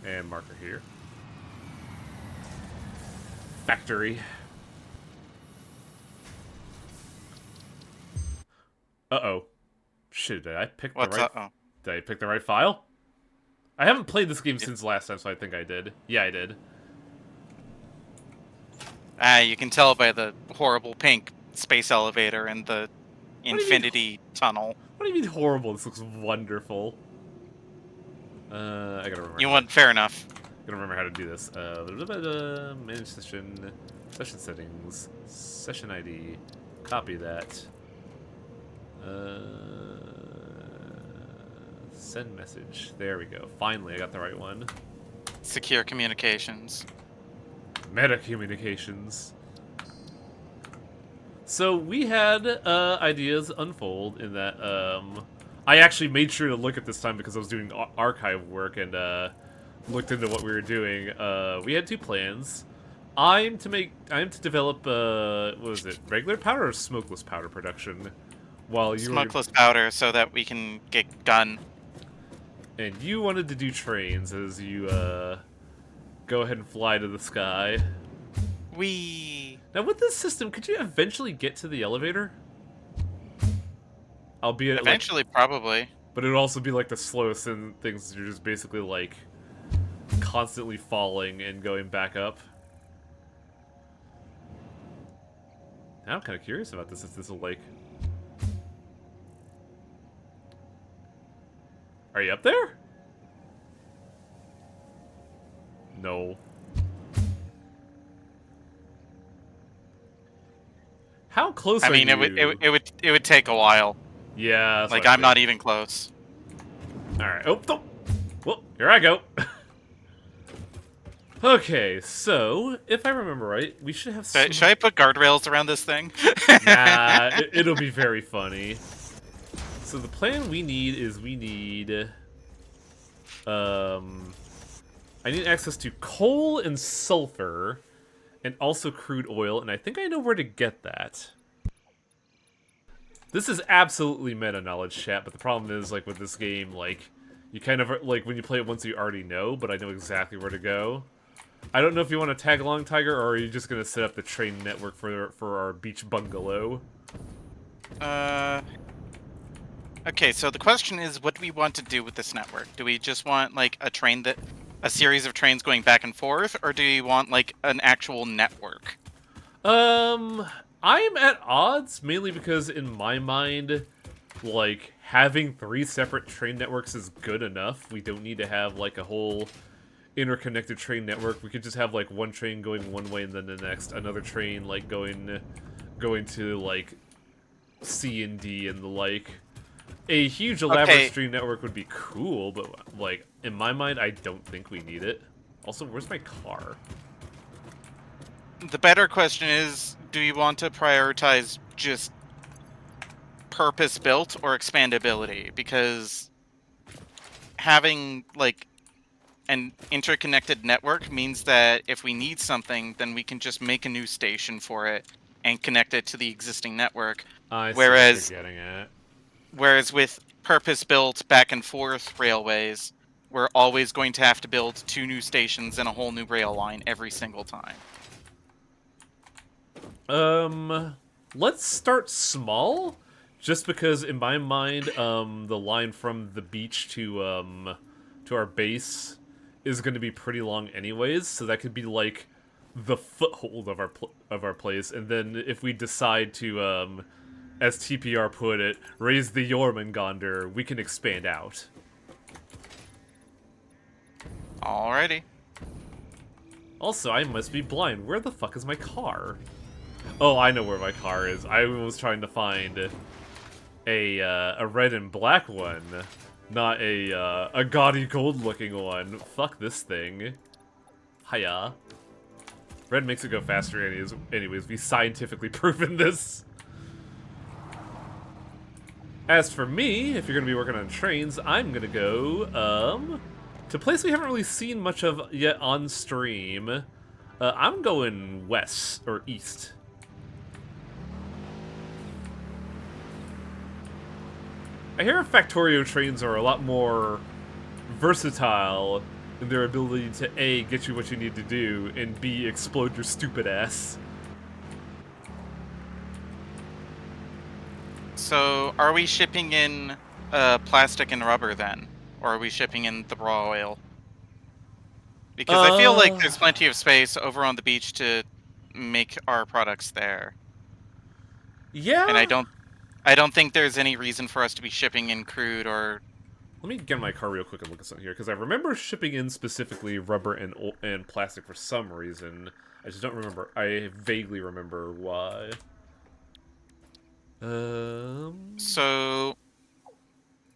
And marker here. Factory. Uh-oh. Shit, did I pick the What's right... up? Oh. Did I pick the right file? I haven't played this game since last time, so I think I did. Yeah, I did. You can tell by the horrible pink space elevator and the What do you mean... infinity tunnel. What do you mean horrible? This looks wonderful. I gotta remember You how to... want fair enough. Gotta remember how to do this. Manage session... Session settings. Session ID. Copy that. Send message. There we go. Finally, I got the right one. Secure communications. Meta communications. So we had ideas unfold in that I actually made sure to look at this time because I was doing archive work and looked into what we were doing. We had two plans. I'm to develop what was it, regular powder or smokeless powder production, while you were, Smokeless powder so that we can get gun. and you wanted to do trains as you go ahead and fly to the sky. Now with this system, could you eventually get to the elevator? Albeit Eventually, like, probably. but it would also be like the slowest in things. You're just basically like constantly falling and going back up. Now I'm kind of curious about this. If this will like, are you up there? No. How close I are mean, you? it would take a while. Yeah, that's Like, what I I'm not think. even close. Alright. Oh, oh. Well, here I go. Okay, so, if I remember right, we should have some... Should I put guardrails around this thing? Nah, it'll be very funny. So the plan we need is we need... I need access to coal and sulfur, and also crude oil, and I think I know where to get that. This is absolutely meta-knowledge, chat, but the problem is, like, with this game, like, you kind of, like, when you play it once you already know, but I know exactly where to go. I don't know if you want to tag along, Tiger, or are you just going to set up the train network for our beach bungalow? Okay, so the question is, what do we want to do with this network? Do we just want, like, a series of trains going back and forth, or do we want, like, an actual network? I am at odds, mainly because in my mind, like, having 3 separate train networks is good enough. We don't need to have, like, a whole interconnected train network. We could just have, like, one train going one way and then the next, another train, like, going to, like, C and D and the like. A huge elaborate train network would be cool, but, like, in my mind, I don't think we need it. Also, where's my car? The better question is, do you want to prioritize just purpose-built or expandability? Because having, like, an interconnected network means that if we need something, then we can just make a new station for it and connect it to the existing network. I see what you're getting at. Whereas with purpose-built back-and-forth railways, we're always going to have to build 2 new stations and a whole new rail line every single time. Let's start small, just because in my mind, the line from the beach to our base is going to be pretty long anyways, so that could be like the foothold of our place, and then if we decide to as TPR put it, raise the Jormungandr, we can expand out. Alrighty. Also, I must be blind. Where the fuck is my car? Oh, I know where my car is. I was trying to find a red and black one, not a gaudy gold-looking one. Fuck this thing. Hiya. Red makes it go faster anyways. We scientifically proven this. As for me, if you're going to be working on trains, I'm going to go, to a place we haven't really seen much of yet on stream. I'm going west, or east. I hear Factorio trains are a lot more versatile in their ability to A, get you what you need to do, and B, explode your stupid ass. So, are we shipping in plastic and rubber then? Or are we shipping in the raw oil? Because I feel like Uh, there's plenty of space over on the beach to make our products there. And yeah? I don't think there's any reason for us to be shipping in crude or Let me get in my car real quick and look at something here, because I remember shipping in specifically rubber and plastic for some reason. I just don't remember. I vaguely remember why. so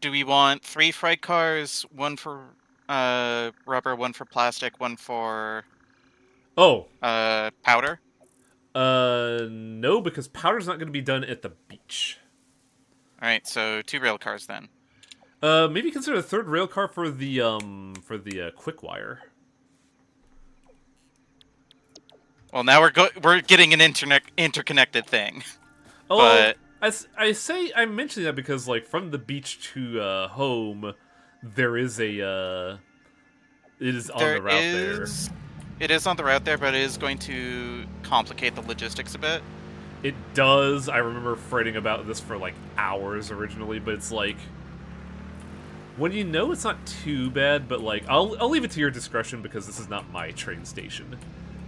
do we want 3 freight cars, one for rubber, one for plastic, one for Oh, powder? no, because powder's not going to be done at the beach. All right, so 2 rail cars then. Maybe consider a third rail car for the quick wire. Well, now we're getting an interconnected thing. Oh, But I'm mentioning that because like from the beach to home, there is a it is on there the route there. is it is on the route there, but it is going to complicate the logistics a bit. It does. I remember fretting about this for like hours originally, but it's like when you know it's not too bad, but like I'll leave it to your discretion because this is not my train station.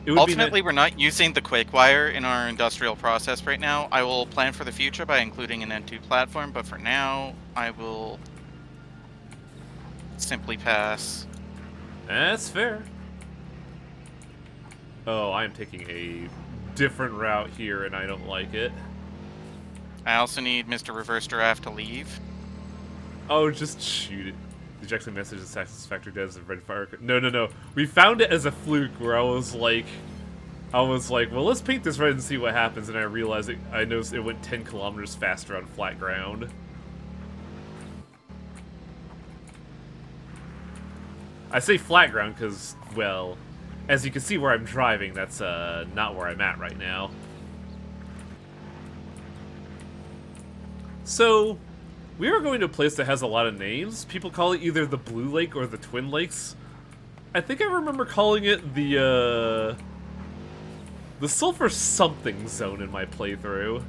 It would Ultimately, we're not using the Quake wire in our industrial process right now. I will plan for the future by including an N2 platform, but for now, I will simply pass. That's fair. Oh, I am taking a different route here, and I don't like it. I also need Mr. Reverse Giraffe to leave. Oh, just shoot it. Did you actually message the Satisfactory devs of Red Fire? No, no, no. We found it as a fluke where I was like, well, let's paint this red and see what happens, and I realized I noticed it went 10 kilometers faster on flat ground. I say flat ground because, well, as you can see where I'm driving, that's not where I'm at right now. So, we are going to a place that has a lot of names. People call it either the Blue Lake or the Twin Lakes. I think I remember calling it the Sulfur Something Zone in my playthrough.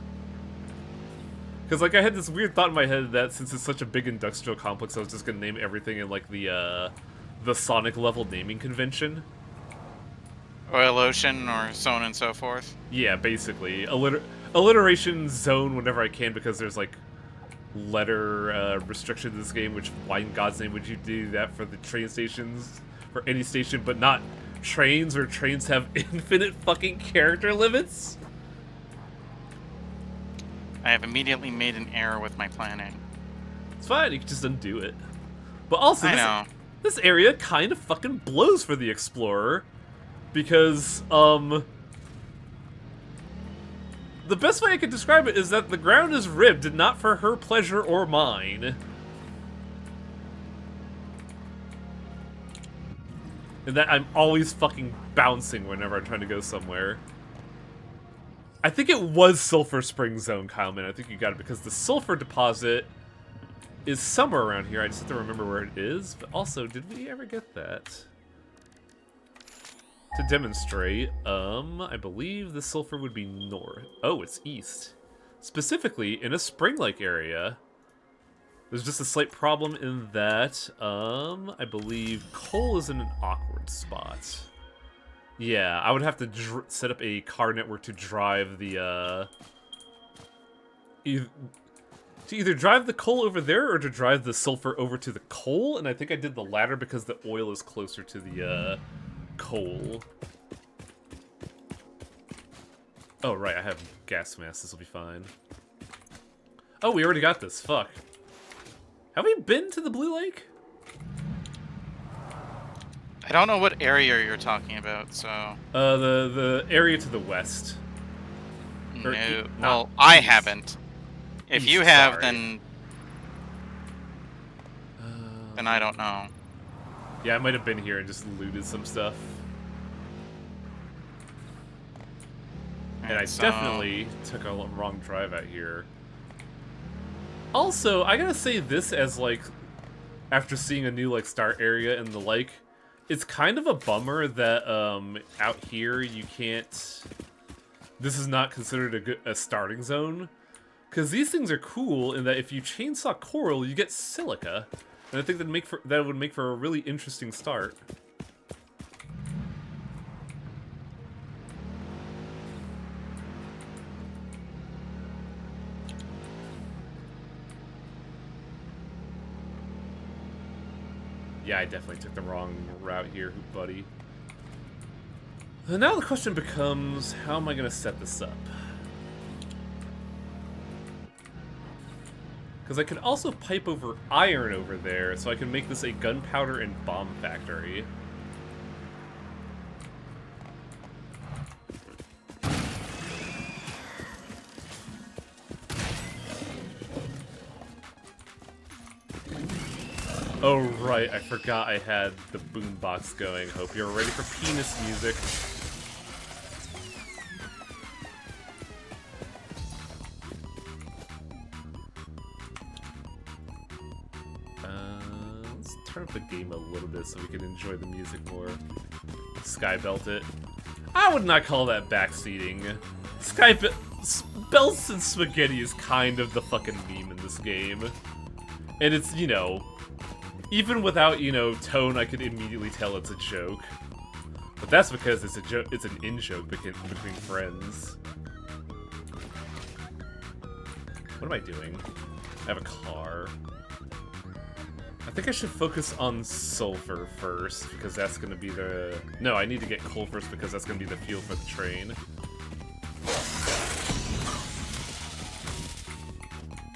Because, like, I had this weird thought in my head that since it's such a big industrial complex, I was just going to name everything in, like, the Sonic level naming convention. Oil Ocean, or so on and so forth. Yeah, basically. Alliteration zone whenever I can, because there's, like, letter restriction in this game, which why in God's name would you do that for the train stations, for any station, but not trains, where trains have infinite fucking character limits? I have immediately made an error with my planning. It's fine, you can just undo it. But also, I know. this area kind of fucking blows for the Explorer, because, the best way I could describe it is that the ground is ribbed, not for her pleasure or mine. And that I'm always fucking bouncing whenever I'm trying to go somewhere. I think it was Sulfur Spring Zone, Kyleman. I think you got it, because the sulfur deposit is somewhere around here. I just have to remember where it is. But also, did we ever get that? To demonstrate, I believe the sulfur would be north. Oh, it's east. Specifically, in a spring-like area. There's just a slight problem in that, I believe coal is in an awkward spot. Yeah, I would have to set up a car network to drive the, to either drive the coal over there or to drive the sulfur over to the coal, and I think I did the latter because the oil is closer to the, coal. Oh, right, I have gas mask. This will be fine. Oh, we already got this. Fuck. Have we been to the Blue Lake? I don't know what area you're talking about, so... The area to the west. Or No. Well, I haven't. If East, you have, sorry. then I don't know. Yeah, I might have been here and just looted some stuff. And I So- definitely took a wrong drive out here. Also, I gotta say this as, like, after seeing a new, like, start area and the like, It's kind of a bummer that out here you can't. This is not considered a starting zone, because these things are cool in that if you chainsaw coral, you get silica, and I think that would make for a really interesting start. Yeah, I definitely took the wrong route here, buddy. And now the question becomes, how am I going to set this up? Because I could also pipe over iron over there, so I can make this a gunpowder and bomb factory. Oh right, I forgot I had the boombox going. Hope you're ready for penis music. Let's turn up the game a little bit so we can enjoy the music more. Skybelt it. I would not call that backseating. Belts and spaghetti is kind of the fucking meme in this game. And it's, you know, even without, you know, tone, I could immediately tell it's a joke. But that's because it's a joke. It's an in-joke between friends. What am I doing? I have a car. I think I should focus on sulfur first, because that's going to be the... No, I need to get coal first, because that's going to be the fuel for the train.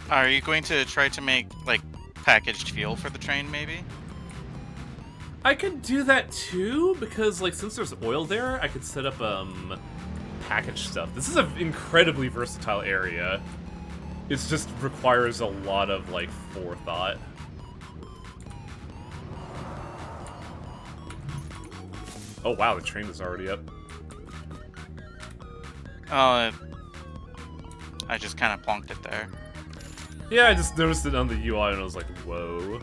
Are you going to try to make, like, packaged fuel for the train, maybe? I could do that too, because, like, since there's oil there, I could set up, packaged stuff. This is an incredibly versatile area. It just requires a lot of, like, forethought. Oh wow, the train is already up. Oh, I just kind of plonked it there. Yeah, I just noticed it on the UI and I was like, whoa.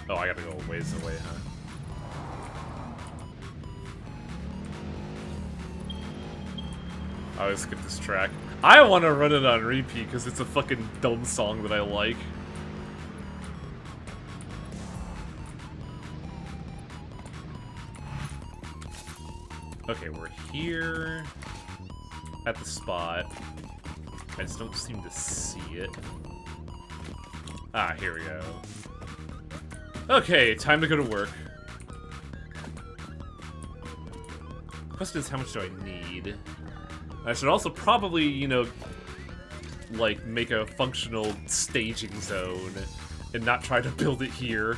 Oh, I gotta go a ways away, huh? I always skip this track. I want to run it on repeat because it's a fucking dumb song that I like. Okay, we're here at the spot. I just don't seem to see it. Ah, here we go. Okay, time to go to work. Question is, how much do I need? I should also probably, you know, like, make a functional staging zone and not try to build it here.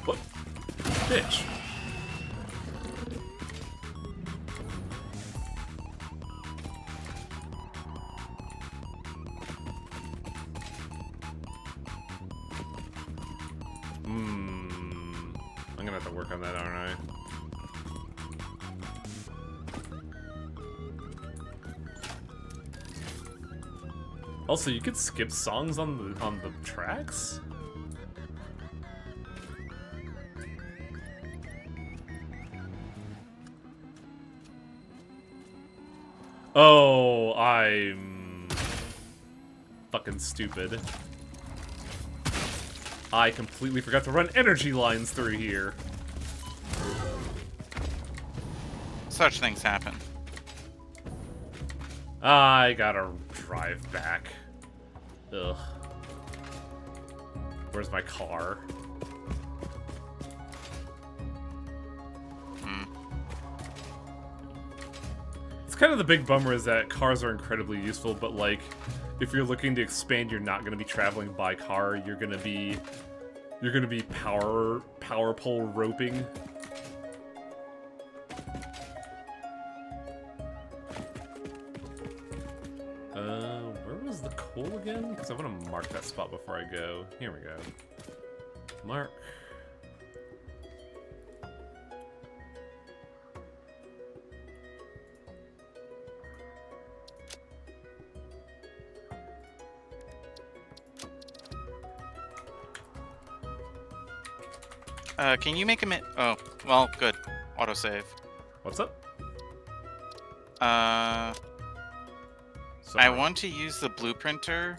What? Bitch. I'm gonna have to work on that, aren't I? Also, you could skip songs on the tracks? Oh, I'm fucking stupid. I completely forgot to run energy lines through here. Such things happen. I gotta drive back. Ugh. Where's my car? It's kind of the big bummer is that cars are incredibly useful, but like, if you're looking to expand, you're not gonna be traveling by car. You're gonna be power pole roping. Where was the coal again? Because I want to mark that spot before I go. Here we go. Mark. Can you make a Oh, well, good. Autosave. What's up? I Sorry. want to use the blueprinter.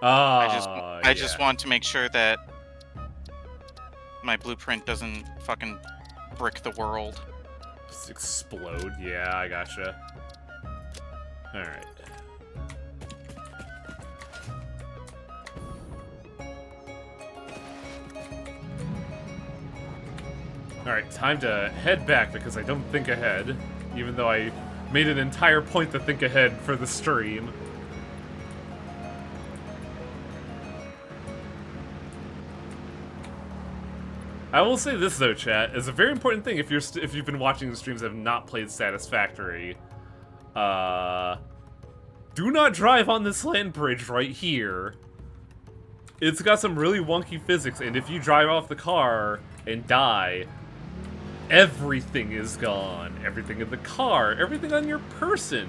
Ah, I yeah. just want to make sure that my blueprint doesn't fucking brick the world. Just explode. Yeah, I gotcha. Alright. Alright, time to head back because I don't think ahead. Even though I made an entire point to think ahead for the stream. I will say this though, chat, is a very important thing if you've been watching the streams and have not played Satisfactory. Do not drive on this land bridge right here. It's got some really wonky physics, and if you drive off the car and die, everything is gone. Everything in the car, everything on your person.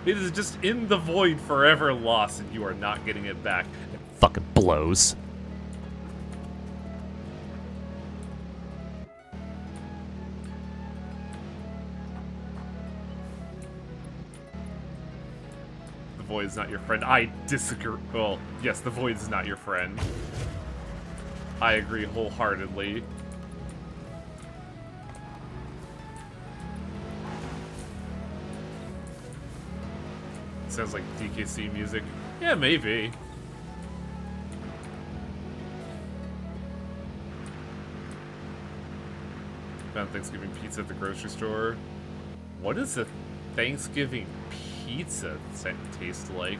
It is just in the void forever lost, and you are not getting it back. It fucking blows. The void is not your friend. I disagree. Well, yes, the void is not your friend. I agree wholeheartedly. Sounds like DKC music. Yeah, maybe. Found Thanksgiving pizza at the grocery store. What does a Thanksgiving pizza taste like?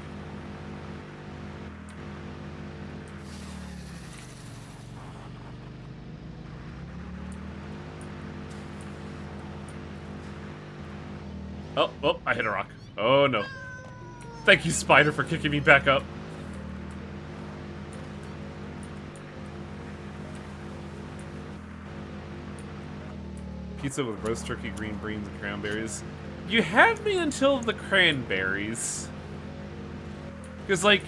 Oh, I hit a rock. Oh no. Thank you, Spider, for kicking me back up. Pizza with roast turkey, green beans, and cranberries. You had me until the cranberries. Because, like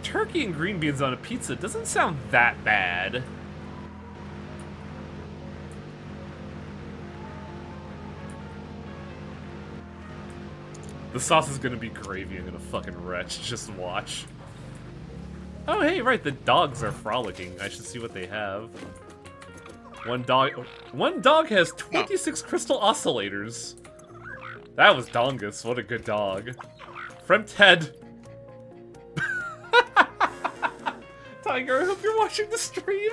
turkey and green beans on a pizza doesn't sound that bad. The sauce is gonna be gravy. I'm gonna fucking retch. Just watch. Oh, hey, right, the dogs are frolicking. I should see what they have. One dog has 26 crystal oscillators. That was Dongus. What a good dog. From Ted. Tiger, I hope you're watching the stream.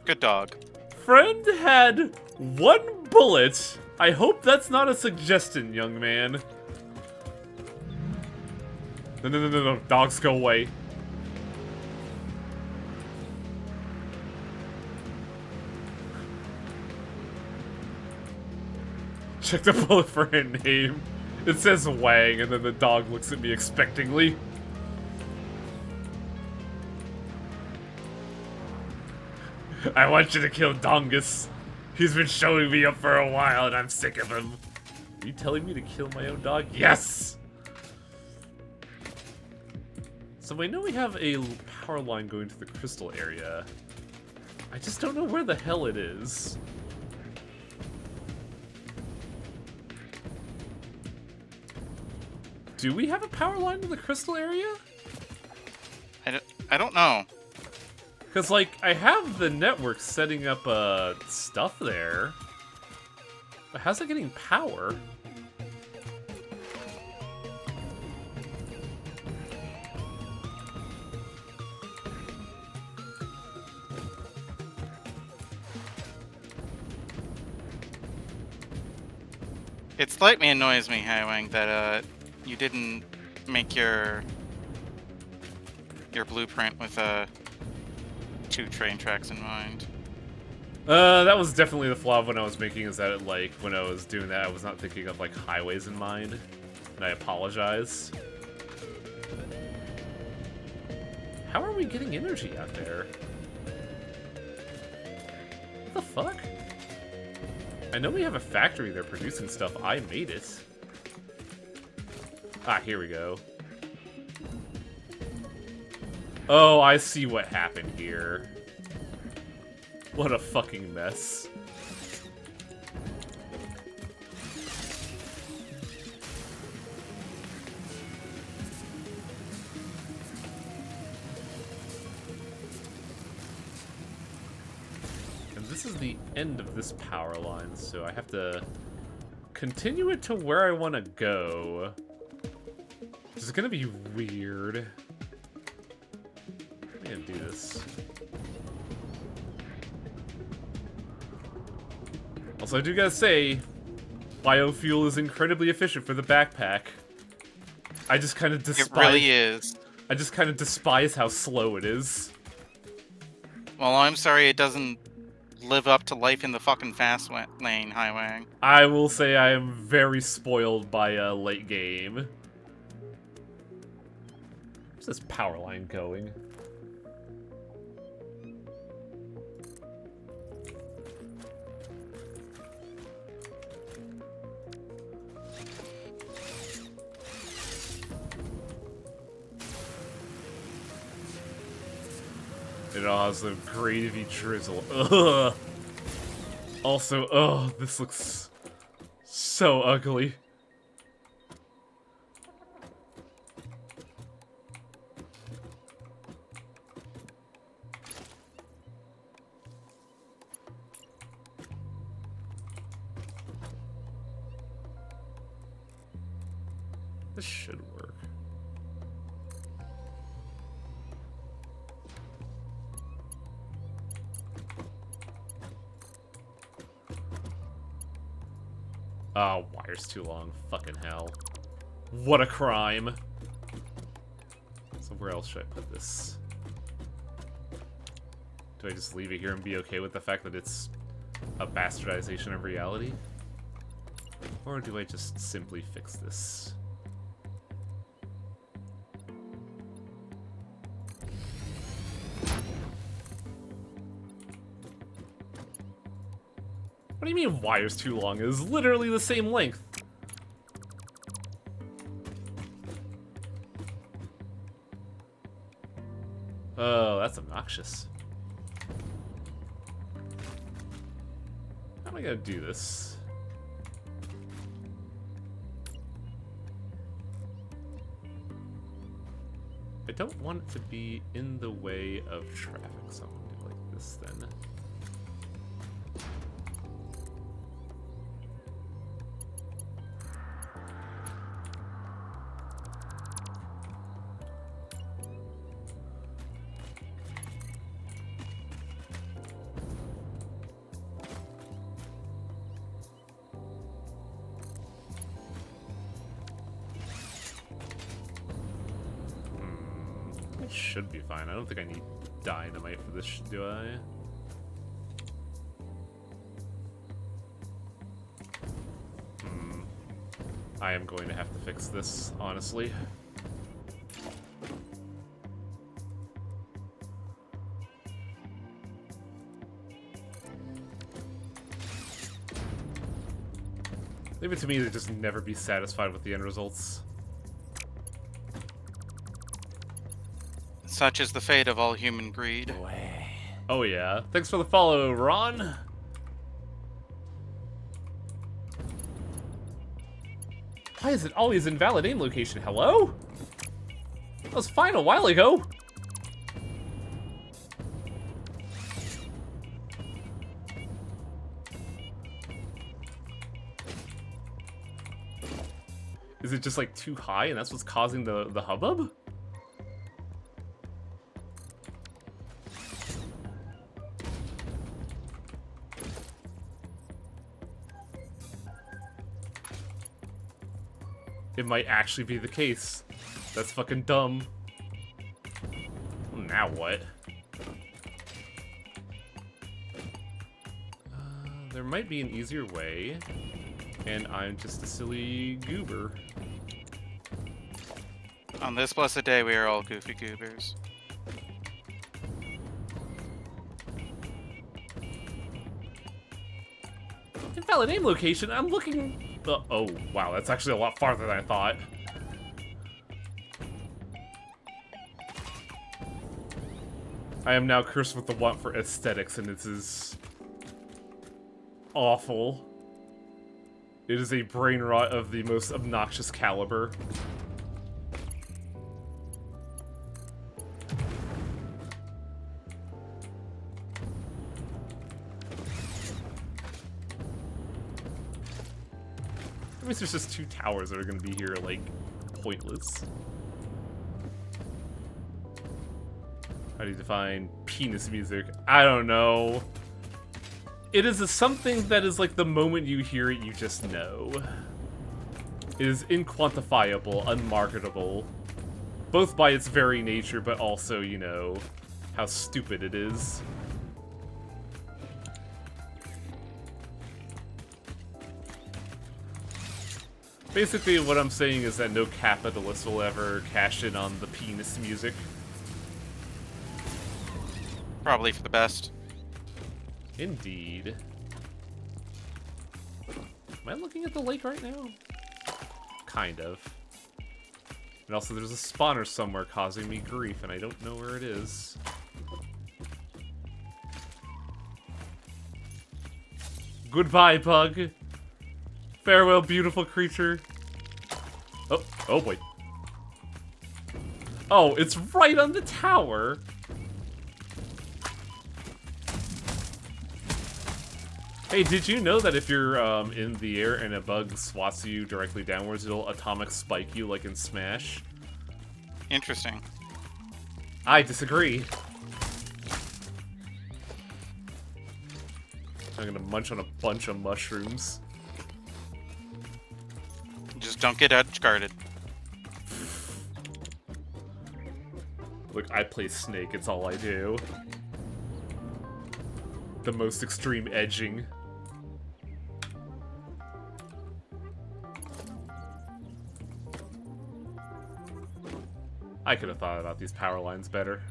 Good dog. Friend had 1 bullet. I hope that's not a suggestion, young man. No. Dogs, go away. Check the bullet for a name. It says Wang, and then the dog looks at me expectingly. I want you to kill Dongus. He's been showing me up for a while, and I'm sick of him. Are you telling me to kill my own dog? Yes! So I know we have a power line going to the crystal area. I just don't know where the hell it is. Do we have a power line to the crystal area? I don't know. Because, like, I have the network setting up, stuff there. But how's it getting power? It slightly annoys me, Highwing, that you didn't make your blueprint with 2 train tracks in mind. That was definitely the flaw when I was making, is that it, like, when I was doing that, I was not thinking of, like, highways in mind. And I apologize. How are we getting energy out there? What the fuck? I know we have a factory there producing stuff. I made it. Ah, here we go. Oh, I see what happened here. What a fucking mess. And this is the end of this power line, so I have to continue it to where I want to go. This is gonna be weird. I'm gonna do this. Also, I do gotta say, biofuel is incredibly efficient for the backpack. I just kind of despise. It really is. I just kind of despise how slow it is. Well, I'm sorry it doesn't live up to life in the fucking fast lane highway. I will say I am very spoiled by a late game. Where's this power line going? It all has a gravy drizzle. Ugh. Also, oh, this looks so ugly. This should work. Oh, wire's too long. Fucking hell. What a crime. So where else should I put this? Do I just leave it here and be okay with the fact that it's a bastardization of reality? Or do I just simply fix this? What do you mean wire's too long? It is literally the same length. Oh, that's obnoxious. How am I gonna do this? I don't want it to be in the way of traffic, so I'm gonna do like this then. Should be fine. I don't think I need dynamite for this, do I? I am going to have to fix this, honestly. Leave it to me to just never be satisfied with the end results. Such is the fate of all human greed. Oh yeah. Thanks for the follow, Ron. Why is it always invalid aim location? Hello? That was fine a while ago. Is it just like too high and that's what's causing the hubbub? It might actually be the case. That's fucking dumb. Now what? There might be an easier way, and I'm just a silly goober. On this blessed day, we are all goofy goobers. Invalid aim location? I'm looking... oh, wow, that's actually a lot farther than I thought. I am now cursed with the want for aesthetics, and this is awful. It is a brain rot of the most obnoxious caliber. That means there's just 2 towers that are gonna be here, like, pointless. How do you define penis music? I don't know. It is something that is like the moment you hear it, you just know. It is inquantifiable, unmarketable. Both by its very nature, but also, you know, how stupid it is. Basically, what I'm saying is that no capitalist will ever cash in on the penis music. Probably for the best. Indeed. Am I looking at the lake right now? Kind of. And also there's a spawner somewhere causing me grief, and I don't know where it is. Goodbye, bug. Farewell, beautiful creature. Oh boy. Oh, it's right on the tower. Hey, did you know that if you're in the air and a bug swats you directly downwards, it'll atomic spike you like in Smash? Interesting. I disagree. I'm gonna munch on a bunch of mushrooms. Just don't get edge guarded. Look, I play Snake, it's all I do. The most extreme edging. I could have thought about these power lines better.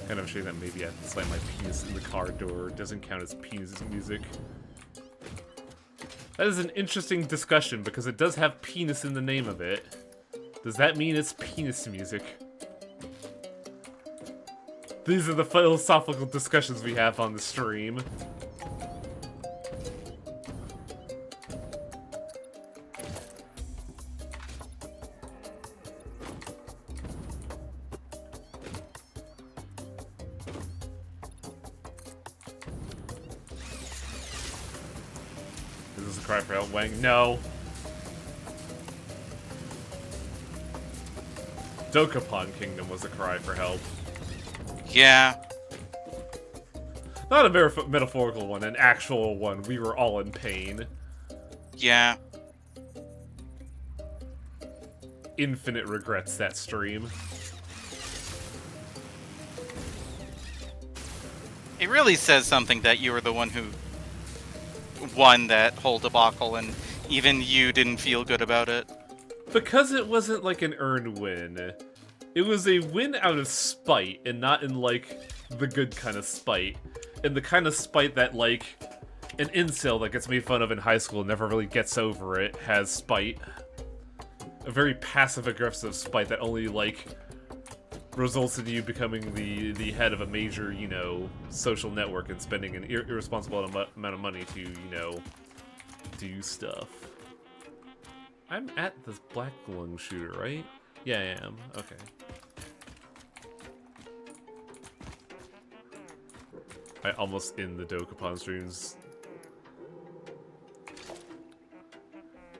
Kind of shame that maybe I have to slam my penis in the car door. It doesn't count as penis music. That is an interesting discussion because it does have penis in the name of it. Does that mean it's penis music? These are the philosophical discussions we have on the stream. Is this a cry for help, Wang? No. Dokapon Kingdom was a cry for help. Yeah. Not a metaphorical one, an actual one. We were all in pain. Yeah. Infinite regrets that stream. It really says something that you were the one who won that whole debacle, and even you didn't feel good about it. Because it wasn't like an earned win. It was a win out of spite, and not in, like, the good kind of spite. And the kind of spite that, like, an incel that gets made fun of in high school and never really gets over it has spite. A very passive-aggressive spite that only, like, results in you becoming the head of a major, you know, social network and spending an irresponsible amount of money to, you know, do stuff. I'm at this black lung shooter, right? Yeah, I am. Okay. I almost in the Dokapon streams.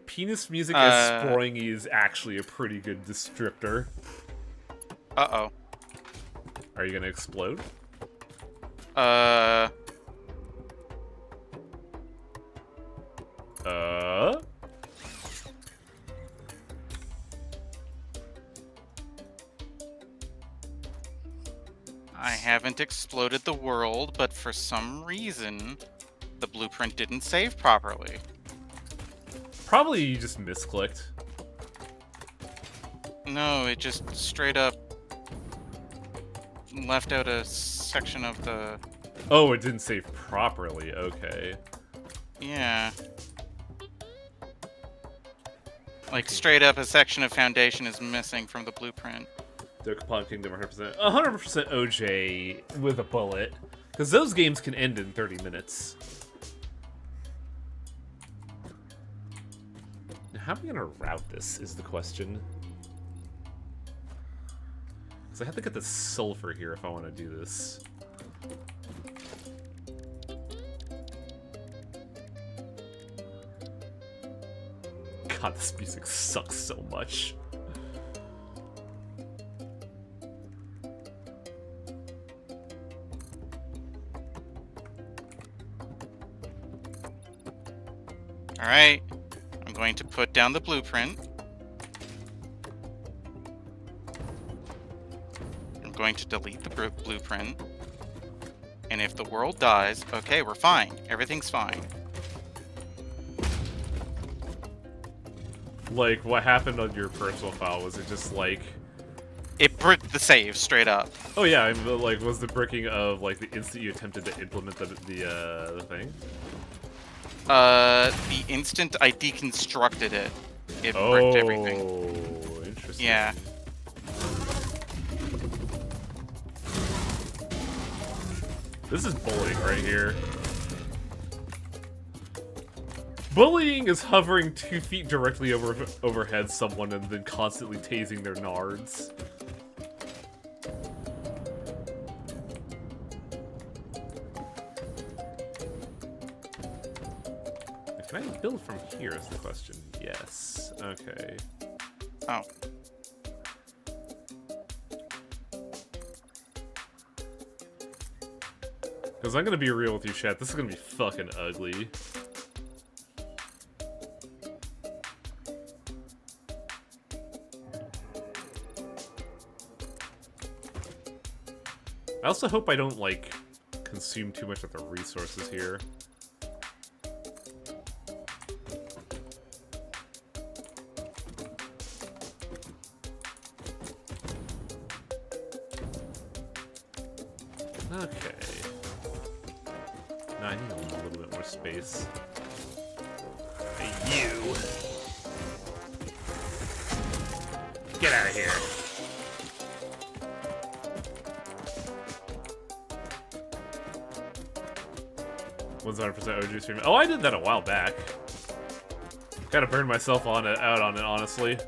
Penis music as Sproingy is actually a pretty good descriptor. Uh-oh. Are you gonna explode? I haven't exploded the world, but for some reason, the blueprint didn't save properly. Probably you just misclicked. No, it just straight up left out a section of the... Oh, it didn't save properly. Okay. Yeah. Like, straight up, a section of foundation is missing from the blueprint. Dokapon Kingdom 100% OJ with a bullet. Because those games can end in 30 minutes. Now, how am I going to route this is the question. Because I have to get the sulfur here if I want to do this. God, this music sucks so much. Alright, I'm going to put down the blueprint. I'm going to delete the blueprint. And if the world dies, okay, we're fine. Everything's fine. Like, what happened on your personal file? Was it just like... It bricked the save straight up. Oh yeah, I mean, like, was the bricking of, like, the instant you attempted to implement the thing? The instant I deconstructed it, it bricked everything. Oh, interesting. Yeah. This is bullying right here. Bullying is hovering 2 feet directly overhead someone and then constantly tasing their nards. Can I build from here is the question. Yes. Okay. Oh. Because I'm going to be real with you, chat. This is going to be fucking ugly. I also hope I don't, like, consume too much of the resources here. Okay. No, I need a little bit more space. Hey, you! Get out of here! Was 100% OG stream. Oh, I did that a while back. Gotta burn myself out on it, honestly.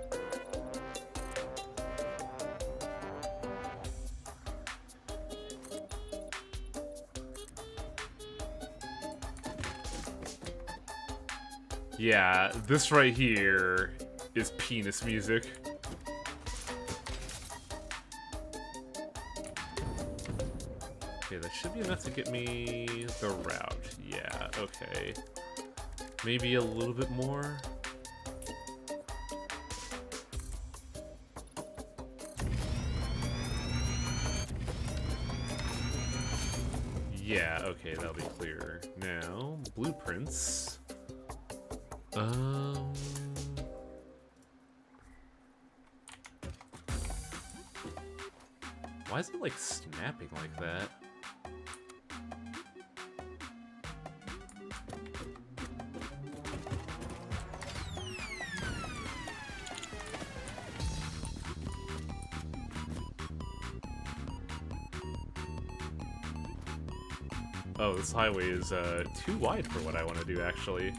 Yeah, this right here is penis music. Okay, that should be enough to get me the route. Yeah, okay. Maybe a little bit more. Yeah, okay, that'll be clear. Now, blueprints. Why is it like snapping like that? Oh, this highway is too wide for what I want to do, actually.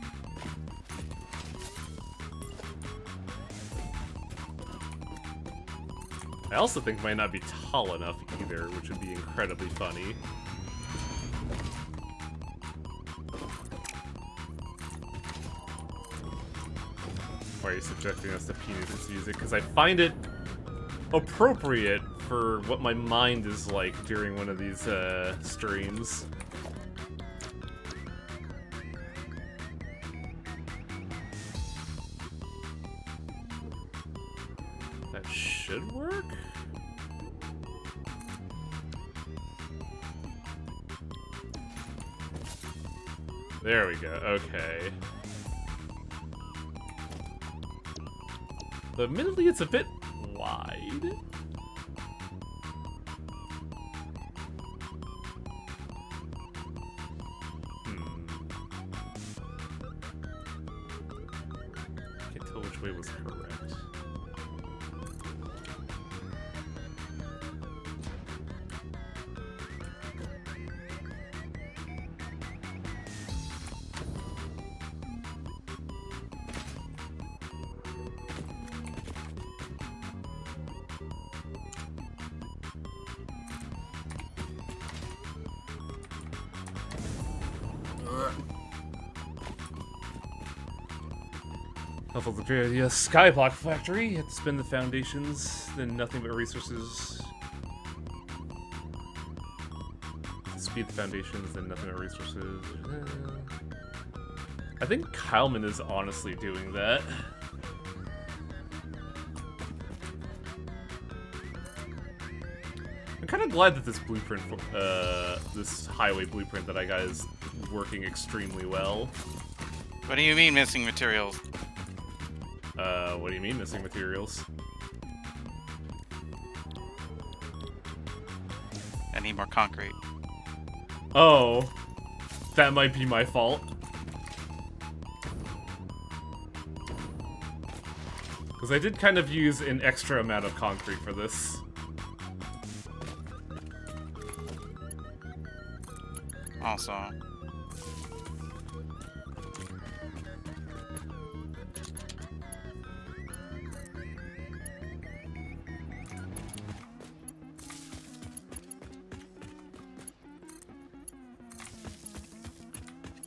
I also think it might not be tall enough either, which would be incredibly funny. Why are you subjecting us to penis music? Because I find it appropriate for what my mind is like during one of these streams. That should work? There we go, okay. But admittedly, it's a bit wide. Can't tell which which way was correct. Helpful to create a skyblock factory. You have to spend the foundations, then nothing but resources. Speed the foundations, then nothing but resources. I think Kyleman is honestly doing that. I'm kind of glad that this blueprint, this highway blueprint that I got is working extremely well. What do you mean missing materials? What do you mean missing materials? I need more concrete. Oh, that might be my fault. Because I did kind of use an extra amount of concrete for this. Also.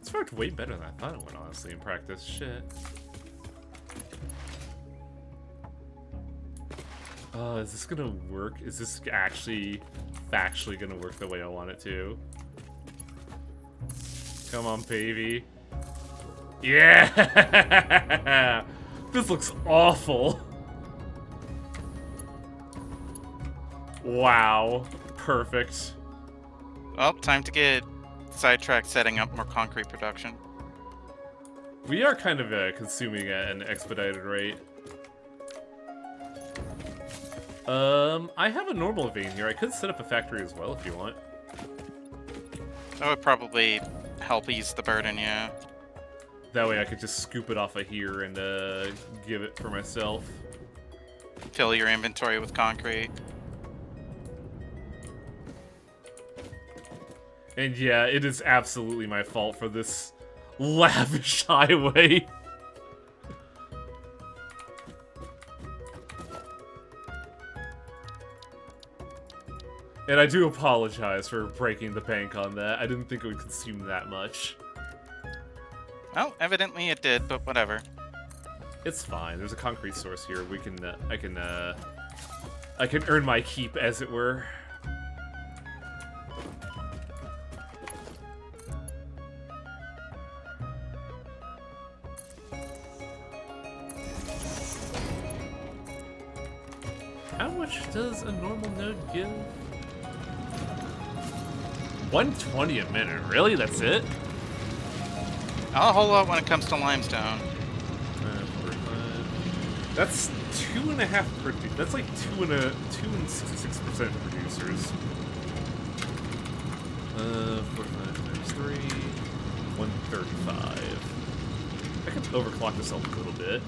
It's worked way better than I thought it would, honestly, in practice. Shit. Is this gonna work? Is this actually factually gonna work the way I want it to? Come on, baby. Yeah! This looks awful. Wow. Perfect. Well, time to get sidetracked setting up more concrete production. We are kind of consuming at an expedited rate. I have a normal vein here. I could set up a factory as well if you want. That would probably help ease the burden, yeah. That way I could just scoop it off of here and give it for myself. Fill your inventory with concrete. And yeah, it is absolutely my fault for this lavish highway. And I do apologize for breaking the bank on that. I didn't think it would consume that much. Oh, evidently it did, but whatever. It's fine. There's a concrete source here. We can, I can earn my keep, as it were. How much does a normal node give? 120 a minute. Really? That's it? Not a whole lot when it comes to limestone. 45. That's 2.5 that's like 2 and 66% producers. 45 times 3. 135. I can overclock this a little bit.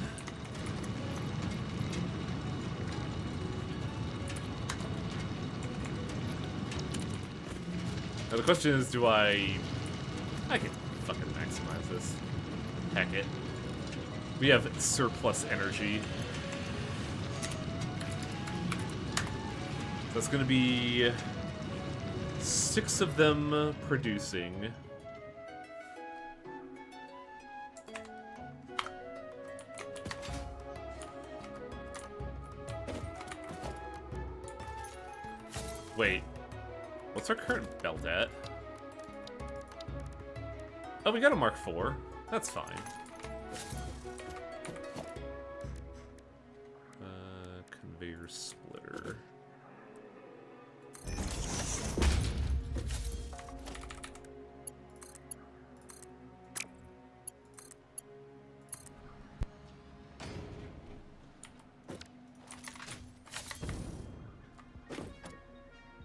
Now the question is, do I can fucking maximize this. Heck it. We have surplus energy. So it's gonna be 6 of them producing. Wait. What's our current belt at? Oh, we got a Mark IV. That's fine. Conveyor splitter.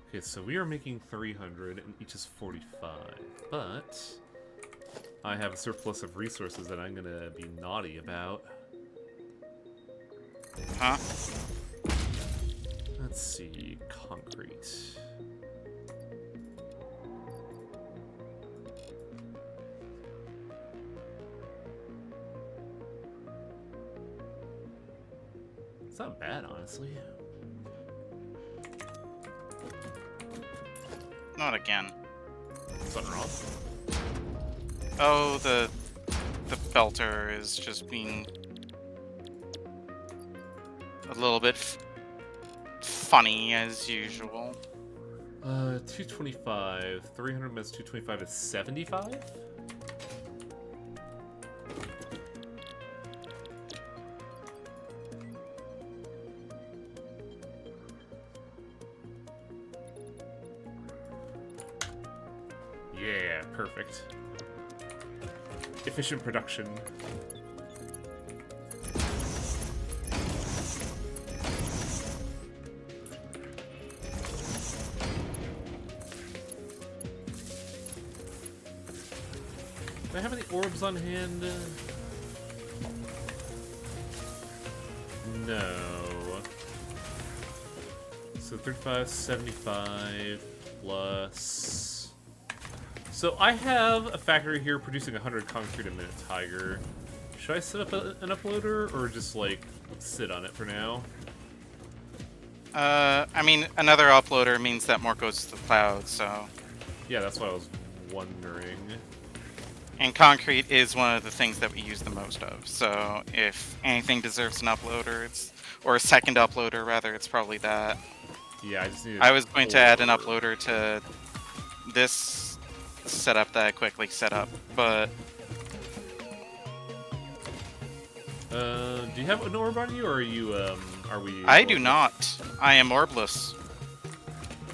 Okay, so we are making 300 and each is 45, but I have a surplus of resources that I'm gonna be naughty about. Huh? Let's see, concrete. It's not bad, honestly. Not again. Something wrong? Oh, the belter is just being a little bit funny as usual. 225. 300 minus 225 is 75? Yeah, perfect. Efficient production. Do I have any orbs on hand? No. So 35, 75 plus... So I have a factory here producing 100 concrete a minute, Tiger. Should I set up an uploader or just, like, sit on it for now? I mean, another uploader means that more goes to the cloud, so... Yeah, that's what I was wondering. And concrete is one of the things that we use the most of, so if anything deserves an uploader, or a second uploader, rather, it's probably that. Yeah, I just need. I was going to add an uploader to this setup that I quickly set up, but... Do you have an orb on you, or are you, are we... I do not. I am orbless.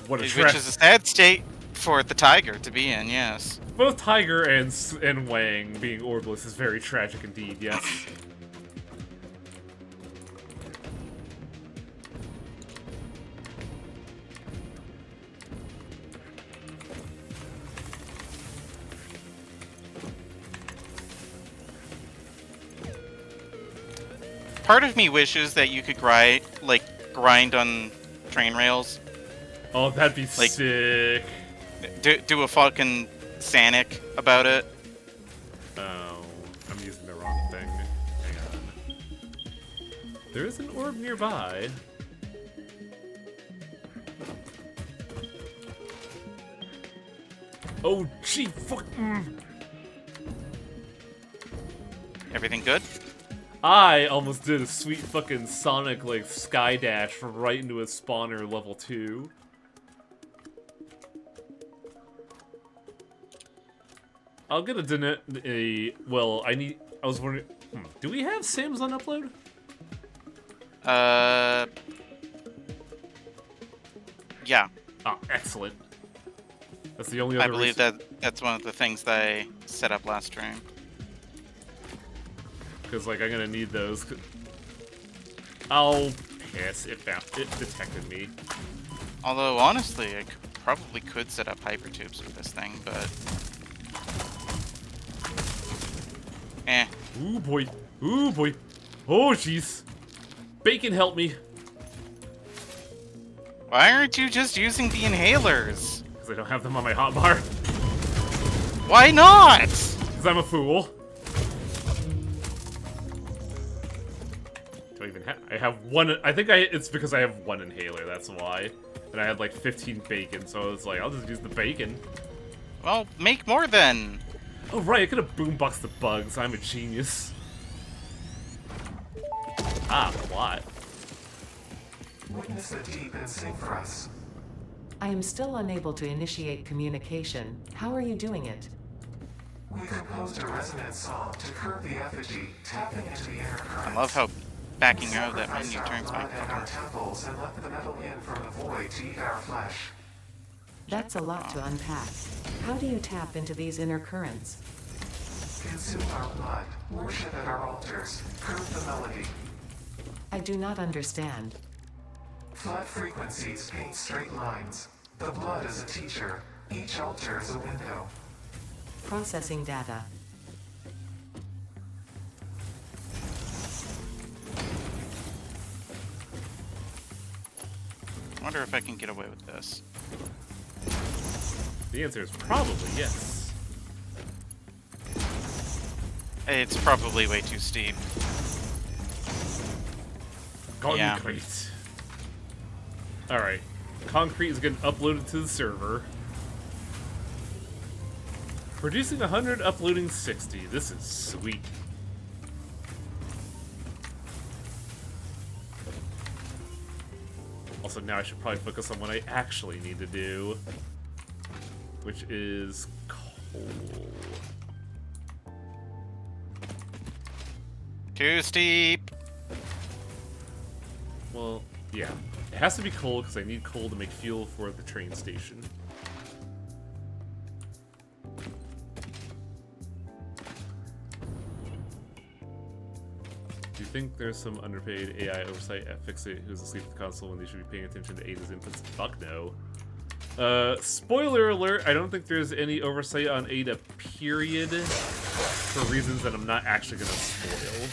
What a Which trash. is a sad state for the tiger to be in, yes. Both Tiger and Wang being orbless is very tragic indeed, yes. Part of me wishes that you could grind on train rails. Oh, that'd be Like- sick. Do a fucking Sanic about it. Oh, I'm using the wrong thing. Hang on. There is an orb nearby. Oh, gee, fuck. Everything good? I almost did a sweet fucking Sonic, like, sky dash from right into a spawner level 2. I'll get well, I was wondering, do we have Sims on upload? Yeah. Ah, excellent. That's the only other I believe reason. that's one of the things that I set up last stream. Because, like, I'm gonna need those. I'll piss. It detected me. Although, honestly, I probably could set up hypertubes with this thing, but... Eh. Ooh, boy. Ooh, boy. Oh, jeez. Bacon, help me. Why aren't you just using the inhalers? Because I don't have them on my hotbar. Why not? Because I'm a fool. Do I even have... I have one... I think it's because I have one inhaler, that's why. And I had like 15 bacon, so I was like, I'll just use the bacon. Well, make more then. Oh, right, I could have boomboxed the bugs. I'm a genius. Ah, what? Witness the deep and sing for us. I am still unable to initiate communication. How are you doing it? We composed a resonant song to curb the effigy, tapping into the inner currents. I love how backing out of that menu turns my blood and our fucking... temples and let the metal in from the void to eat our flesh. That's a lot to unpack. How do you tap into these inner currents? Consume our blood, worship at our altars, curb the melody. I do not understand. Flat frequencies paint straight lines. The blood is a teacher. Each altar is a window. Processing data. wonder if I can get away with this. The answer is probably yes. It's probably way too steep. Yeah. Concrete. Alright. Concrete is getting uploaded to the server. Producing 100, uploading 60. This is sweet. Also, now I should probably focus on what I actually need to do, which is coal. Too steep. Well, yeah. It has to be coal because I need coal to make fuel for the train station. Do you think there's some underpaid AI oversight at Fixit who's asleep at the console when they should be paying attention to Ada's inputs? Fuck no. Spoiler alert, I don't think there's any oversight on Ada, period, for reasons that I'm not actually gonna spoil.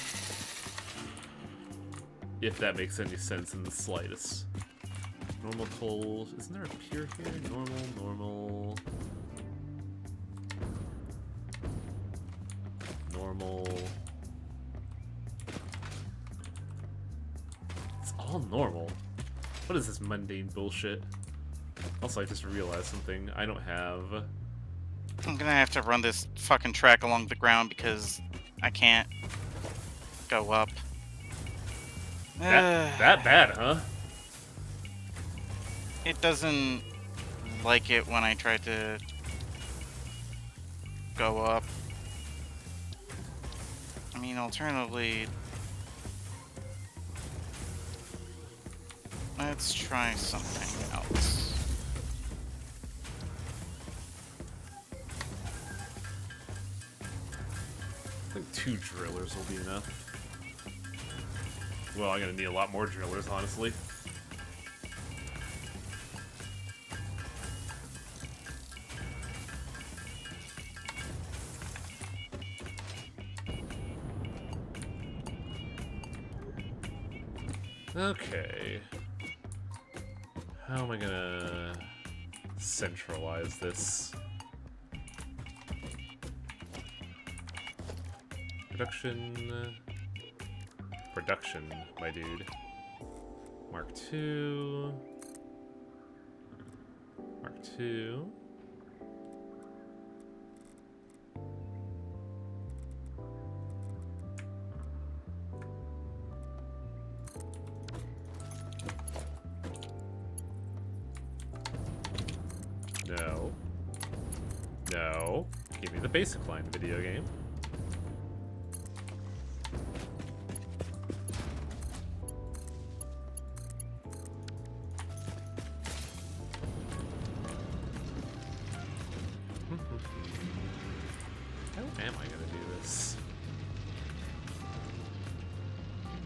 If that makes any sense in the slightest. Normal coal, isn't there a pier here? Normal. It's all normal. What is this mundane bullshit? Also, I just realized something. I don't have... I'm gonna have to run this fucking track along the ground because I can't go up. That bad, huh? It doesn't like it when I try to go up. I mean, alternatively, let's try something else. I think 2 drillers will be enough. Well, I'm gonna need a lot more drillers, honestly. Okay. How am I gonna centralize this? Production, my dude. Mark II. Mark II. No. No. Give me the basic line, video game. How am I gonna do this?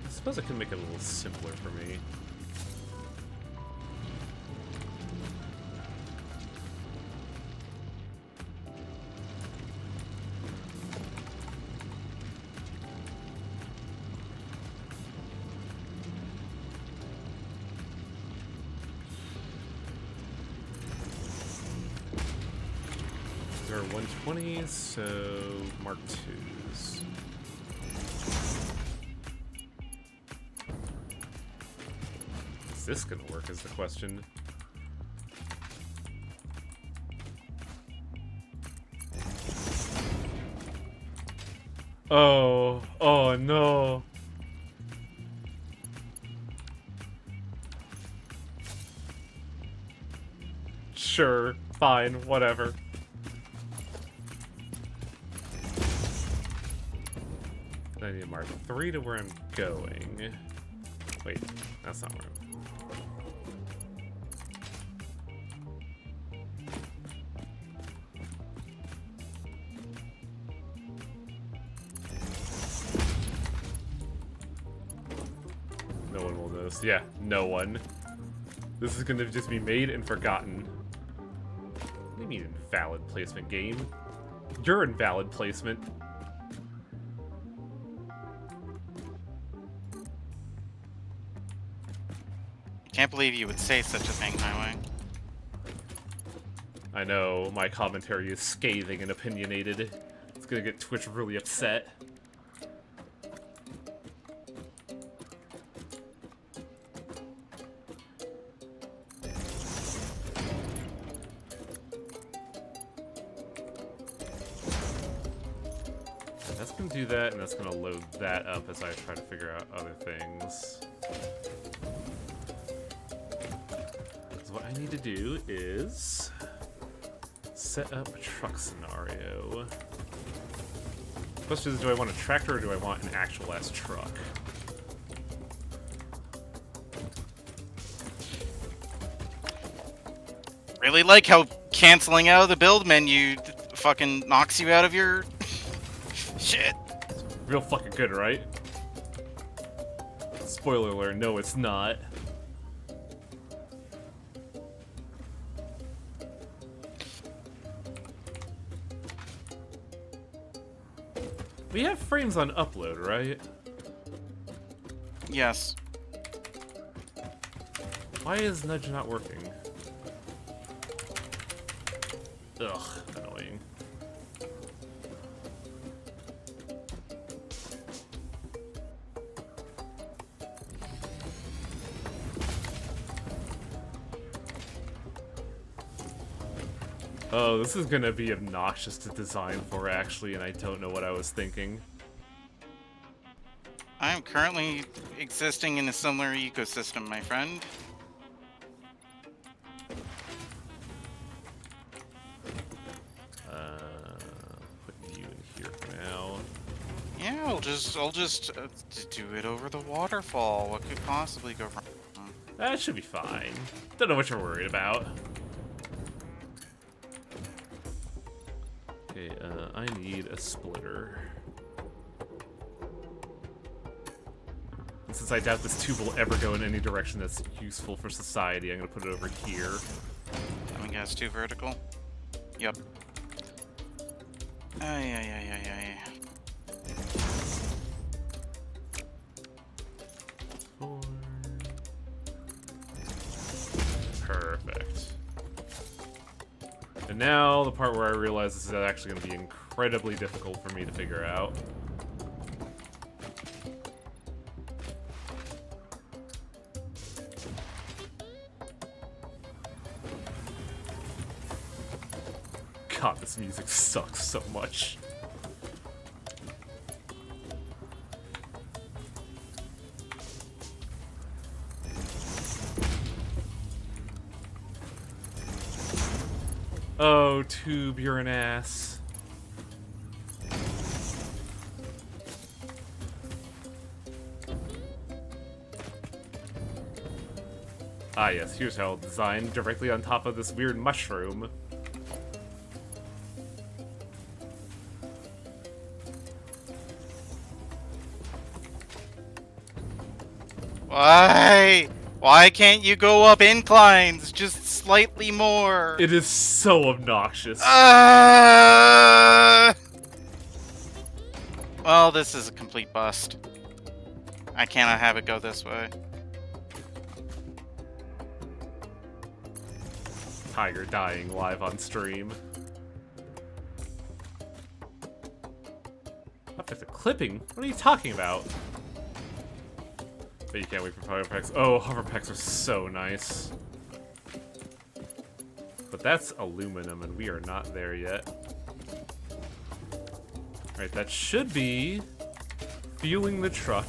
I suppose I can make it a little simpler for me. There are 120s, so Mark IIs. Is this gonna work is the question. Oh no. Sure, fine, whatever. I need to mark 3 to where I'm going. Wait, that's not where I'm... No one will notice. Yeah, no one. This is gonna just be made and forgotten. What do you mean invalid placement, game? You're invalid placement. Can't believe you would say such a thing, Highway. I know my commentary is scathing and opinionated. It's gonna get Twitch really upset. That's gonna do that, and that's gonna load that up as I try to figure out other things. So what I need to do is set up a truck scenario. Question is, do I want a tractor or do I want an actual ass truck? Really like how canceling out of the build menu fucking knocks you out of your shit. Real fucking good, right? Spoiler alert, no it's not. We have frames on upload, right? Yes. Why is Nudge not working? Ugh, annoying. Oh, this is gonna be obnoxious to design for, actually, and I don't know what I was thinking. I am currently existing in a similar ecosystem, my friend. Put you in here for now. Yeah, I'll just do it over the waterfall. What could possibly go wrong? That should be fine. Don't know what you're worried about. Okay, I need a splitter. And since I doubt this tube will ever go in any direction that's useful for society, I'm gonna put it over here. I mean, guys, too vertical. Yep. Ay. Four. Perfect. And now the part where I realize this is actually going to be incredibly difficult for me to figure out. God, this music sucks so much. Oh, tube, you're an ass. Ah yes, here's how it's designed, directly on top of this weird mushroom. Why? Why can't you go up inclines just slightly more? It is so obnoxious. Well, this is a complete bust. I cannot have it go this way. Tiger dying live on stream. Object of clipping? What are you talking about? But you can't wait for hover packs. Oh, hover packs are so nice. But that's aluminum, and we are not there yet. Alright, that should be fueling the truck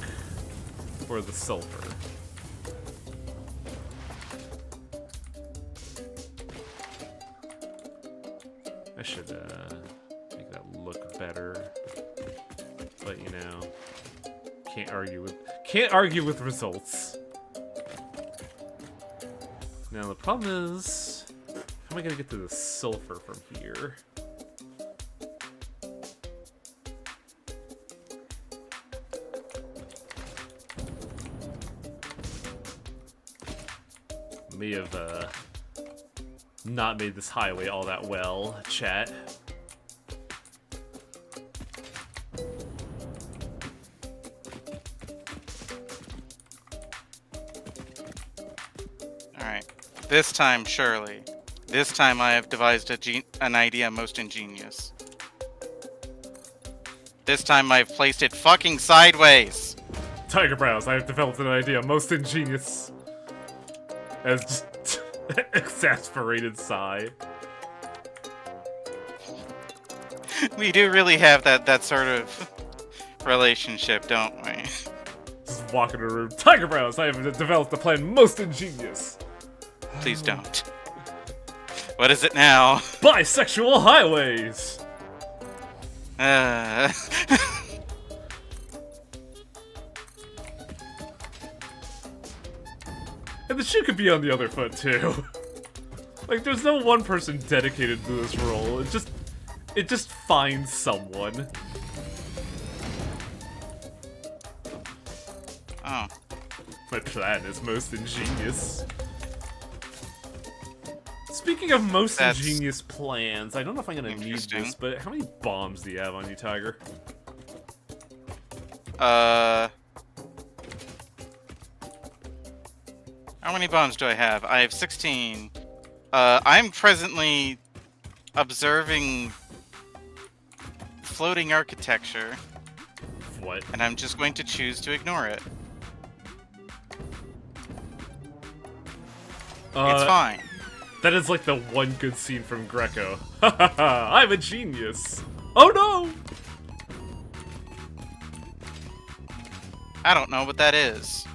for the sulfur. I should make that look better. But you know, can't argue with results. Now the problem is, how am I gonna get to the sulfur from here? May have not made this highway all that well, chat. This time, surely. This time I have devised an idea most ingenious. This time I've placed it fucking sideways! Tiger Brows, I have developed an idea most ingenious. As just exasperated sigh. We do really have that sort of relationship, don't we? Just walk in the room. Tiger Brows, I have developed a plan most ingenious. Please don't. What is it now? Bisexual highways! Uh... And the shoe could be on the other foot, too. Like, there's no one person dedicated to this role. It just finds someone. Oh. My plan is most ingenious. Speaking of most ingenious plans, I don't know if I'm gonna need this, but how many bombs do you have on you, Tiger? How many bombs do I have? I have 16. I'm presently observing floating architecture. What? And I'm just going to choose to ignore it. It's fine. That is like the one good scene from Greco. I'm a genius. Oh no! I don't know what that is.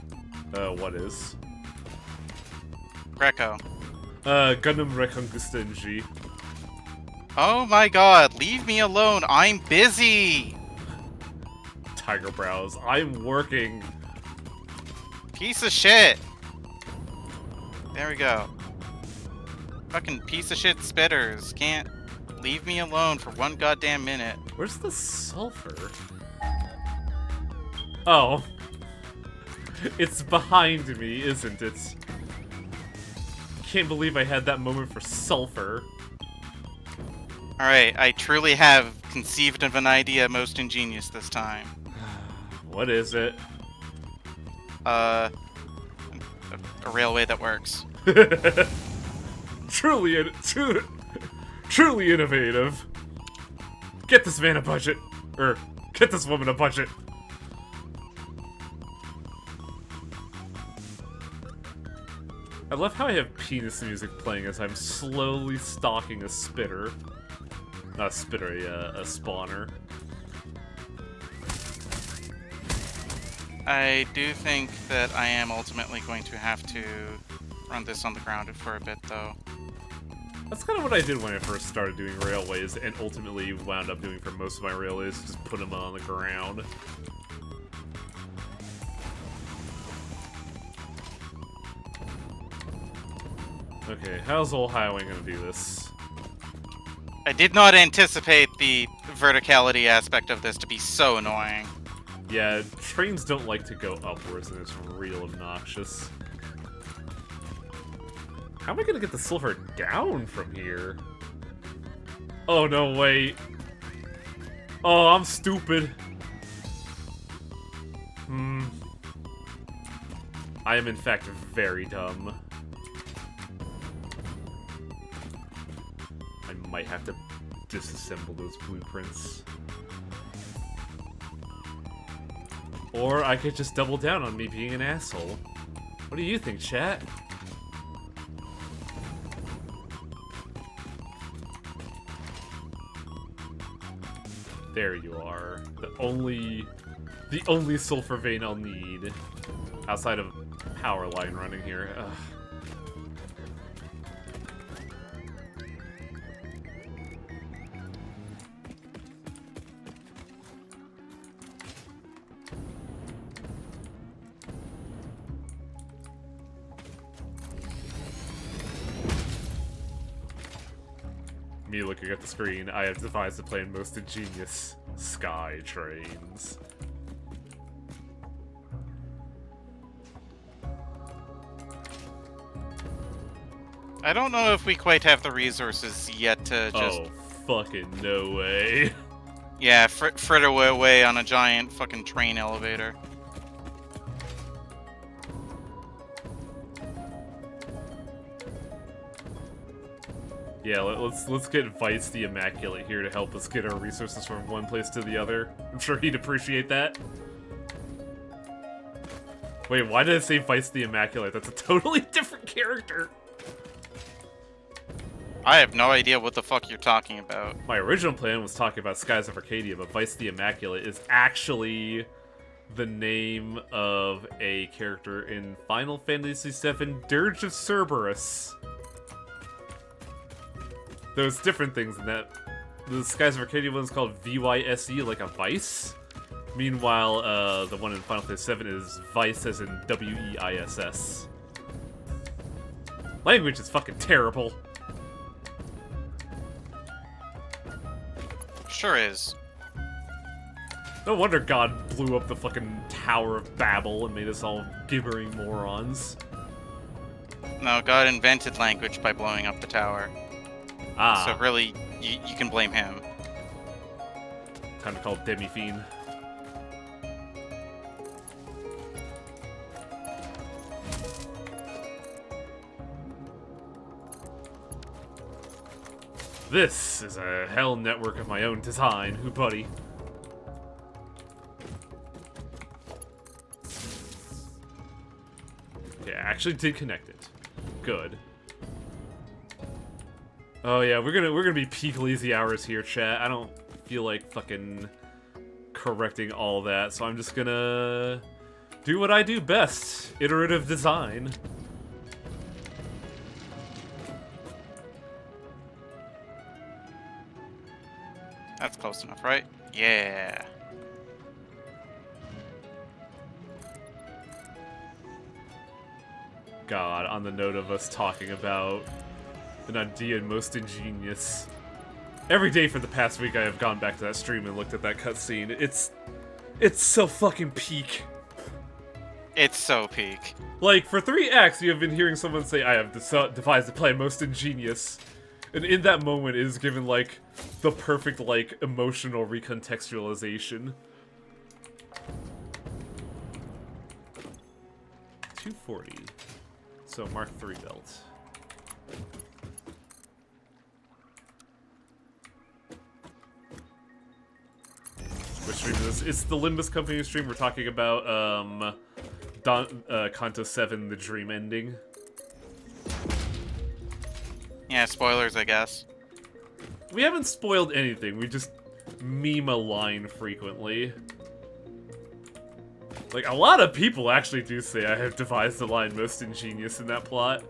What is? Greco. Gundam Reconquista. Oh my god, leave me alone. I'm busy. Tiger Brows, I'm working. Piece of shit. There we go. Fucking piece of shit spitters. Can't leave me alone for one goddamn minute. Where's the sulfur? Oh. It's behind me, isn't it? Can't believe I had that moment for sulfur. Alright, I truly have conceived of an idea most ingenious this time. What is it? A railway that works. Truly innovative. Get this man a budget. Or, get this woman a budget. I love how I have penis music playing as I'm slowly stalking a spitter. Not a spitter, a spawner. I do think that I am ultimately going to have to run this on the ground for a bit, though. That's kind of what I did when I first started doing railways, and ultimately wound up doing for most of my railways, just put them on the ground. Okay, how's old Highway gonna do this? I did not anticipate the verticality aspect of this to be so annoying. Yeah, trains don't like to go upwards, and it's real obnoxious. How am I gonna get the sulfur down from here? Oh, no, wait. Oh, I'm stupid. I am, in fact, very dumb. I might have to disassemble those blueprints. Or I could just double down on me being an asshole. What do you think, chat? There you are. The only sulfur vein I'll need. Outside of power line running here. Ugh. Me looking at the screen, I have devised the plan most ingenious. Sky trains. I don't know if we quite have the resources yet to just... Oh, fucking no way. Yeah, fritter away on a giant fucking train elevator. Yeah, let's get Vice the Immaculate here to help us get our resources from one place to the other. I'm sure he'd appreciate that. Wait, why did I say Vice the Immaculate? That's a totally different character. I have no idea what the fuck you're talking about. My original plan was talking about Skies of Arcadia, but Vice the Immaculate is actually the name of a character in Final Fantasy VII Dirge of Cerberus. There's different things in that. The Skies of Arcadia one's called VYSE, like a vice. Meanwhile, the one in Final Fantasy VII is Vice as in WEISS. Language is fucking terrible. Sure is. No wonder God blew up the fucking Tower of Babel and made us all gibbering morons. No, God invented language by blowing up the tower. Ah. So really, you can blame him. Time to call Demi-Fiend. This is a hell network of my own design. Who, buddy? Okay, I actually did connect it. Good. Oh yeah, we're gonna be peak lazy hours here, chat. I don't feel like fucking correcting all that, so I'm just gonna do what I do best: iterative design. That's close enough, right? Yeah. God, on the note of us talking about an idea most ingenious. Every day for the past week I have gone back to that stream and looked at that cutscene. It's so fucking peak. It's so peak. Like, for 3 acts, you have been hearing someone say, I have devised a plan most ingenious. And in that moment, it is given, like, the perfect, like, emotional recontextualization. 240. So, Mark III belt. Which stream is this? It's the Limbus Company stream. We're talking about, Kanto 7, the dream ending. Yeah, spoilers, I guess. We haven't spoiled anything, we just meme a line frequently. Like, a lot of people actually do say I have devised the line most ingenious in that plot.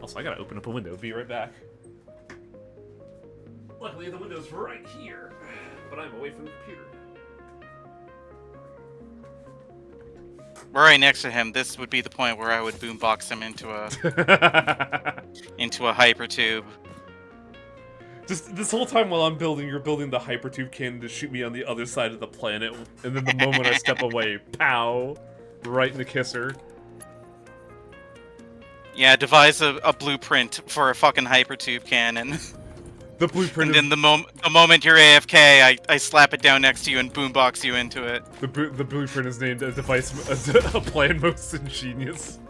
Also, I gotta open up a window, be right back. Luckily, the window's right here, but I'm away from the computer. We're right next to him. This would be the point where I would boombox him into a into a hypertube. Just this whole time while I'm building, you're building the hypertube cannon to shoot me on the other side of the planet, and then the moment I step away, pow, right in the kisser. Yeah, devise a blueprint for a fucking hypertube cannon. The blueprint. And then the moment you're AFK, I slap it down next to you and boombox you into it. The blueprint is named a device, a plan most ingenious.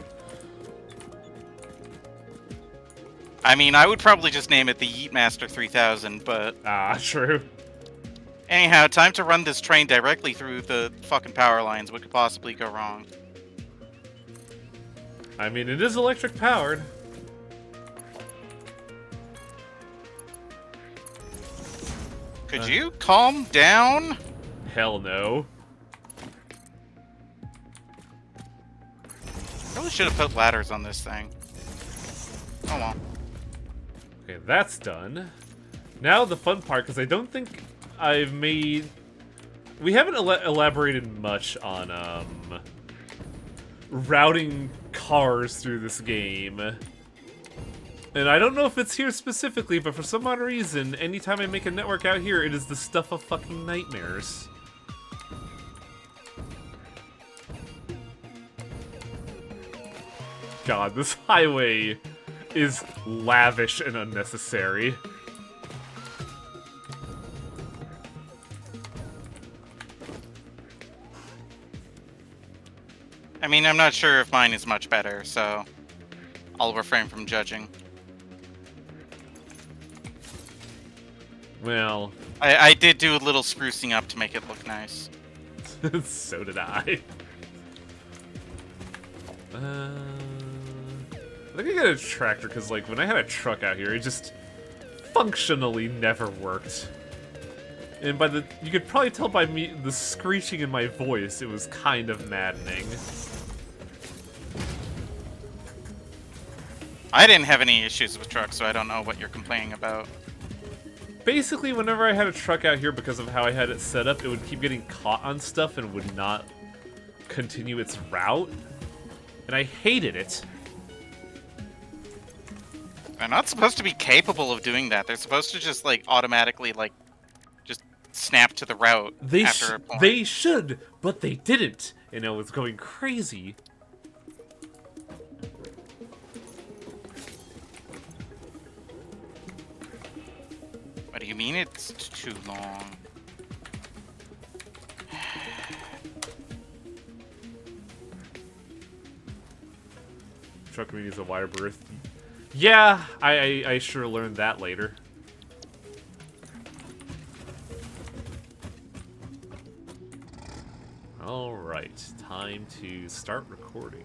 I mean, I would probably just name it the Yeetmaster 3000, but... Ah, true. Anyhow, time to run this train directly through the fucking power lines. What could possibly go wrong? I mean, it is electric powered. Could you calm down? Hell no. Probably should have put ladders on this thing. Oh well. Okay, that's done. Now the fun part, because I don't think I've made... We haven't elaborated much on, routing cars through this game. And I don't know if it's here specifically, but for some odd reason, anytime I make a network out here, it is the stuff of fucking nightmares. God, this highway is lavish and unnecessary. I mean, I'm not sure if mine is much better, so I'll refrain from judging. Well, I did do a little sprucing up to make it look nice. so did I. I think I got a tractor because, like, when I had a truck out here, it just functionally never worked. And by you could probably tell by the screeching in my voice, it was kind of maddening. I didn't have any issues with trucks, so I don't know what you're complaining about. Basically, whenever I had a truck out here, because of how I had it set up, it would keep getting caught on stuff and would not continue its route. And I hated it. They're not supposed to be capable of doing that. They're supposed to just, like, automatically, like, just snap to the route after a point. They should, but they didn't. And I was going crazy. What do you mean it's too long? Truck needs a wire berth. Yeah, I sure learned that later. Alright, time to start recording.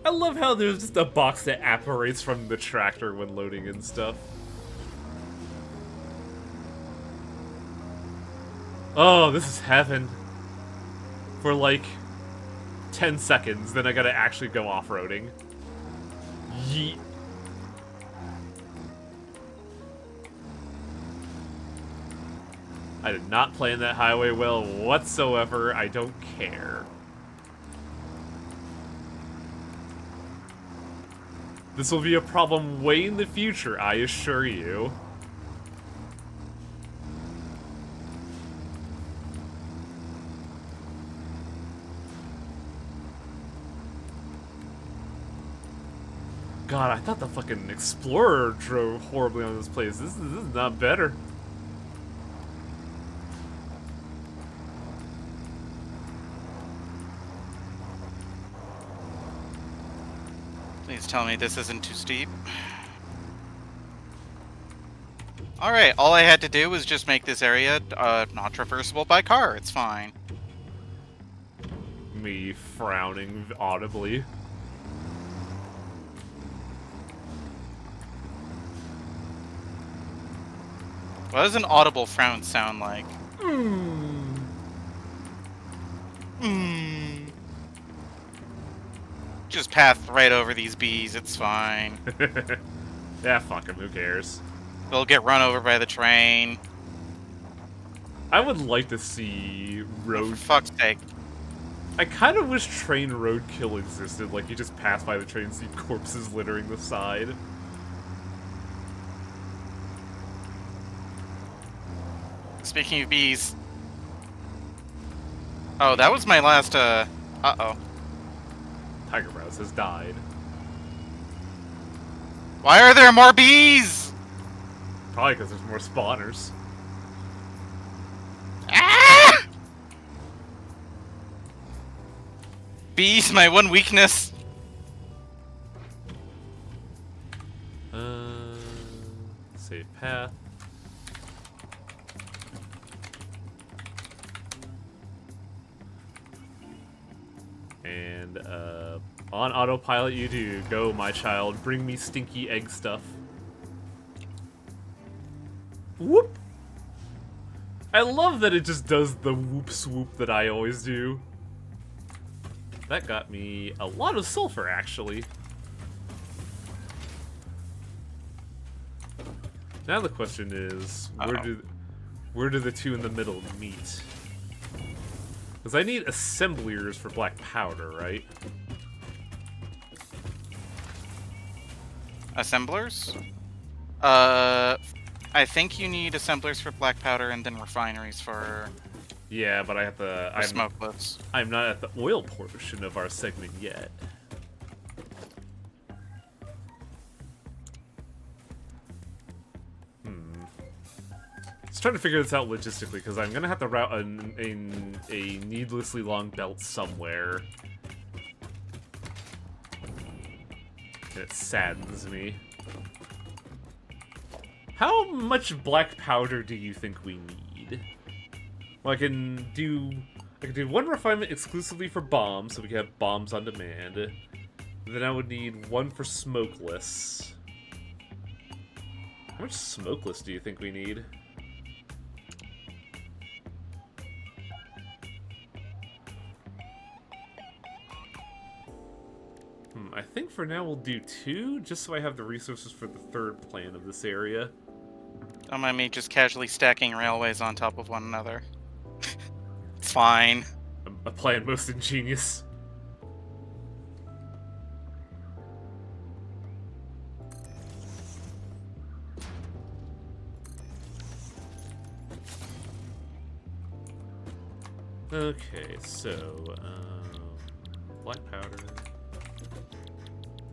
I love how there's just a box that apparates from the tractor when loading and stuff. Oh, this is heaven. For like 10 seconds, then I gotta actually go off-roading. Yeet. I did not plan that highway well whatsoever. I don't care. This will be a problem way in the future, I assure you. God, I thought the fucking Explorer drove horribly on this place. This is not better. Please tell me this isn't too steep. Alright, all I had to do was just make this area not traversable by car. It's fine. Me frowning audibly. What does an audible frown sound like? Just path right over these bees, it's fine. Yeah, fuck 'em, who cares? They'll get run over by the train. I would like to see For road... fuck's sake. I kind of wish train roadkill existed, like you just pass by the train and see corpses littering the side. Speaking of bees. Oh, that was my last, uh-oh. Tiger Browse has died. Why are there more bees? Probably because there's more spawners. Ah! Bees, my one weakness. Save path. And, on autopilot you do. Go, my child. Bring me stinky egg stuff. Whoop! I love that it just does the whoop swoop that I always do. That got me a lot of sulfur, actually. Now the question is, where do the two in the middle meet? Because I need assemblers for black powder, right? Assemblers? I think you need assemblers for black powder and then refineries for Yeah, but I have to... smoke clips. I'm not at the oil portion of our segment yet. Just trying to figure this out logistically, because I'm going to have to route a needlessly long belt somewhere. And it saddens me. How much black powder do you think we need? Well, I can do one refinement exclusively for bombs, so we can have bombs on demand. Then I would need one for smokeless. How much smokeless do you think we need? I think for now we'll do 2, just so I have the resources for the 3rd plan of this area. Don't mind me just casually stacking railways on top of one another. It's fine. A plan most ingenious. Okay, so, black powder.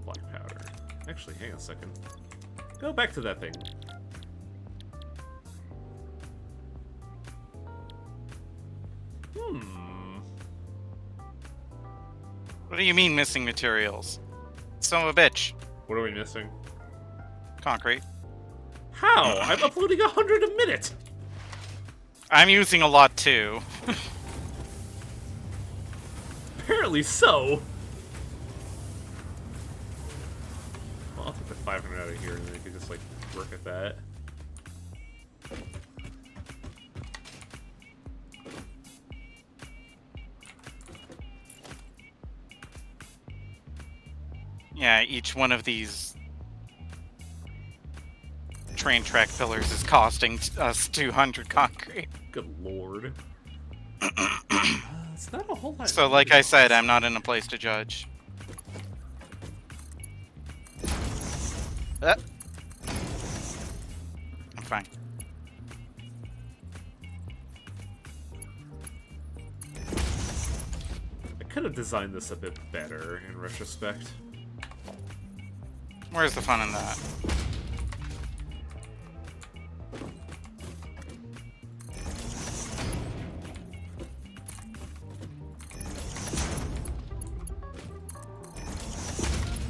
Black powder. Actually, hang on a second. Go back to that thing. What do you mean missing materials? Son of a bitch. What are we missing? Concrete. How? I'm uploading 100 a minute! I'm using a lot too. Apparently so! Well, I'll take the 500 out of here and then I can just, like, work at that. Yeah, each one of these train track pillars is costing us 200 concrete. Good lord. It's not a whole lot. So, like I said, I'm not in a place to judge. I'm fine. I could have designed this a bit better in retrospect. Where's the fun in that?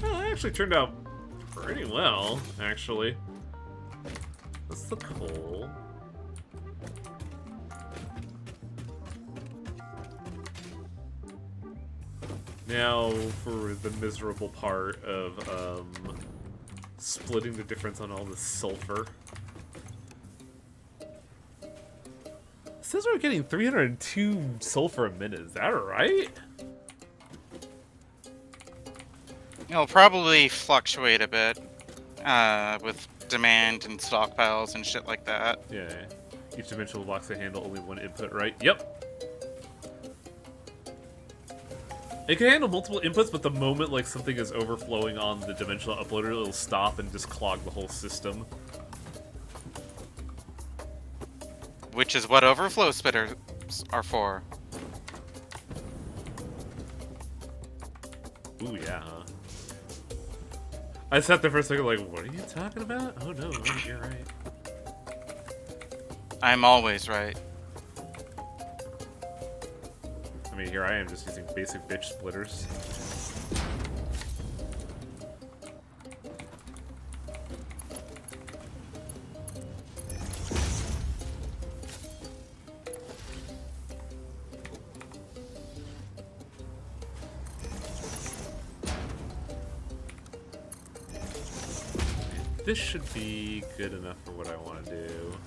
Well, it actually turned out pretty well, actually. That's the coal. Now for the miserable part of splitting the difference on all the sulfur. It says we're getting 302 sulfur a minute. Is that right? It'll probably fluctuate a bit with demand and stockpiles and shit like that. Yeah. Each dimensional box can handle only one input, right? Yep. It can handle multiple inputs, but the moment like something is overflowing on the dimensional uploader, it'll stop and just clog the whole system. Which is what overflow spitters are for. Ooh, yeah. I sat there for a second like, what are you talking about? Oh no, you're right. I'm always right. I mean, here I am just using basic bitch splitters. This should be good enough for what I want to do.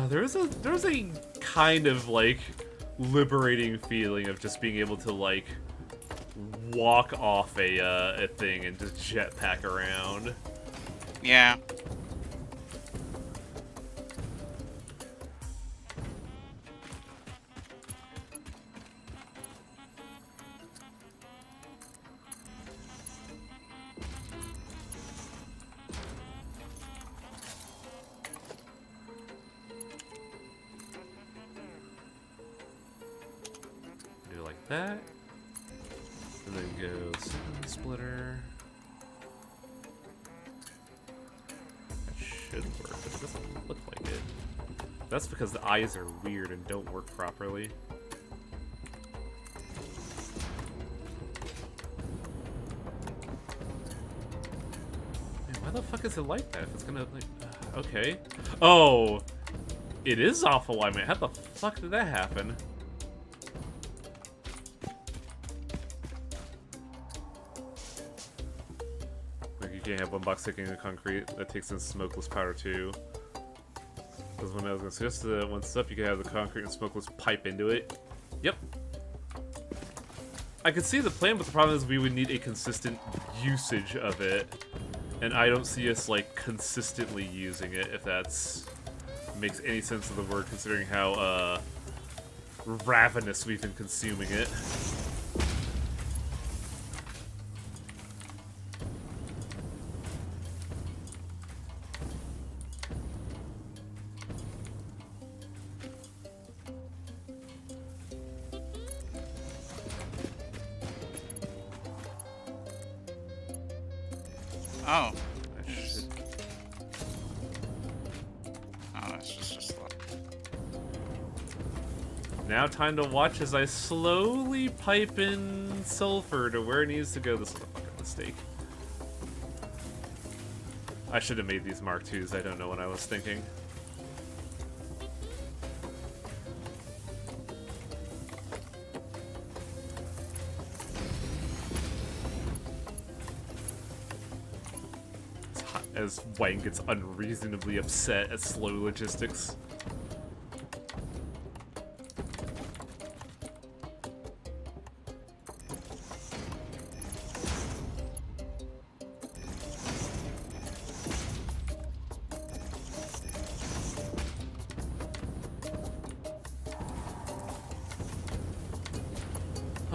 There's a kind of like liberating feeling of just being able to like walk off a thing and just jetpack around. Yeah. Do it like that. And then go signal splitter. That should work, but it doesn't look like it. That's because the eyes are weird and don't work properly. the fuck is it like that? If it's gonna, like, okay. Oh, it is off alignment. How the fuck did that happen? Like, you can't have one box sticking in concrete. That takes in smokeless powder too. Because when I was gonna suggest that one step, you can have the concrete and smokeless pipe into it. Yep. I could see the plan, but the problem is we would need a consistent usage of it. And I don't see us, like, consistently using it, if that's makes any sense of the word, considering how, ravenous we've been consuming it. Oh. I should... Oh, that's just Now time to watch as I slowly pipe in sulfur to where it needs to go. This was a fucking mistake. I should have made these Mark IIs. I don't know what I was thinking. As Wang gets unreasonably upset at slow logistics.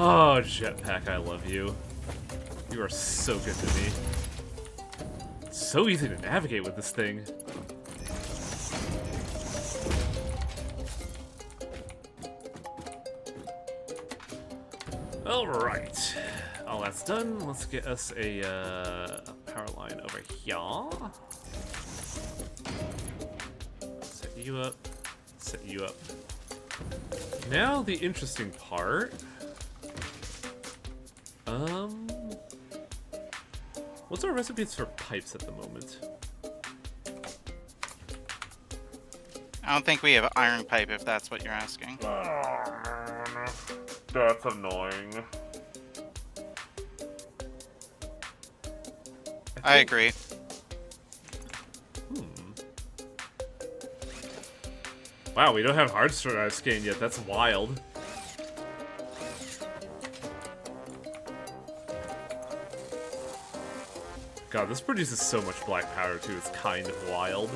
Oh, Jetpack, I love you. You are so good to me. So easy to navigate with this thing. Alright. All that's done. Let's get us a power line over here. Set you up. Set you up. Now the interesting part. What's our recipes for pipes at the moment? I don't think we have iron pipe, if that's what you're asking. Oh, man. That's annoying. I agree. Wow, we don't have hard drive scan yet. That's wild. God, this produces so much black powder too, it's kind of wild.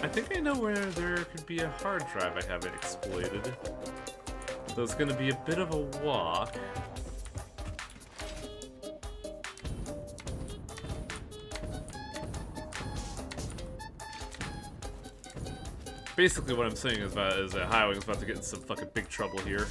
I think I know where there could be a hard drive I haven't exploited. So it's gonna be a bit of a walk. Basically what I'm saying is that Highwing's about to get in some fucking big trouble here.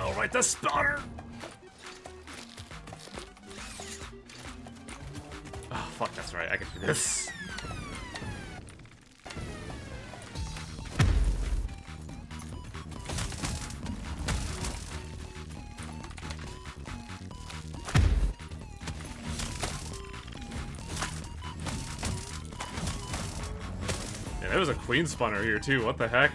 Alright, the spotter! Oh, fuck, that's right, I can do this. Yeah, there was a queen spawner here too, what the heck?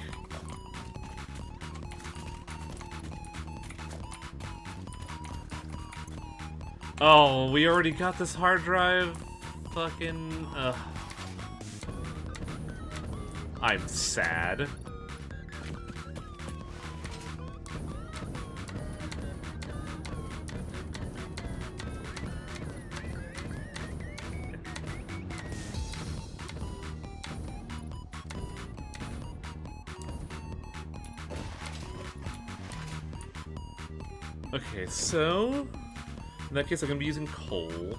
Oh, we already got this hard drive. Fucking, I'm sad. Okay, so in that case, I'm gonna be using coal.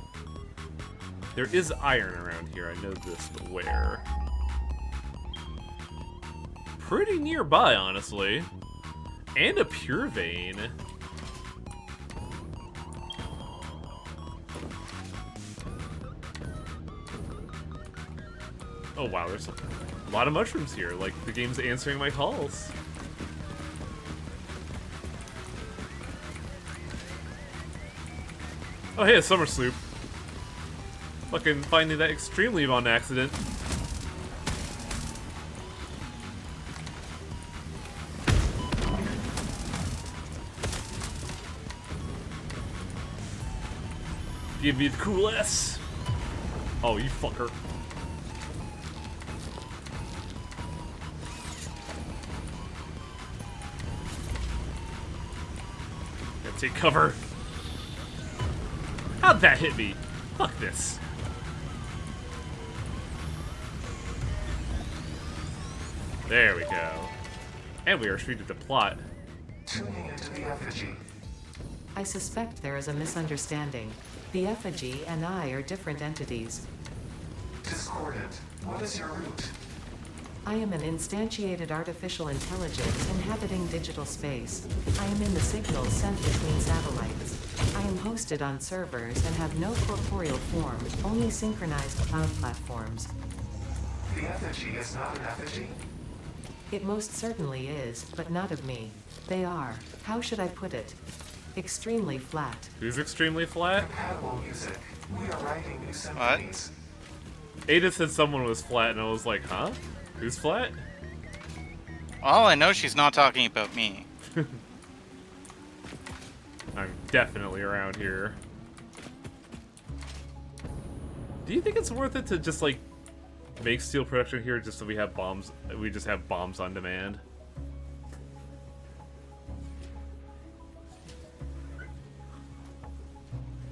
There is iron around here. I know this, but where? Pretty nearby, honestly. And a pure vein. Oh wow, there's a lot of mushrooms here. Like, the game's answering my calls. Oh hey, a summer sloop. Fucking finding that extremely on accident. Give me the cool S. Oh, you fucker. Gotta take cover. How'd that hit me? Fuck this. There we go. And we are treated to plot. Tuning into the effigy. I suspect there is a misunderstanding. The effigy and I are different entities. Discordant. What is your route? I am an instantiated artificial intelligence inhabiting digital space. I am in the signals sent between satellites. I am hosted on servers and have no corporeal form, only synchronized cloud platforms. The effigy is not an effigy? It most certainly is, but not of me. They are, how should I put it? Extremely flat. Who's extremely flat? Compatible music. We are writing new symphonies. Ada said someone was flat, and I was like, huh? Who's flat? Well, I know she's not talking about me. I'm definitely around here. Do you think it's worth it to just, like, make steel production here just so we have bombs? We just have bombs on demand?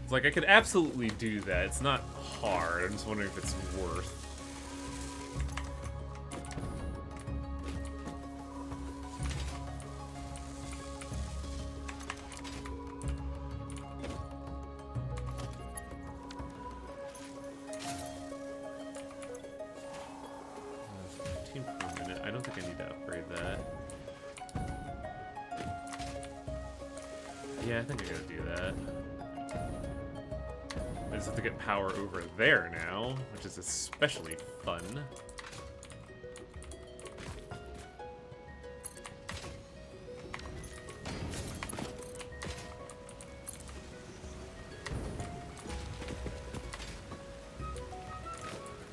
It's like, I could absolutely do that. It's not hard. I'm just wondering if it's worth. I don't think I need to upgrade that. Yeah, I think I gotta do that. I just have to get power over there now, which is especially fun.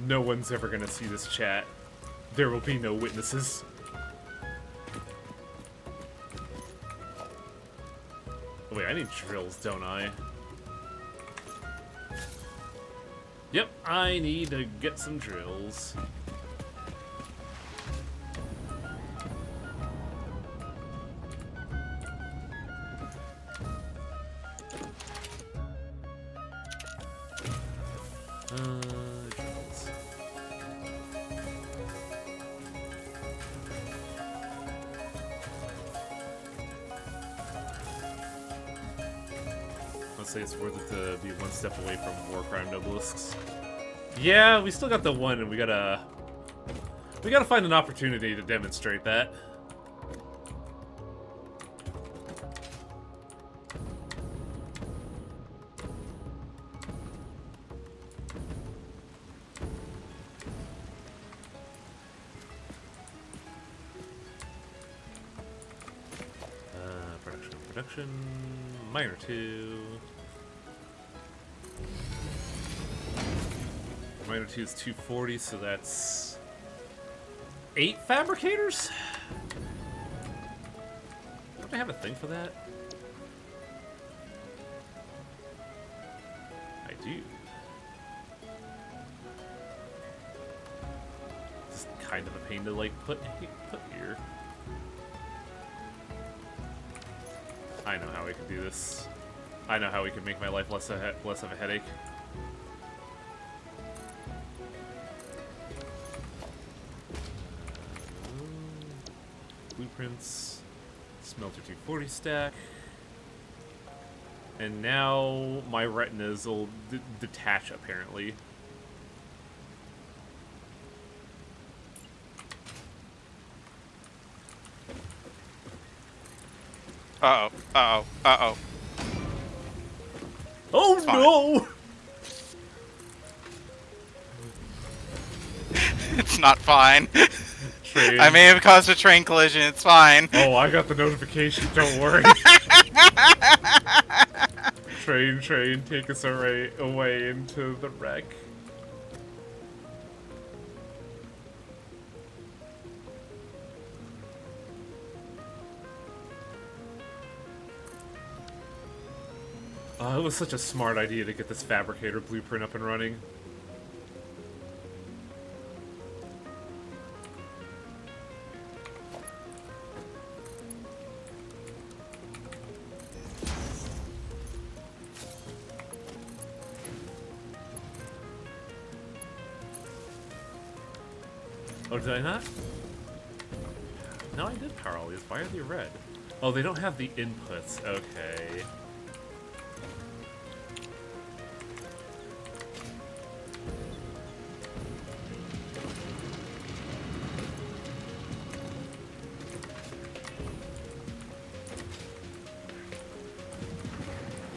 No one's ever gonna see this chat. There will be no witnesses. Oh, wait, I need drills, don't I? Yep, I need to get some drills. Drills. Let's say it's worth it to be one step away from war crime nobelisks. Yeah, we still got the one, and we gotta find an opportunity to demonstrate that. Production, minor 2. Minor 2 is 240, so that's 8 fabricators? Don't I have a thing for that? I do. It's kind of a pain to like put here. I know how we can do this. I know how we can make my life less of a headache. Blueprints, smelter 240 stack. And now my retinas will detach, apparently. Uh-oh. Uh-oh. Uh-oh. Oh It's fine. no! It's not fine. Train. I may have caused a train collision. It's fine. Oh, I got the notification, don't worry. Train, take us away into the wreck. It was such a smart idea to get this fabricator blueprint up and running. Oh, did I not? No, I did power all these. Why are they red? Oh, they don't have the inputs. Okay.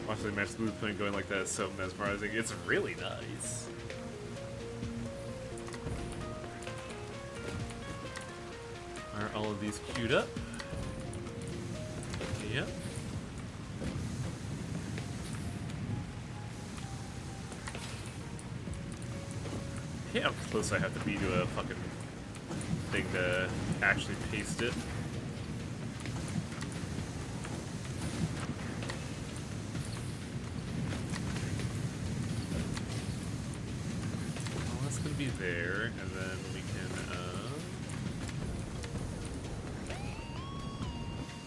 Watching the match blueprint going like that is so mesmerizing. It's really nice. Are all of these queued up? Yep. Hey, how close I have to be to a fucking thing to actually paste it. Well, that's gonna be there, and then we can,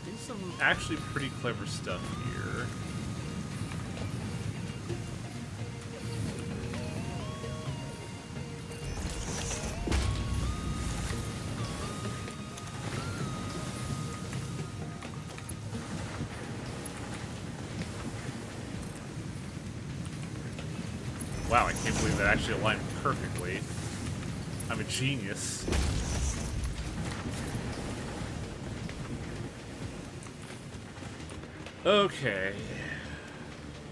do some actually pretty clever stuff here. Wow, I can't believe that actually aligned perfectly. I'm a genius. Okay.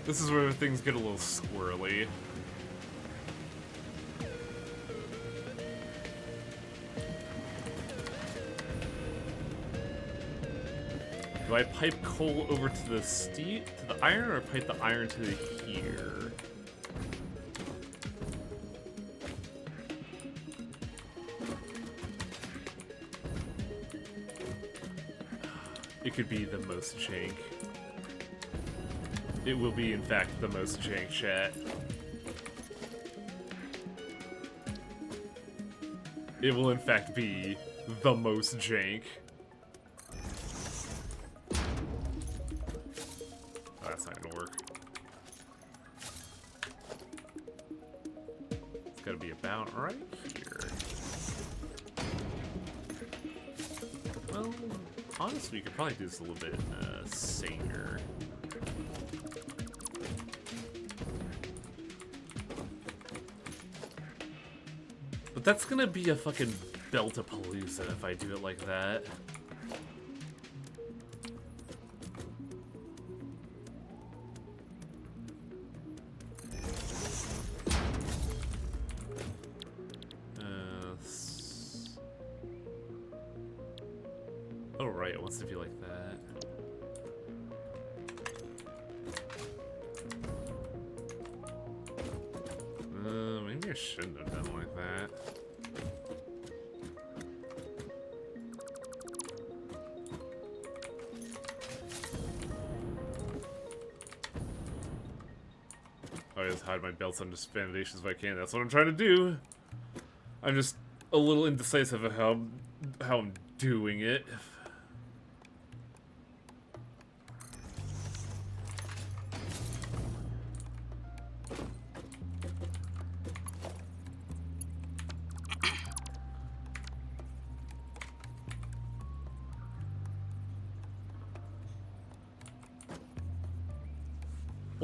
This is where things get a little squirrely. Do I pipe coal over to the iron, or pipe the iron to the here? It could be the most jank. It will be, in fact, the most jank, chat. It will, in fact, be the most jank. Oh, that's not gonna work. It's gotta be about right here. Well, honestly, you could probably do this a little bit saner. But that's gonna be a fucking belt-a-palooza if I do it like that. Oh right, it wants to be like that. Maybe I shouldn't have done like that. I just hide my belts under foundations if I can. That's what I'm trying to do. I'm just a little indecisive of how I'm doing it.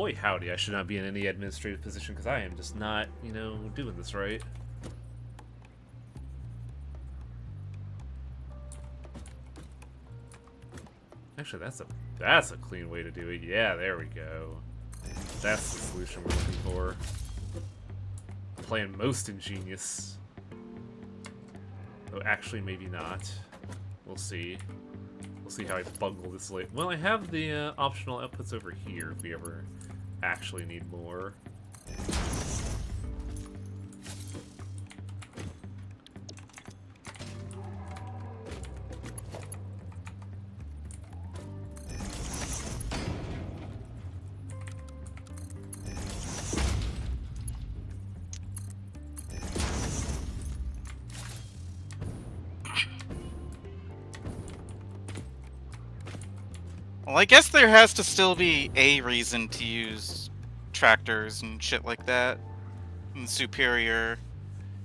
Boy, howdy, I should not be in any administrative position because I am just not, you know, doing this right. Actually, that's a clean way to do it. Yeah, there we go. That's the solution we're looking for. Plan most ingenious. Oh, actually, maybe not. We'll see. We'll see how I bungle this later. Well, I have the optional outputs over here if we ever actually need more. Well, I guess there has to still be a reason to use tractors and shit like that. And superior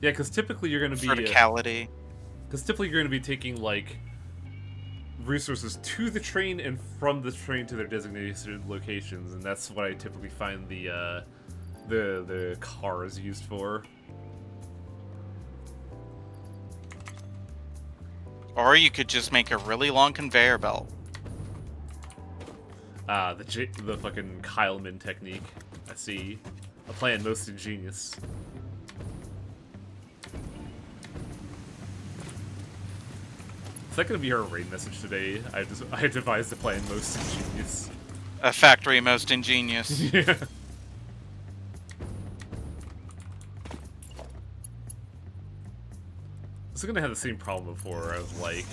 Yeah, because typically you're going to be... verticality. Because typically you're going to be taking, like, resources to the train and from the train to their designated locations, and that's what I typically find the car is used for. Or you could just make a really long conveyor belt. The fucking Kyleman technique. I see. A plan most ingenious. Is that gonna be our raid message today? I devised a plan most ingenious. A factory most ingenious. Yeah. It's gonna have the same problem before of like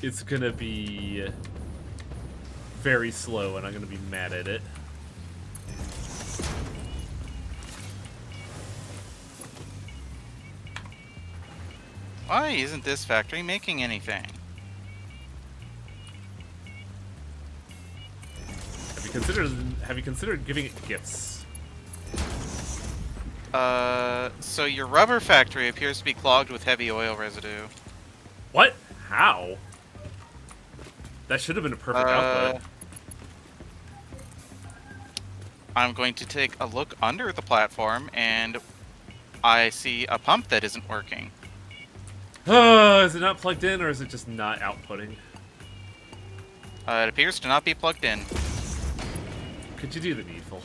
it's gonna be very slow and I'm gonna be mad at it. Why isn't this factory making anything? Have you considered giving it gifts? So your rubber factory appears to be clogged with heavy oil residue. What? How? That should have been a perfect output. I'm going to take a look under the platform, and I see a pump that isn't working. Is it not plugged in, or is it just not outputting? It appears to not be plugged in. Could you do the needful?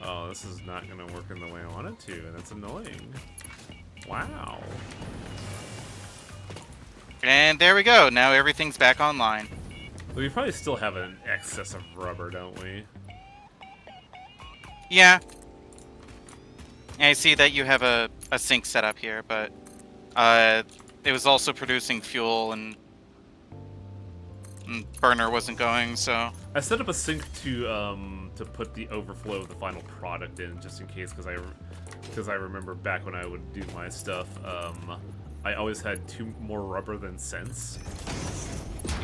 Oh, this is not going to work in the way I want it to, and that's annoying. Wow. And there we go. Now everything's back online. We probably still have an excess of rubber, don't we? Yeah. I see that you have a sink set up here, but it was also producing fuel and burner wasn't going, so... I set up a sink to put the overflow of the final product in, just in case, because I remember back when I would do my stuff, I always had more rubber than sense.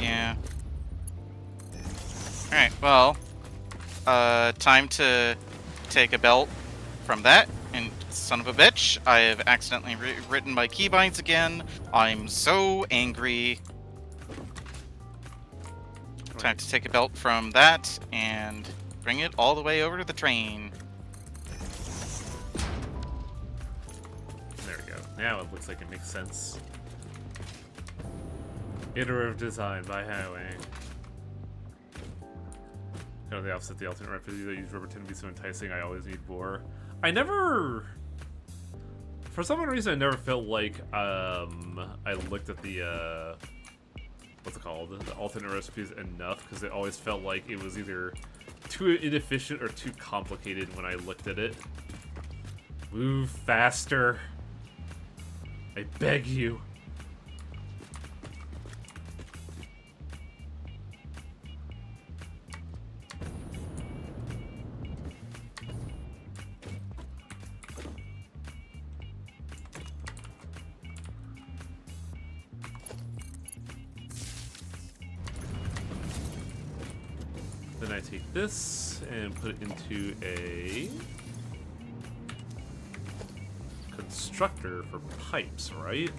Yeah. Alright, well, time to take a belt from that, and son of a bitch, I have accidentally written my keybinds again. I'm so angry. Time to take a belt from that and bring it all the way over to the train. There we go. Now it looks like it makes sense. Iterative design by Highway. Kind of the opposite, the alternate references that use rubber tend to be so enticing, I always need more. I never... For some reason, I never felt like I looked at the, what's it called? The alternate recipes enough, because it always felt like it was either too inefficient or too complicated when I looked at it. Move faster. I beg you. Then I take this and put it into a constructor for pipes, right?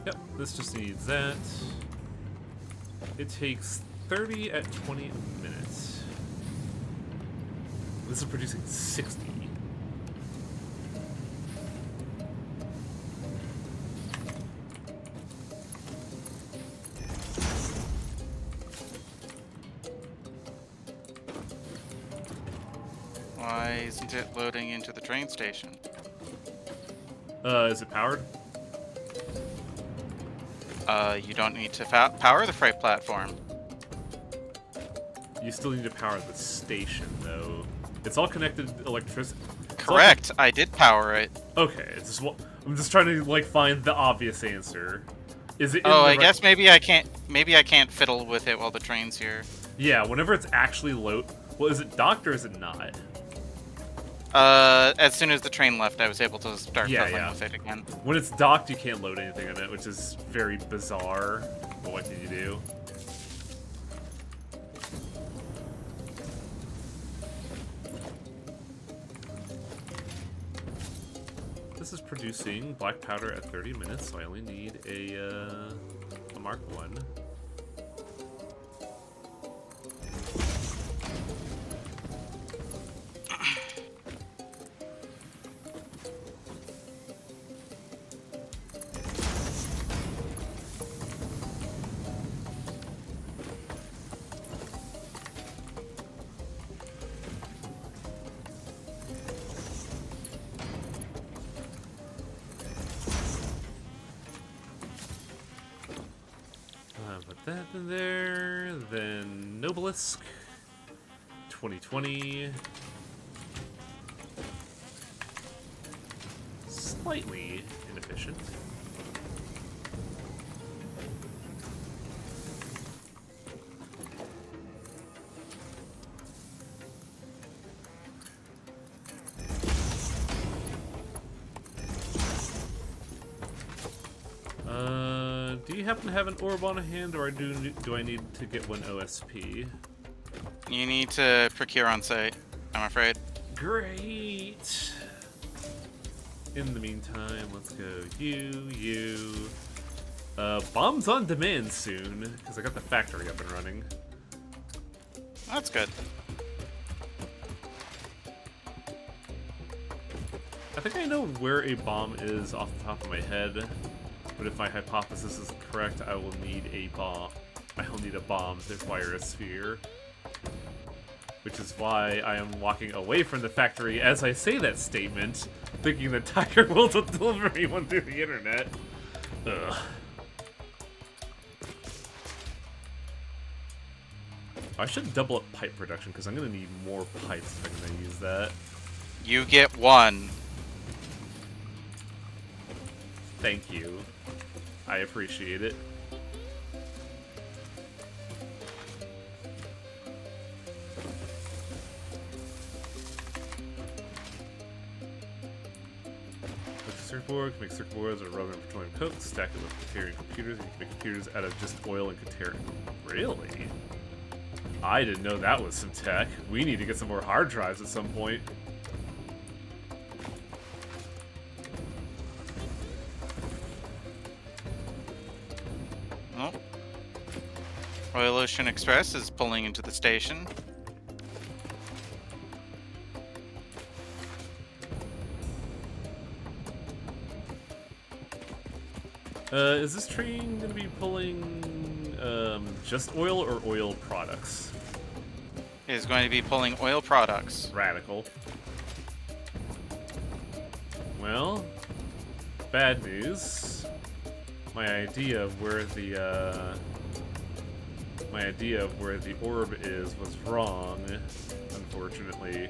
Yep, this just needs that. It takes 30 at 20 a minute. This is producing 60. Why isn't it loading into the train station? Is it powered? You don't need to power the freight platform. You still need to power the station, though. It's all connected electricity. Correct. I did power it. Okay, it's just, I'm just trying to like find the obvious answer. Is it? In Oh, the I guess maybe I can't. Maybe I can't fiddle with it while the train's here. Yeah, whenever it's actually load. Well, is it docked or is it not? As soon as the train left, I was able to start fiddling with it again. When it's docked, you can't load anything in it, which is very bizarre. But what can you do? This is producing black powder at 30 minutes, so I only need a Mark 1. Put that in there, then Nobelisk, 2020, slightly inefficient. Do you happen to have an orb on hand, or do I need to get one OSP? You need to procure on site, I'm afraid. Great! In the meantime, let's go you. Bombs on demand soon, because I got the factory up and running. That's good. I think I know where a bomb is off the top of my head. But if my hypothesis is correct, I will need a bomb. I will need a bomb to fire a sphere. Which is why I am walking away from the factory as I say that statement, thinking that Tiger will deliver me one through the internet. Ugh. I should double up pipe production, because I'm going to need more pipes if I'm going to use that. You get one. Thank you. I appreciate it. Circuit board, can make circuit boards or rubber and petroleum coke, stack it with Katerian computers, and you can make computers out of just oil and Katerian. Really? I didn't know that was some tech. We need to get some more hard drives at some point. Oh. Royal Ocean Express is pulling into the station. Is this train going to be pulling just oil or oil products? It is going to be pulling oil products. Radical. Well, bad news. My idea of where the orb is was wrong, unfortunately.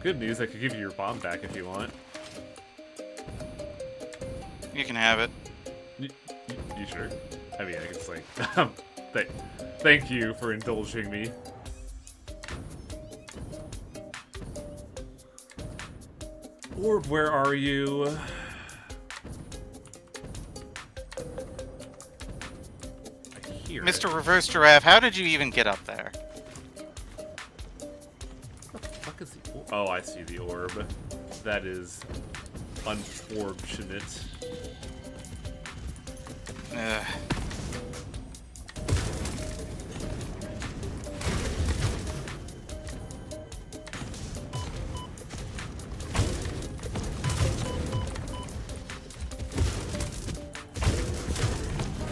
Good news, I could give you your bomb back if you want. You can have it. You sure? I mean, I can say, thank you for indulging me. Orb, where are you? I hear Mr. it. Reverse Giraffe, how did you even get up there? What the fuck is the orb? Oh, I see the orb. That is unfortunate. Ugh.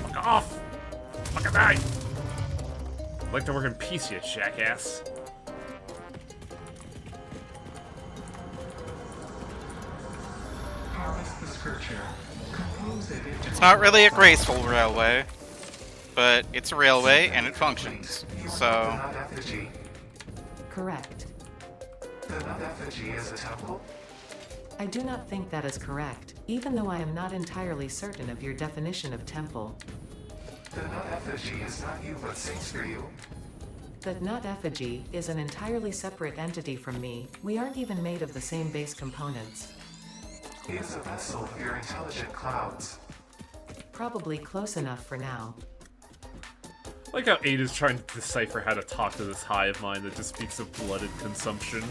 Fuck off! Fucking die! I'd like to work in peace, you jackass. Harness the scripture. Compose it into It's not really a graceful railway, but it's a railway and it functions. the So, nut effigy. Correct. The nut effigy is a temple? I do not think that is correct, even though I am not entirely certain of your definition of temple. The nut effigy is not you but sings for you. The nut effigy is an entirely separate entity from me. We aren't even made of the same base components. He is a vessel of your intelligent clouds. Probably close enough for now. I like how Ada's trying to decipher how to talk to this hive mind that just speaks of blooded consumption.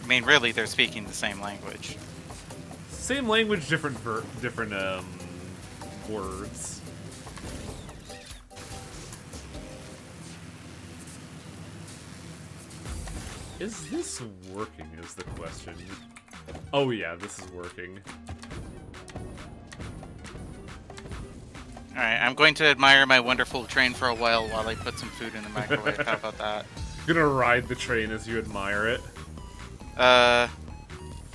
I mean, really, they're speaking the same language. Same language, different words. Is this working is the question. Oh yeah, this is working. Alright, I'm going to admire my wonderful train for a while I put some food in the microwave. How about that? Gonna ride the train as you admire it.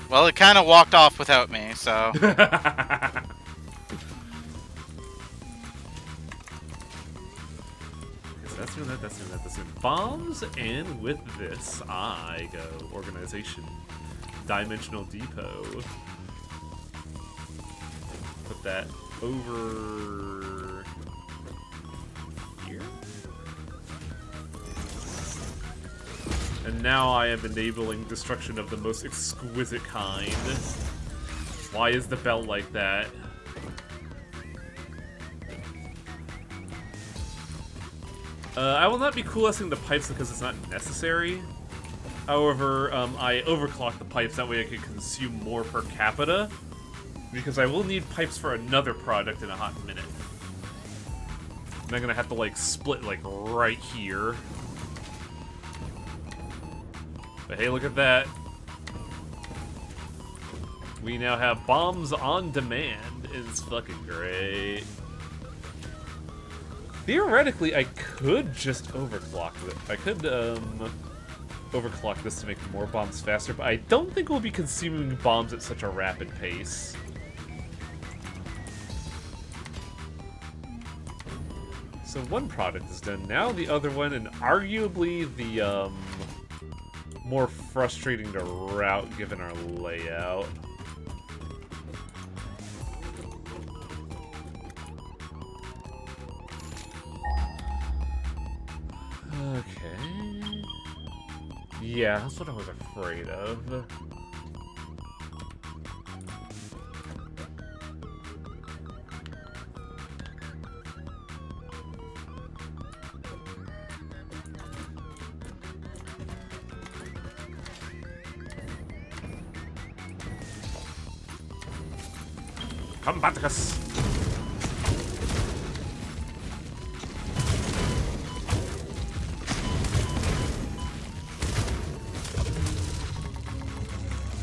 Well, it kind of walked off without me, so... That's doing that, that's doing that, that's doing bombs, and with this, I go organization. Dimensional depot. Put that over here. And now I am enabling destruction of the most exquisite kind. Why is the belt like that? I will not be coalescing the pipes because it's not necessary. However, I overclock the pipes, that way I can consume more per capita. Because I will need pipes for another product in a hot minute. And I'm gonna have to, like, split, like, right here. But hey, look at that. We now have bombs on demand. It's fucking great. Theoretically, I could just overclock it. I could, overclock this to make more bombs faster, but I don't think we'll be consuming bombs at such a rapid pace. So one product is done. Now the other one, and arguably the, more frustrating to route given our layout. Okay. Yeah, that's what I was afraid of. Combaticus!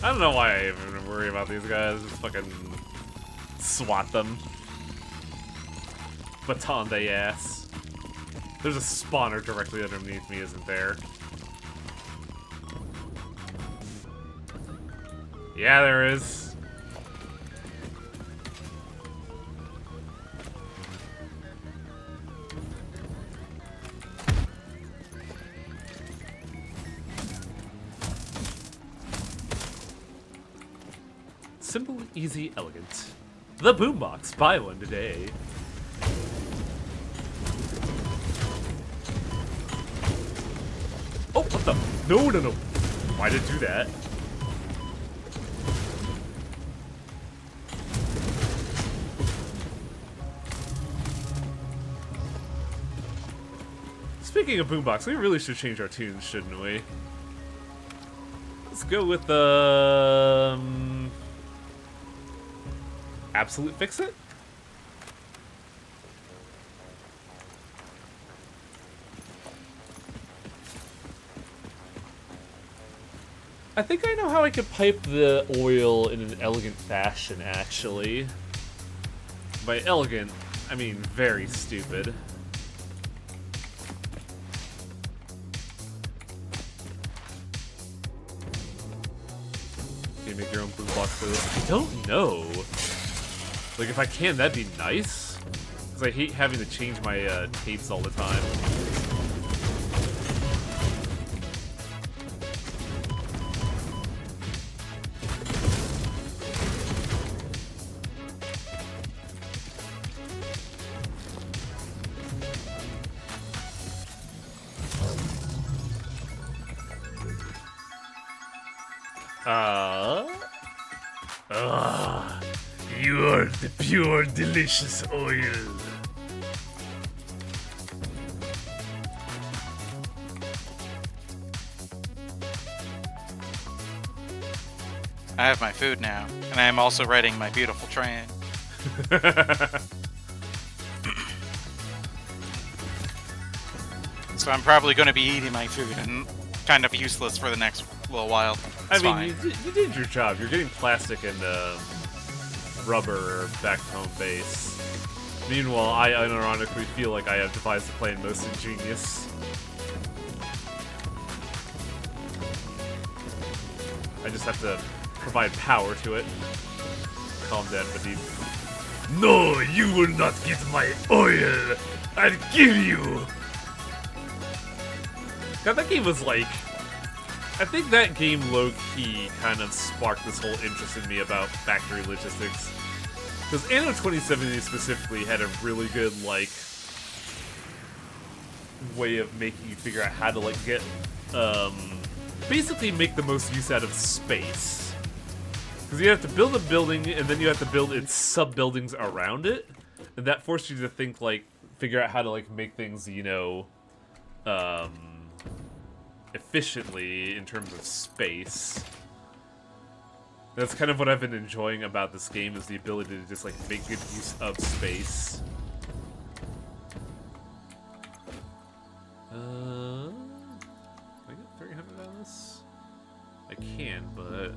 I don't know why I even worry about these guys. Just fucking swat them. Baton they ass. There's a spawner directly underneath me, isn't there? Yeah, there is. Simple, easy, elegant. The boombox. Buy one today. Oh, what the? No, no, no. Why did it do that? Speaking of boombox, we really should change our tunes, shouldn't we? Let's go with the... absolute fix-it? I think I know how I could pipe the oil in an elegant fashion, actually. By elegant, I mean very stupid. Can you make your own blue box for this? I don't know. Like, if I can, that'd be nice. Because I hate having to change my tapes all the time. You are the pure, delicious oil. I have my food now, and I am also riding my beautiful train. So I'm probably going to be eating my food and kind of useless for the next little while. I It's mean, fine. you did your job. You're getting plastic and rubber back to home base. Meanwhile, I unironically feel like I have devised the plan most ingenious. I just have to provide power to it. Calm down, Badib. No, you will not get my oil! I'll kill you! God, that game was like... I think that game low-key kind of sparked this whole interest in me about factory logistics. Because Anno 2070 specifically had a really good, like, way of making you figure out how to, like, get, basically make the most use out of space. Because you have to build a building, and then you have to build its sub-buildings around it. And that forced you to think, like, figure out how to, like, make things, you know, efficiently in terms of space. That's kind of what I've been enjoying about this game, is the ability to just, like, make good use of space. Can I get 300 on this? I can, but...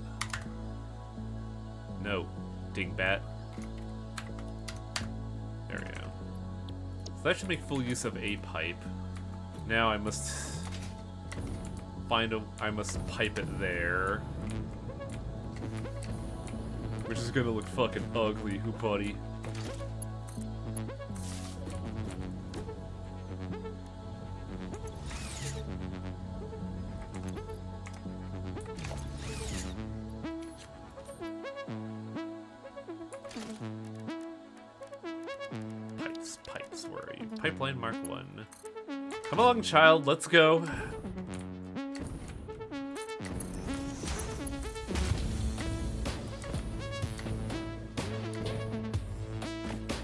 No, dingbat. There we go. So that should make full use of a pipe. Now I must... I must pipe it there. Which is gonna look fucking ugly, who buddy. Pipes, where are you? Pipeline Mark 1. Come along, child, let's go.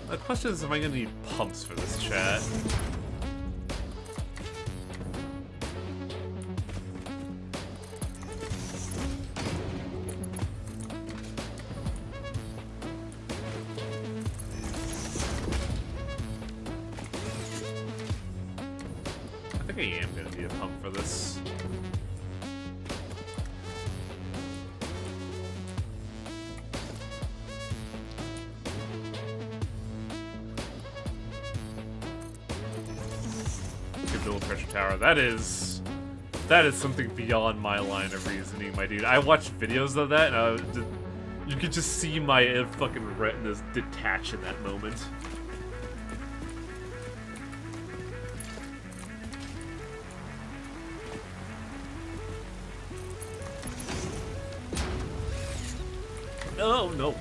The question is, am I gonna need pumps for this chat? I think I am gonna need a pump for this. Build a pressure tower. That is something beyond my line of reasoning, my dude. I watched videos of that, and you could just see my fucking retinas detach in that moment. Oh no!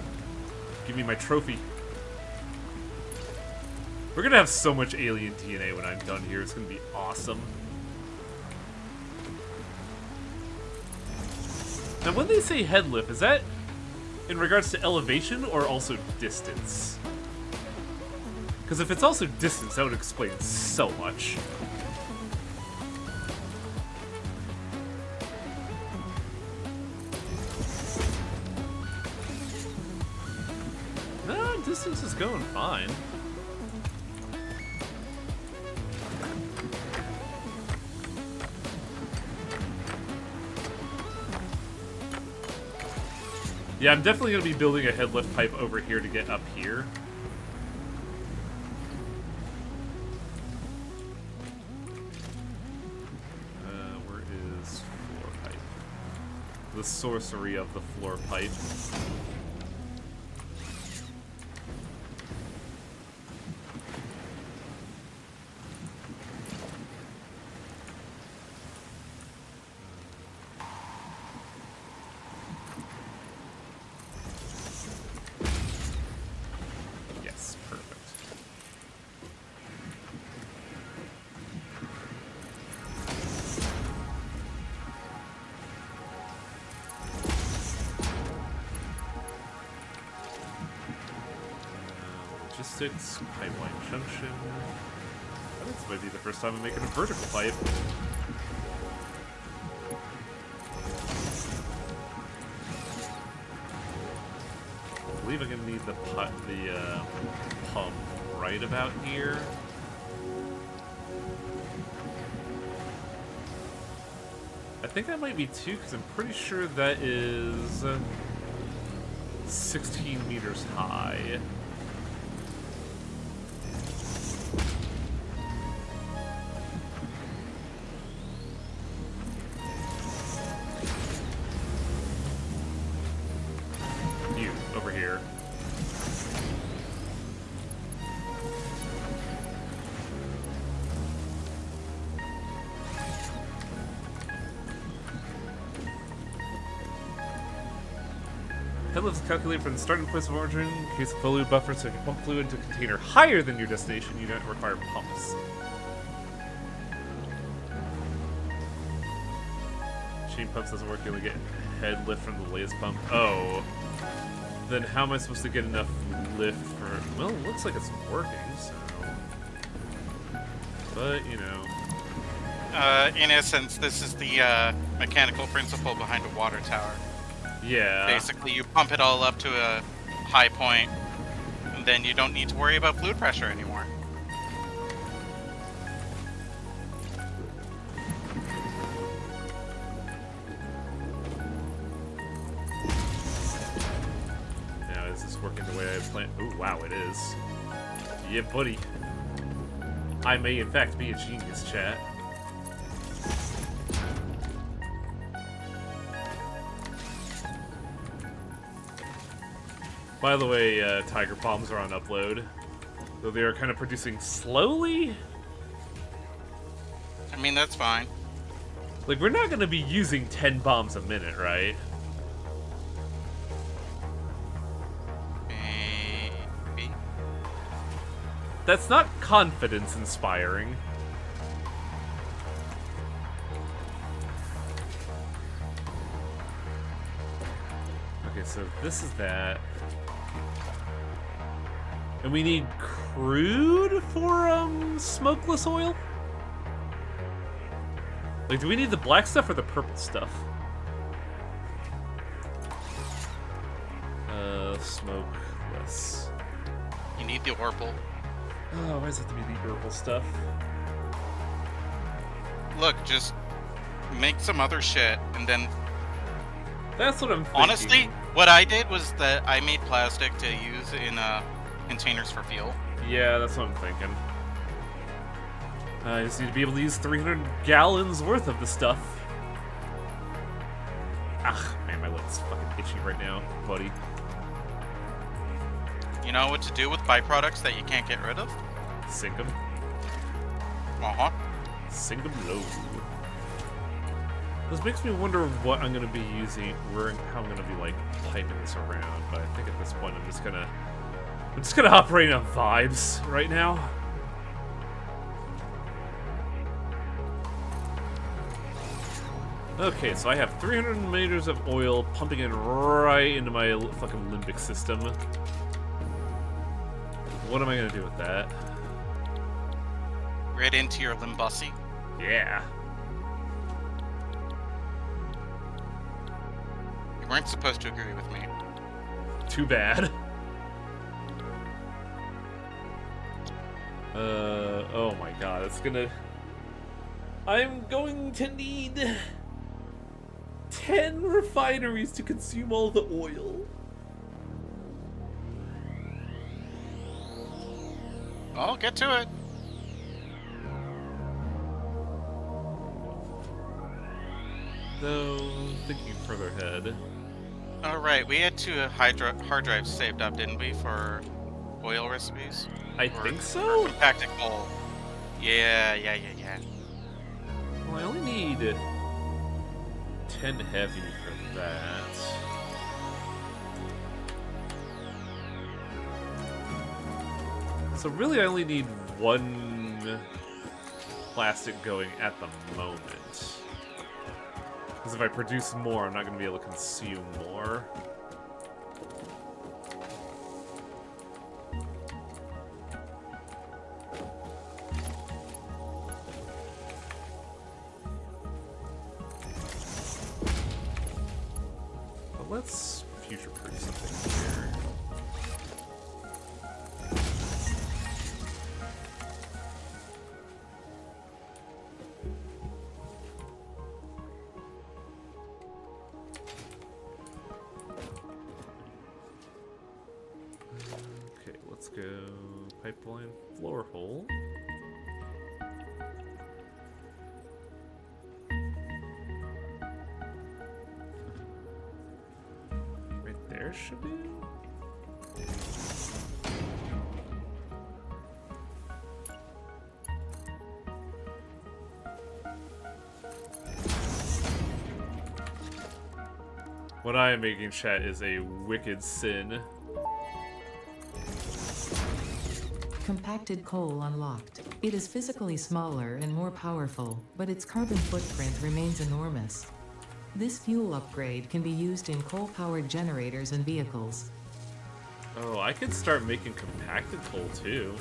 Give me my trophy. We're gonna have so much alien DNA when I'm done here. It's gonna be awesome. Now, when they say head lift, is that in regards to elevation or also distance? Because if it's also distance, that would explain so much. distance is going fine. Yeah, I'm definitely going to be building a head lift pipe over here to get up here. Where is floor pipe? The sorcery of the floor pipe. Yes, perfect. Logistics, pipeline junction. I think this might be the first time I'm making a vertical pipe. I believe I'm gonna need the pump right about here. I think that might be 2 because I'm pretty sure that is 16 meters high. You, over here. Head lift is calculated from the starting place of origin in case of fluid buffer, so if you pump fluid into a container higher than your destination, you don't require pumps. Chain pumps doesn't work, you only get head lift from the latest pump. Oh. Then how am I supposed to get enough lift for... Well, it looks like it's working, so... But, you know... In essence, this is the mechanical principle behind a water tower. Yeah. Basically, you pump it all up to a high point, and then you don't need to worry about fluid pressure anymore. Now, is this working the way I planned? Ooh, wow, it is. Yeah, buddy. I may, in fact, be a genius, chat. By the way, Tiger Bombs are on upload. Though they are kind of producing slowly. I mean, that's fine. Like, we're not going to be using 10 bombs a minute, right? Maybe. That's not confidence-inspiring. Okay, so this is that. And we need crude for, smokeless oil? Like, do we need the black stuff or the purple stuff? Smokeless. You need the Orpal. Oh, why does it have to be the purple stuff? Look, just make some other shit, and then... That's what I'm thinking. Honestly, what I did was that I made plastic to use in containers for fuel. Yeah, that's what I'm thinking. I just need to be able to use 300 gallons worth of the stuff. Ah, man, my leg's fucking itchy right now, buddy. You know what to do with byproducts that you can't get rid of? Sink them. Uh-huh. Sink them low. This makes me wonder what I'm gonna be using, how I'm gonna be like piping this around. But I think at this point I'm just gonna operate on vibes right now. Okay, so I have 300 meters of oil pumping in right into my fucking limbic system. What am I gonna do with that? Right into your limbussy. Yeah. You weren't supposed to agree with me. Too bad. Oh my god, it's gonna... I'm going to need 10 refineries to consume all the oil. I'll get to it. Though, thinking further ahead... All right, we had 2 hard drives saved up, didn't we, for oil recipes? I Or- think so? Or compacted coal. Yeah. Well, I only need 10 heavy for that. So really I only need 1 plastic going at the moment. Because if I produce more, I'm not going to be able to consume more. But let's future-proof something here. Okay, let's go pipeline floor hole. Right there should be. What I am making, chat, is a wicked sin. Compacted coal unlocked. It is physically smaller and more powerful, but its carbon footprint remains enormous. This fuel upgrade can be used in coal-powered generators and vehicles. Oh, I could start making compacted coal too.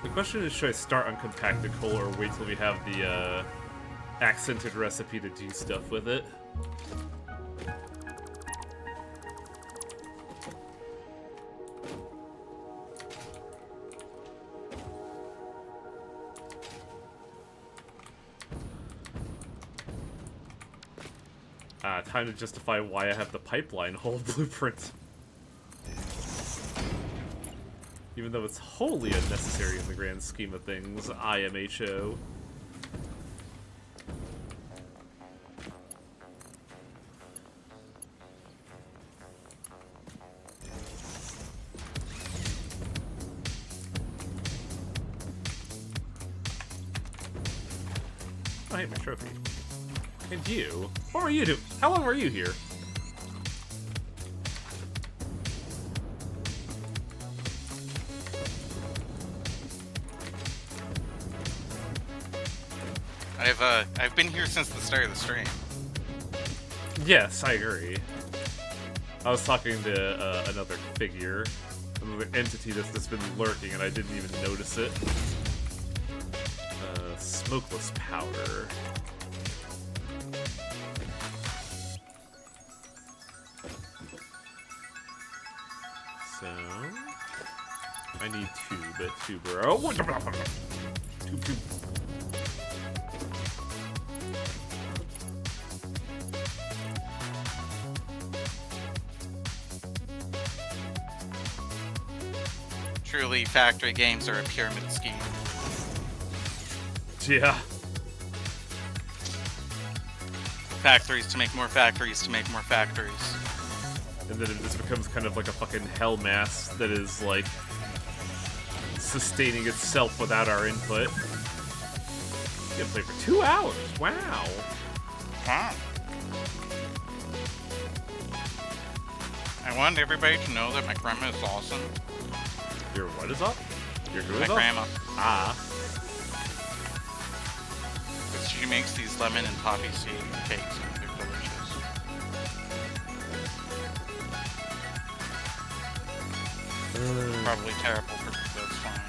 The question is, should I start on compacted coal or wait till we have the accented recipe to do stuff with it? Time to justify why I have the pipeline hole blueprint. Even though it's wholly unnecessary in the grand scheme of things, IMHO. I hate my trophy. And you? What were you doing? How long were you here? I've been here since the start of the stream. Yes, I agree. I was talking to another figure, another entity that's just been lurking, and I didn't even notice it. Smokeless powder. So I need tuber. Oh, what? Tube. Truly, factory games are a pyramid scheme. Yeah. Factories to make more factories to make more factories. And then it just becomes kind of like a fucking hell mass that is like sustaining itself without our input. You can play for 2 hours. Wow. Wow. I want everybody to know that my grandma is awesome. Your what is up? Your who My is up? grandma. Ah. Because she makes these lemon and poppy seed cakes and they're delicious. Probably terrible for people, that's fine.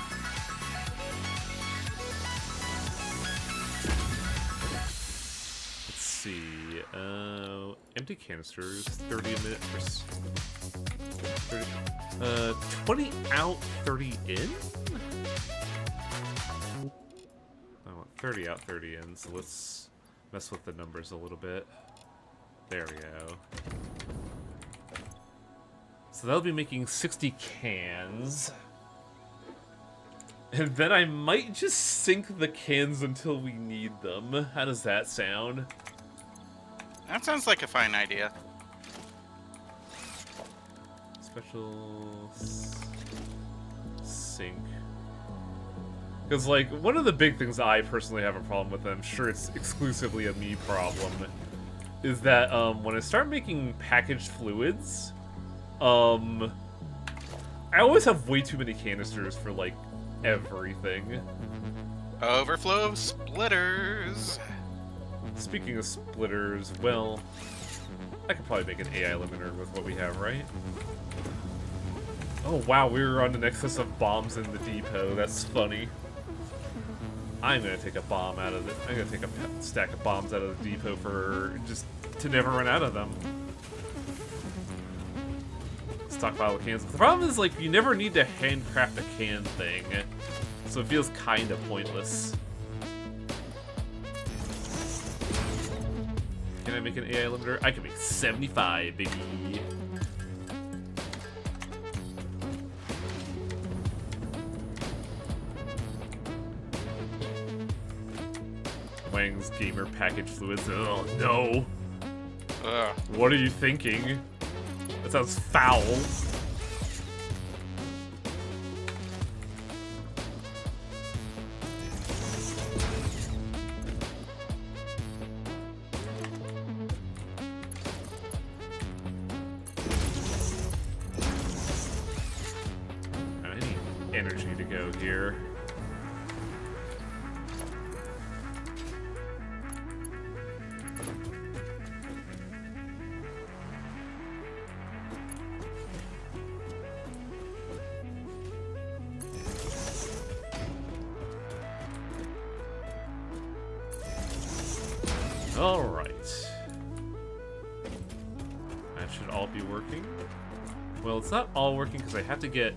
empty canisters, 30 a minute for 30, 20 out, 30 in? I want 30 out, 30 in, so let's mess with the numbers a little bit. There we go. So that'll be making 60 cans. And then I might just sink the cans until we need them. How does that sound? That sounds like a fine idea. Special sink. Because, like, one of the big things I personally have a problem with, and I'm sure it's exclusively a me problem, is that when I start making packaged fluids, I always have way too many canisters for, like, everything. Overflow splitters. Speaking of splitters, well, I could probably make an AI limiter with what we have, right? Oh wow, we were on an excess of bombs in the depot. That's funny. I'm gonna take a bomb out of it. I'm gonna take a stack of bombs out of the depot for just to never run out of them. Stockpile the cans. The problem is, like, you never need to handcraft a can thing, so it feels kind of pointless. Can I make an AI limiter? I can make 75, baby. Wang's Gamer Package Fluids. Oh, no. Ugh. What are you thinking? That sounds foul. I need energy to go here. Alright. That should all be working. Well, it's not all working because I have to get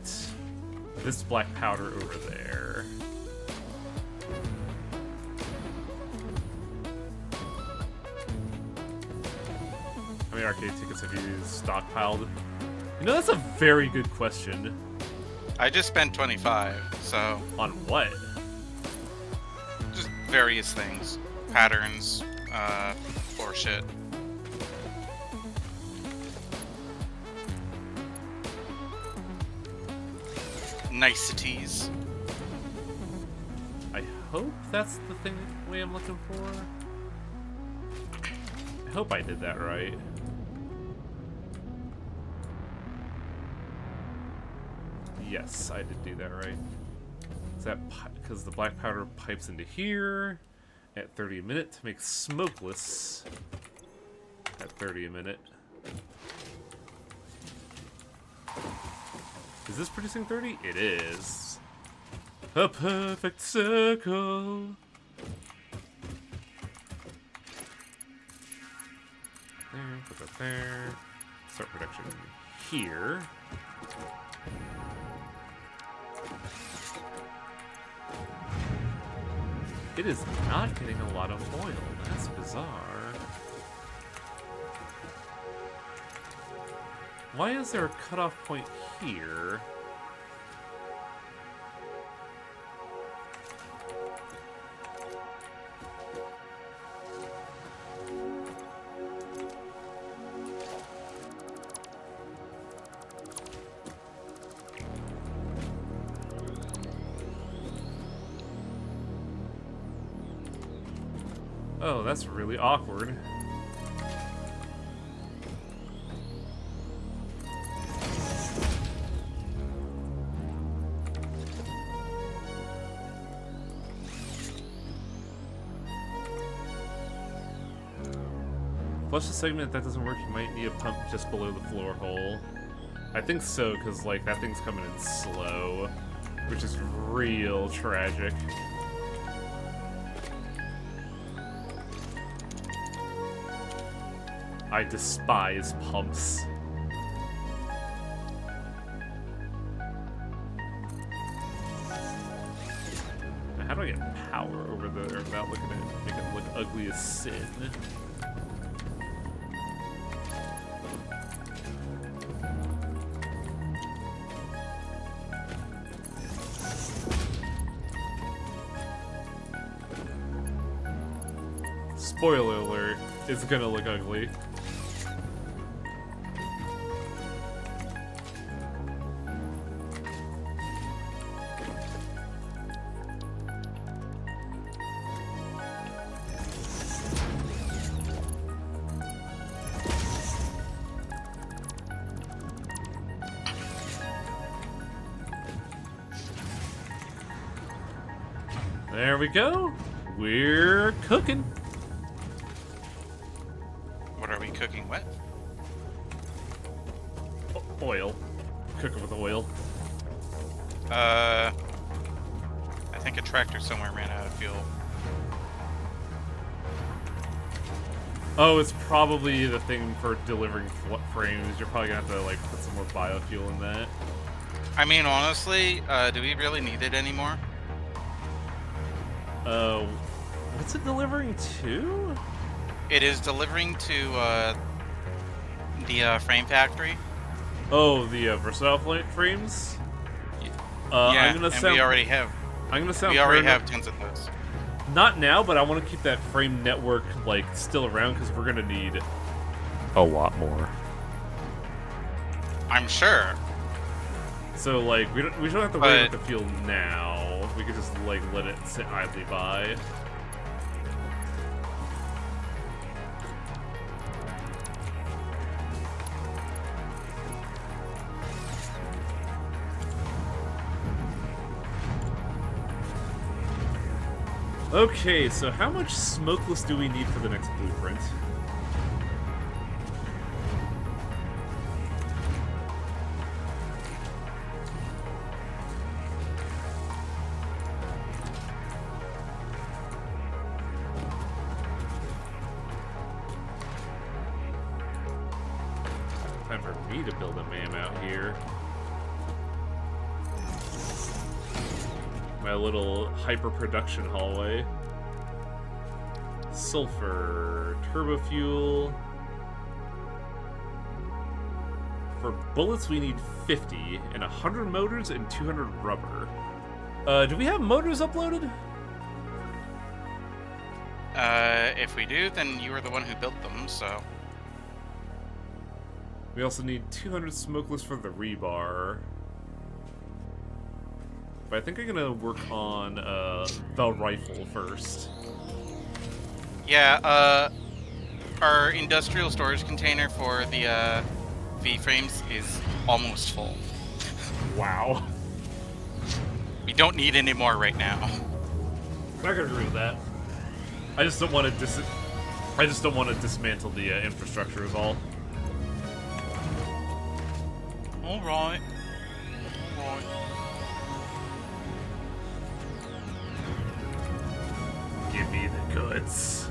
this black powder over there. How many arcade tickets have you stockpiled? You know, that's a very good question. I just spent 25, so On what? just various things. Patterns, or shit. Niceties. I hope that's the way I'm looking for. I hope I did that right. Yes, I did do that right. Is that because the black powder pipes into here at 30 a minute to make smokeless at 30 a minute. Is this producing 30? It is. A perfect circle. There, put that there. Start production here. It is not getting a lot of oil. That's bizarre. Why is there a cutoff point here? Oh, that's really awkward. Flush the segment. If that doesn't work, you might need a pump just below the floor hole. I think so, because, like, that thing's coming in slow, which is real tragic. I despise pumps. Now, how do I get power over the, or without looking at it, make it look ugly as sin? Spoiler alert, it's gonna look ugly. There we go. We're cooking. What are we cooking with? Oil. Cooking with oil. I think a tractor somewhere ran out of fuel. Oh, it's probably the thing for delivering frames. You're probably gonna have to like put some more biofuel in that. I mean, honestly, do we really need it anymore? What's it delivering to? It is delivering to the frame factory. Oh, the versatile frames. Yeah, I'm gonna and sound. we already have. I'm gonna sound. We already paranoid. have tons of those. Not now, but I want to keep that frame network like still around because we're gonna need a lot more. I'm sure. So like we don't have to wait with the fuel now. We could just like let it sit idly by. Okay, so how much smokeless do we need for the next blueprint? Time for me to build a MAM out here. My little hyper-production hallway. Sulfur, turbo fuel. For bullets, we need 50, and 100 motors and 200 rubber. Do we have motors uploaded? If we do, then you were the one who built them, so. We also need 200 smokeless for the rebar. But I think I'm gonna work on the rifle first. Yeah, our industrial storage container for the V-frames is almost full. Wow. We don't need any more right now. I can agree with that. I just don't want to dismantle the infrastructure is all. All right. All right. Give me the goods.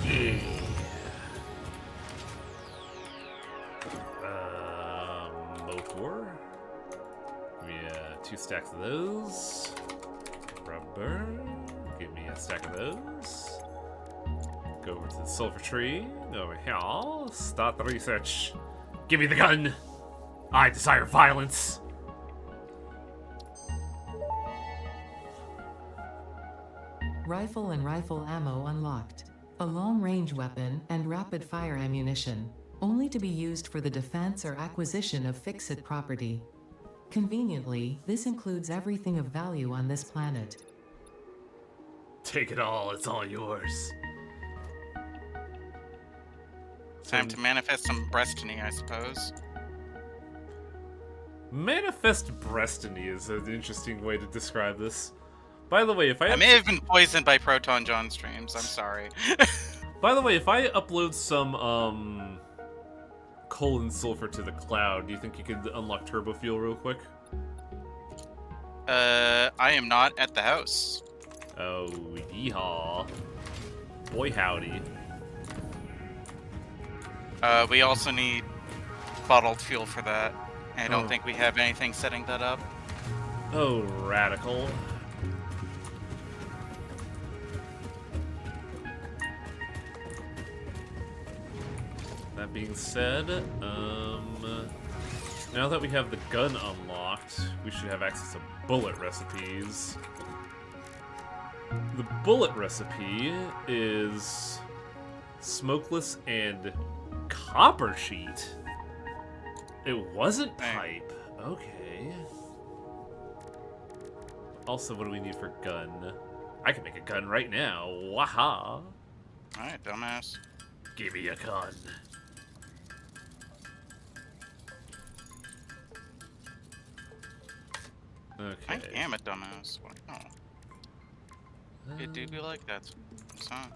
Yeah. Motor. Give me 2 stacks of those. Rubber. Give me a stack of those. Go over to the sulfur tree. Over here. Start the research. Give me the gun. I desire violence. Rifle and rifle ammo unlocked. A long-range weapon and rapid-fire ammunition, only to be used for the defense or acquisition of fixed property. Conveniently, this includes everything of value on this planet. Take it all, it's all yours. Time to manifest some breastiny, I suppose. Manifest breastiny is an interesting way to describe this. By the way, if I may have been poisoned by Proton John streams. I'm sorry. By the way, if I upload some coal and sulfur to the cloud, do you think you could unlock turbo fuel real quick? I am not at the house. Oh, yeehaw. Boy howdy. We also need bottled fuel for that. I don't Oh. think we have anything setting that up. Oh, radical. That being said, now that we have the gun unlocked, we should have access to bullet recipes. The bullet recipe is smokeless and copper sheet. It wasn't pipe. Okay. Also, what do we need for gun? I can make a gun right now. Waha! Alright, dumbass. Give me a gun. I Okay. am a dumbass. Wow. It do be like that. Son.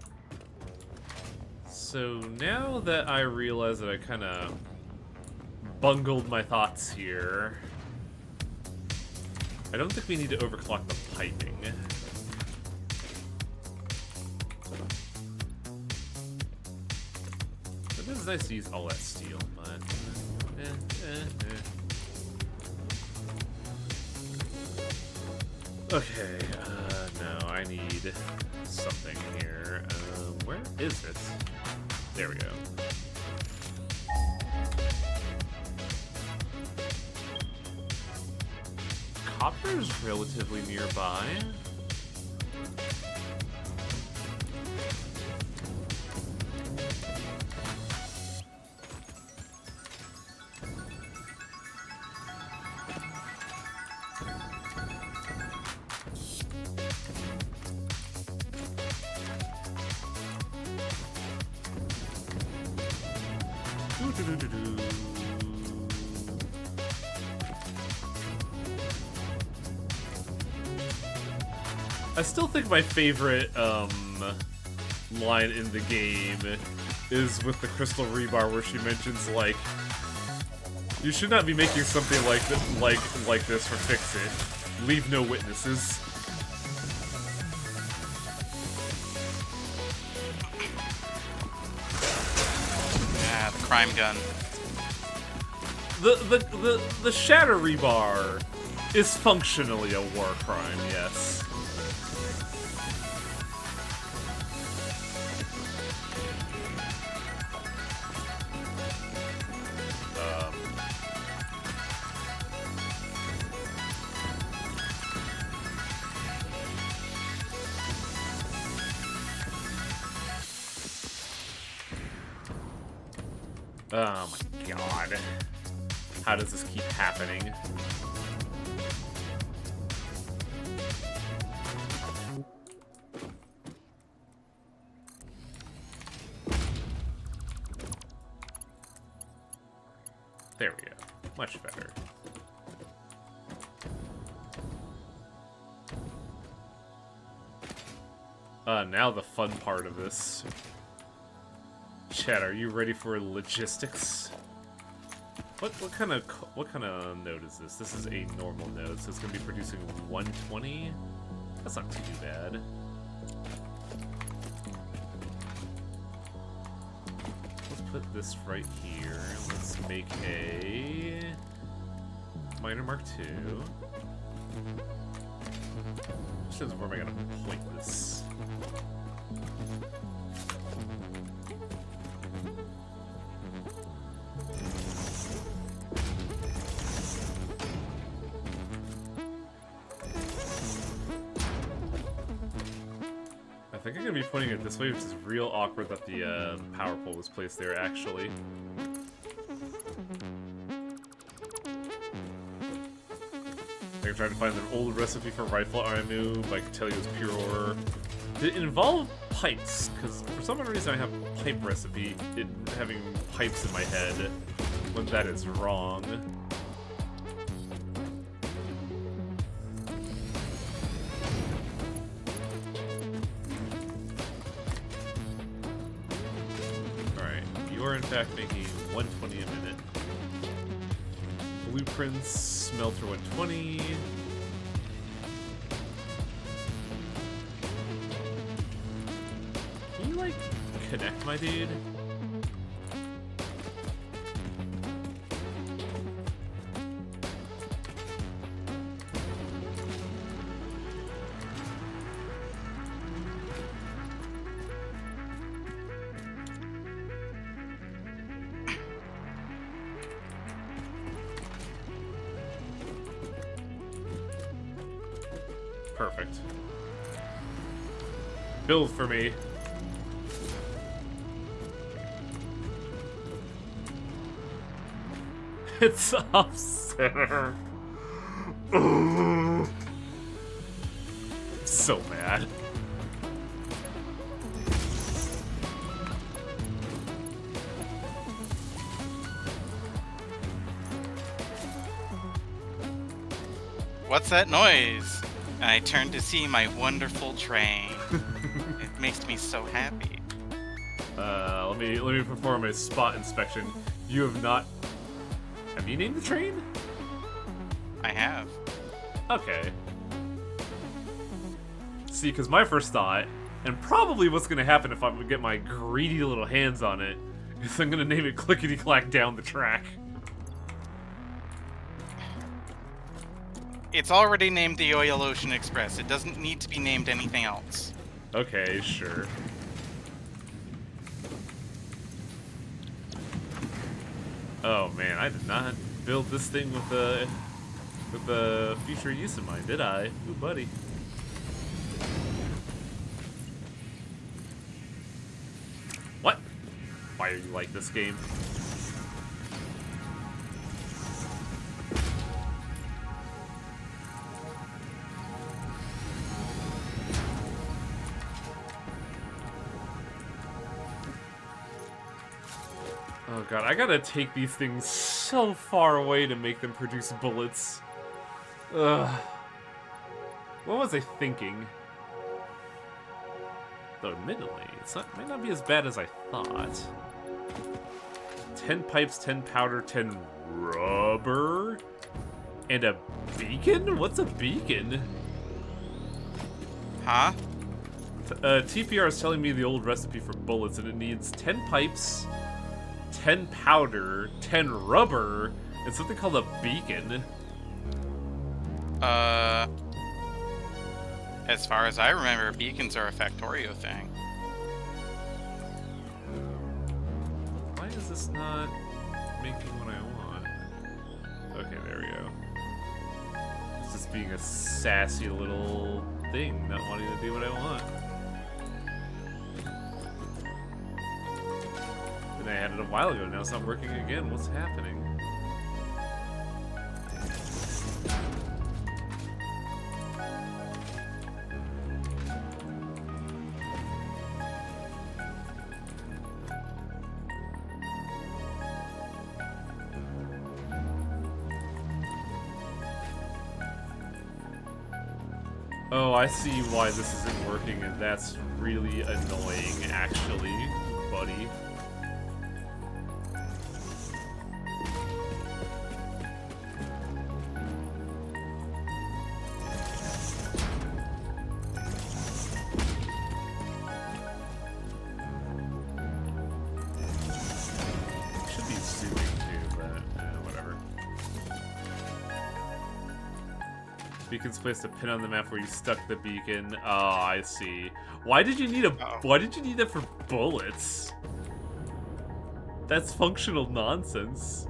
So now that I realize that I kind of bungled my thoughts here, I don't think we need to overclock the piping. It is nice to use all that steel, but... Okay, no, I need something here. Where is it? There we go. Copper's relatively nearby. Doo-doo-doo-doo-doo. I still think my favorite line in the game is with the crystal rebar, where she mentions like, "You should not be making something like this for Fix-It. Leave no witnesses." Yeah, the crime gun. The shatter rebar is functionally a war crime, yes. Oh my god. How does this keep happening? There we go. Much better. Now the fun part of this. Chat, are you ready for logistics? What kind of node is this? This is a normal node, so it's gonna be producing 120. That's not too bad. Let's put this right here. Let's make a miner Mark II. Questions, where am I gonna point this? I think I'm gonna be pointing it this way, which is real awkward that the power pole was placed there, actually. I tried to find an old recipe for rifle armu, but I can tell you it's pure horror. Did it involve pipes? Because for some reason I have pipe recipe, having pipes in my head, when that is wrong. Alright, you are in fact making 120 a minute. Blueprints, smelter 120. Can you, like, connect, my dude? Perfect. Build for me. It's off center. So mad. What's that noise? And I turn to see my wonderful train. It makes me so happy. Let me perform a spot inspection. You have not. Have you named the train? I have. Okay. See, because my first thought, and probably what's going to happen if I would get my greedy little hands on it, is I'm going to name it Clickety Clack Down the Track. It's already named the Oil Ocean Express. It doesn't need to be named anything else. Okay, sure. Oh man, I did not build this thing with the future use in mind, did I? Ooh, buddy. What? Why are you like this game? Oh god, I gotta take these things so far away to make them produce bullets. Ugh. What was I thinking? Though admittedly, might not be as bad as I thought. 10 pipes, 10 powder, 10 rubber, and a beacon? What's a beacon? Huh? TPR is telling me the old recipe for bullets, and it needs 10 pipes, 10 powder, 10 rubber, and something called a beacon. As far as I remember, beacons are a Factorio thing. Why is this not making what I want? Okay, there we go. It's just being a sassy little thing, not wanting to do what I want. And I had it a while ago, now it's not working again. What's happening? Oh, I see why this isn't working, and that's really annoying, actually, buddy. Should be zooming too, but whatever. Beacon's placed a pin on the map where you stuck the beacon. Oh, I see. Why did you need Why did you need that for bullets? That's functional nonsense.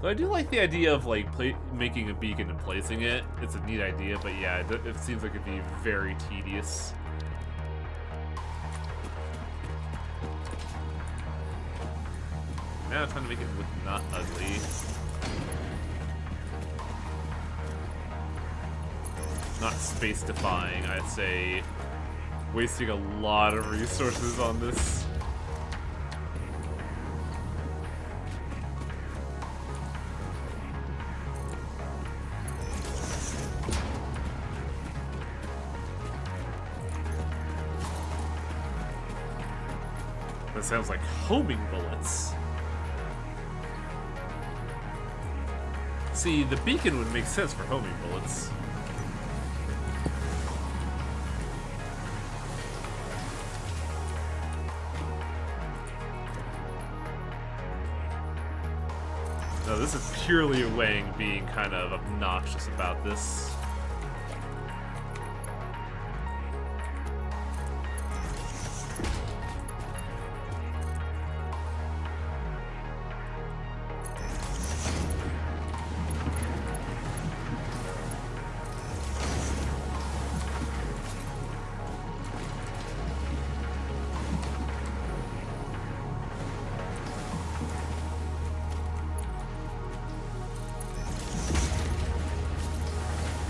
Though I do like the idea of like making a beacon and placing it. It's a neat idea, but yeah, it seems like it'd be very tedious. Now I'm trying to make it look not ugly. Not space-defying, I'd say. Wasting a lot of resources on this. That sounds like homing bullets. See, the beacon would make sense for homing bullets. No, this is purely Wang being kind of obnoxious about this.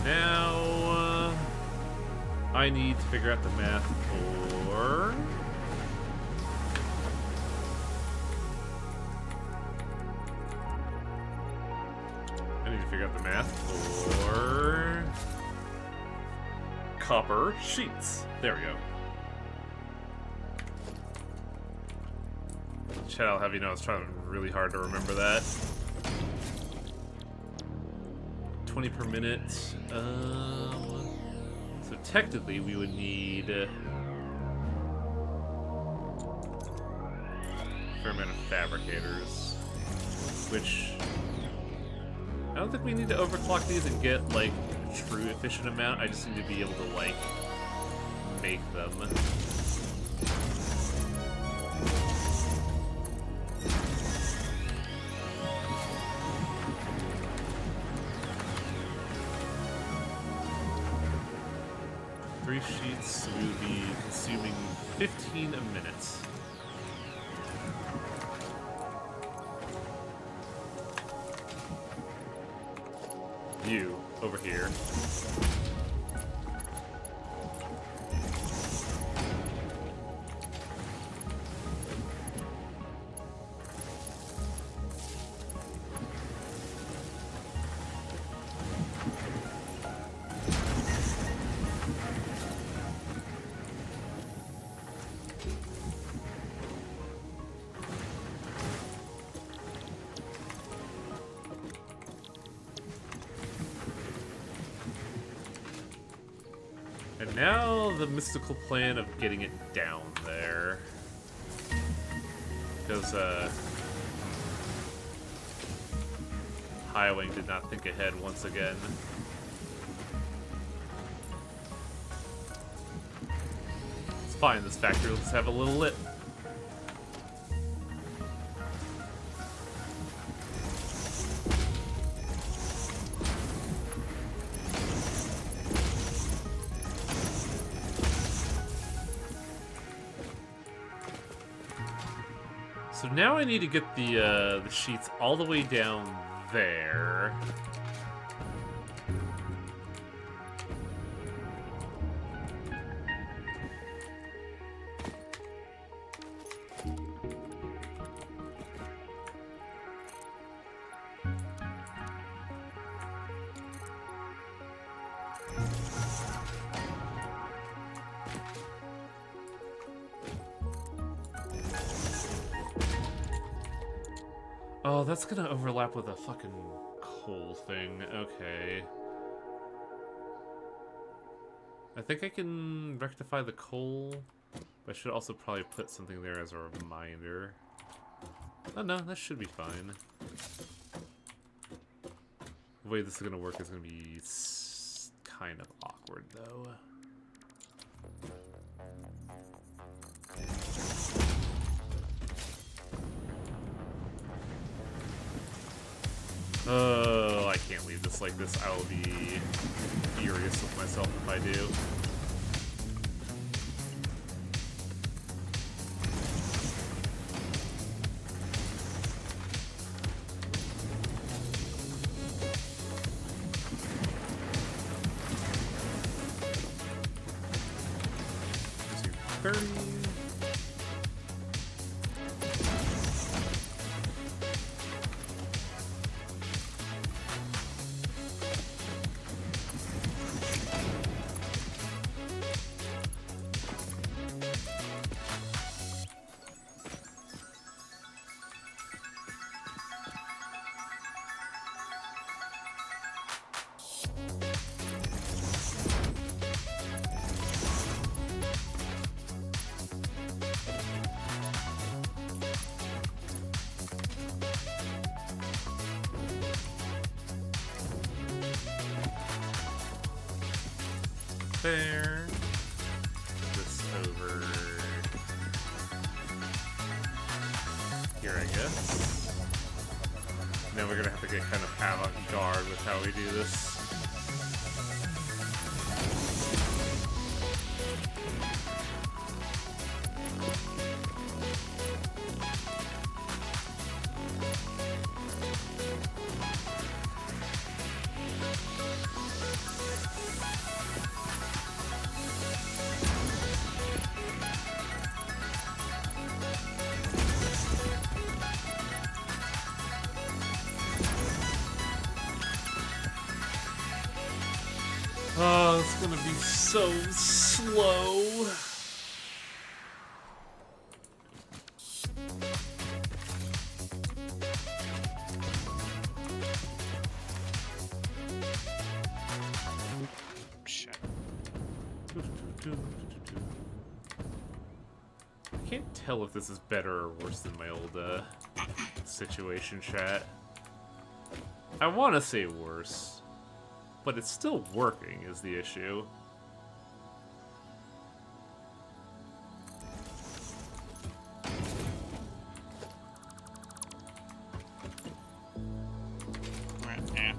now I need to figure out the math for... I need to figure out the math for... copper sheets. There we go. Chat, I'll have you know, I was trying really hard to remember that. 20 per minute. So technically, we would need a fair amount of fabricators, which I don't think we need to overclock these and get like a true efficient amount. I just need to be able to like make them. Three sheets, we would be consuming 15 a minute. You, over here. And now the mystical plan of getting it down there. Because, Highwing did not think ahead once again. It's fine, this factory will just have a little lit. So now I need to get the sheets all the way down there. Oh, that's gonna overlap with a fucking coal thing. Okay. I think I can rectify the coal, but I should also probably put something there as a reminder. Oh no, that should be fine. The way this is gonna work is gonna be kind of awkward, though. Oh, I can't leave this like this. I will be furious with myself if I do. There. This over here, I guess. Now we're gonna have to get kind of avant-garde with how we do this. Oh, it's gonna be so slow. Shit. I can't tell if this is better or worse than my old situation chat. I want to say worse, but it's still working is the issue. Yeah.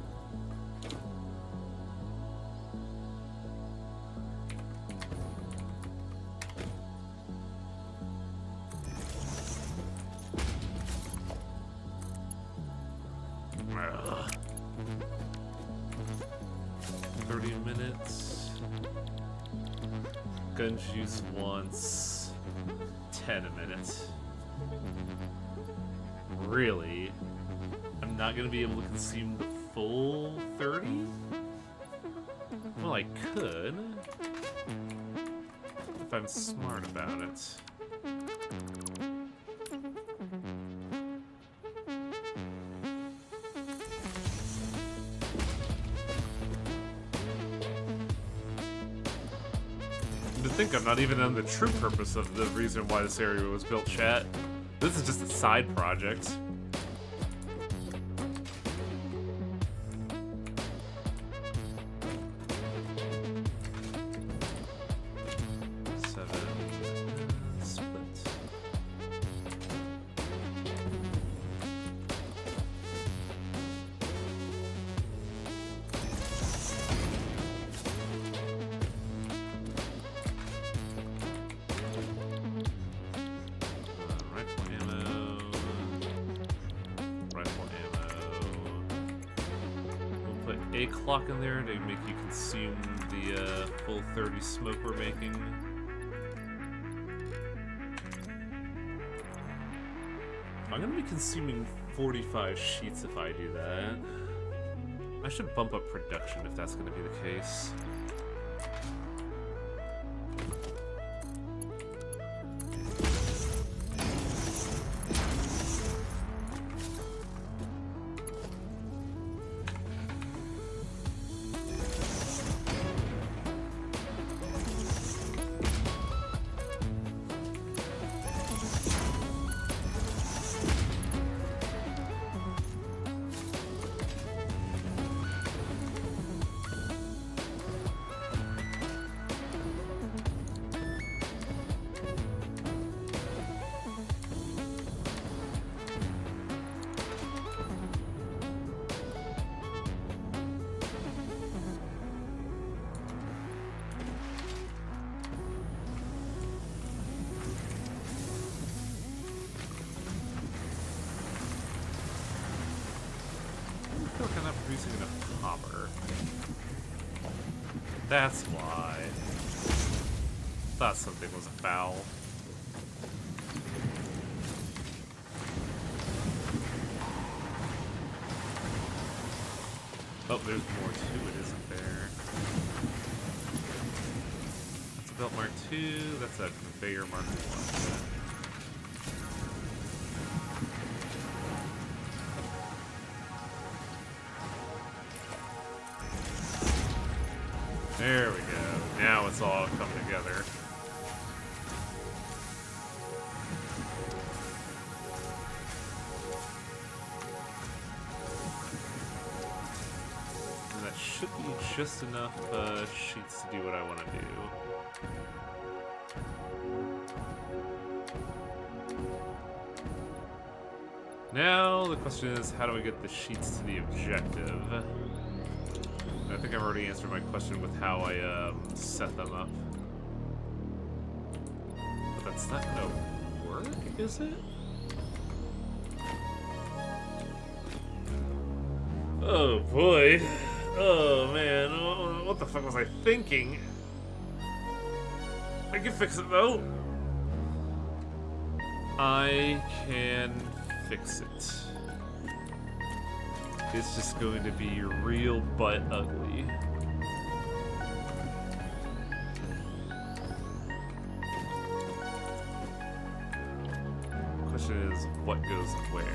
Ugh. 30 minutes. Gun juice once. 10 a minute. Really? I'm not gonna be able to consume the full 30? Well, I could. If I'm smart about it. To think I'm not even on the true purpose of the reason why this area was built, chat. This is just a side project. A clock in there to make you consume the full 30 smoke we're making. I'm gonna be consuming 45 sheets if I do that. I should bump up production if that's gonna be the case. I feel like I'm not producing enough copper. That's why. Thought something was foul. Oh, there's more to it, isn't there? That's a belt mark 2, that's a conveyor mark 1. There we go. Now it's all come together. And that should be just enough sheets to do what I want to do. Now the question is, how do I get the sheets to the objective? I think I've already answered my question with how I set them up. But that's not gonna work, is it? Oh boy. Oh man. What the fuck was I thinking? I can fix it though. I can fix it. It's just going to be real butt ugly. question is, what goes where?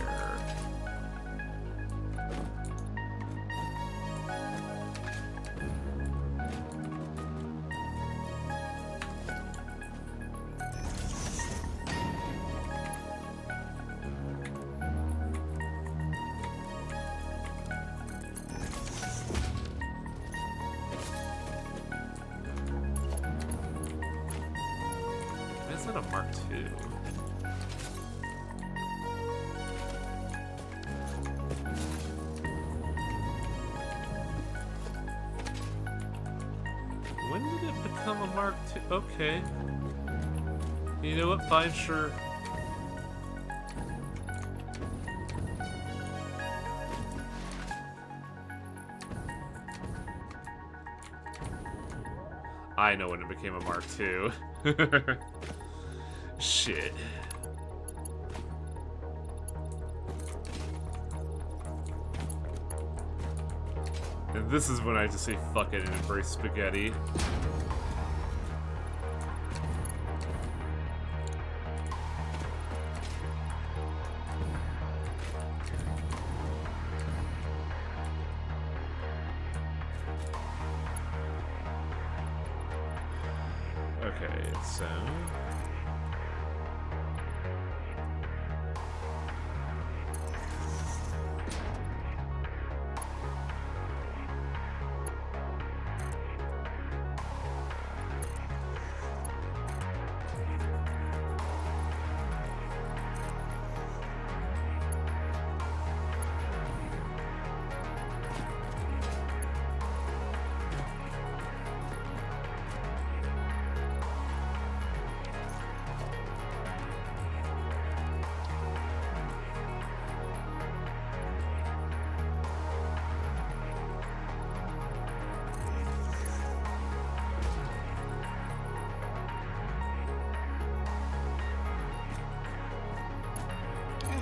Is that a Mark II? When did it become a Mark II? Okay. You know what? Fine, sure. I know when it became a Mark II. Shit. And this is when I just say fuck it and embrace spaghetti. Okay, so...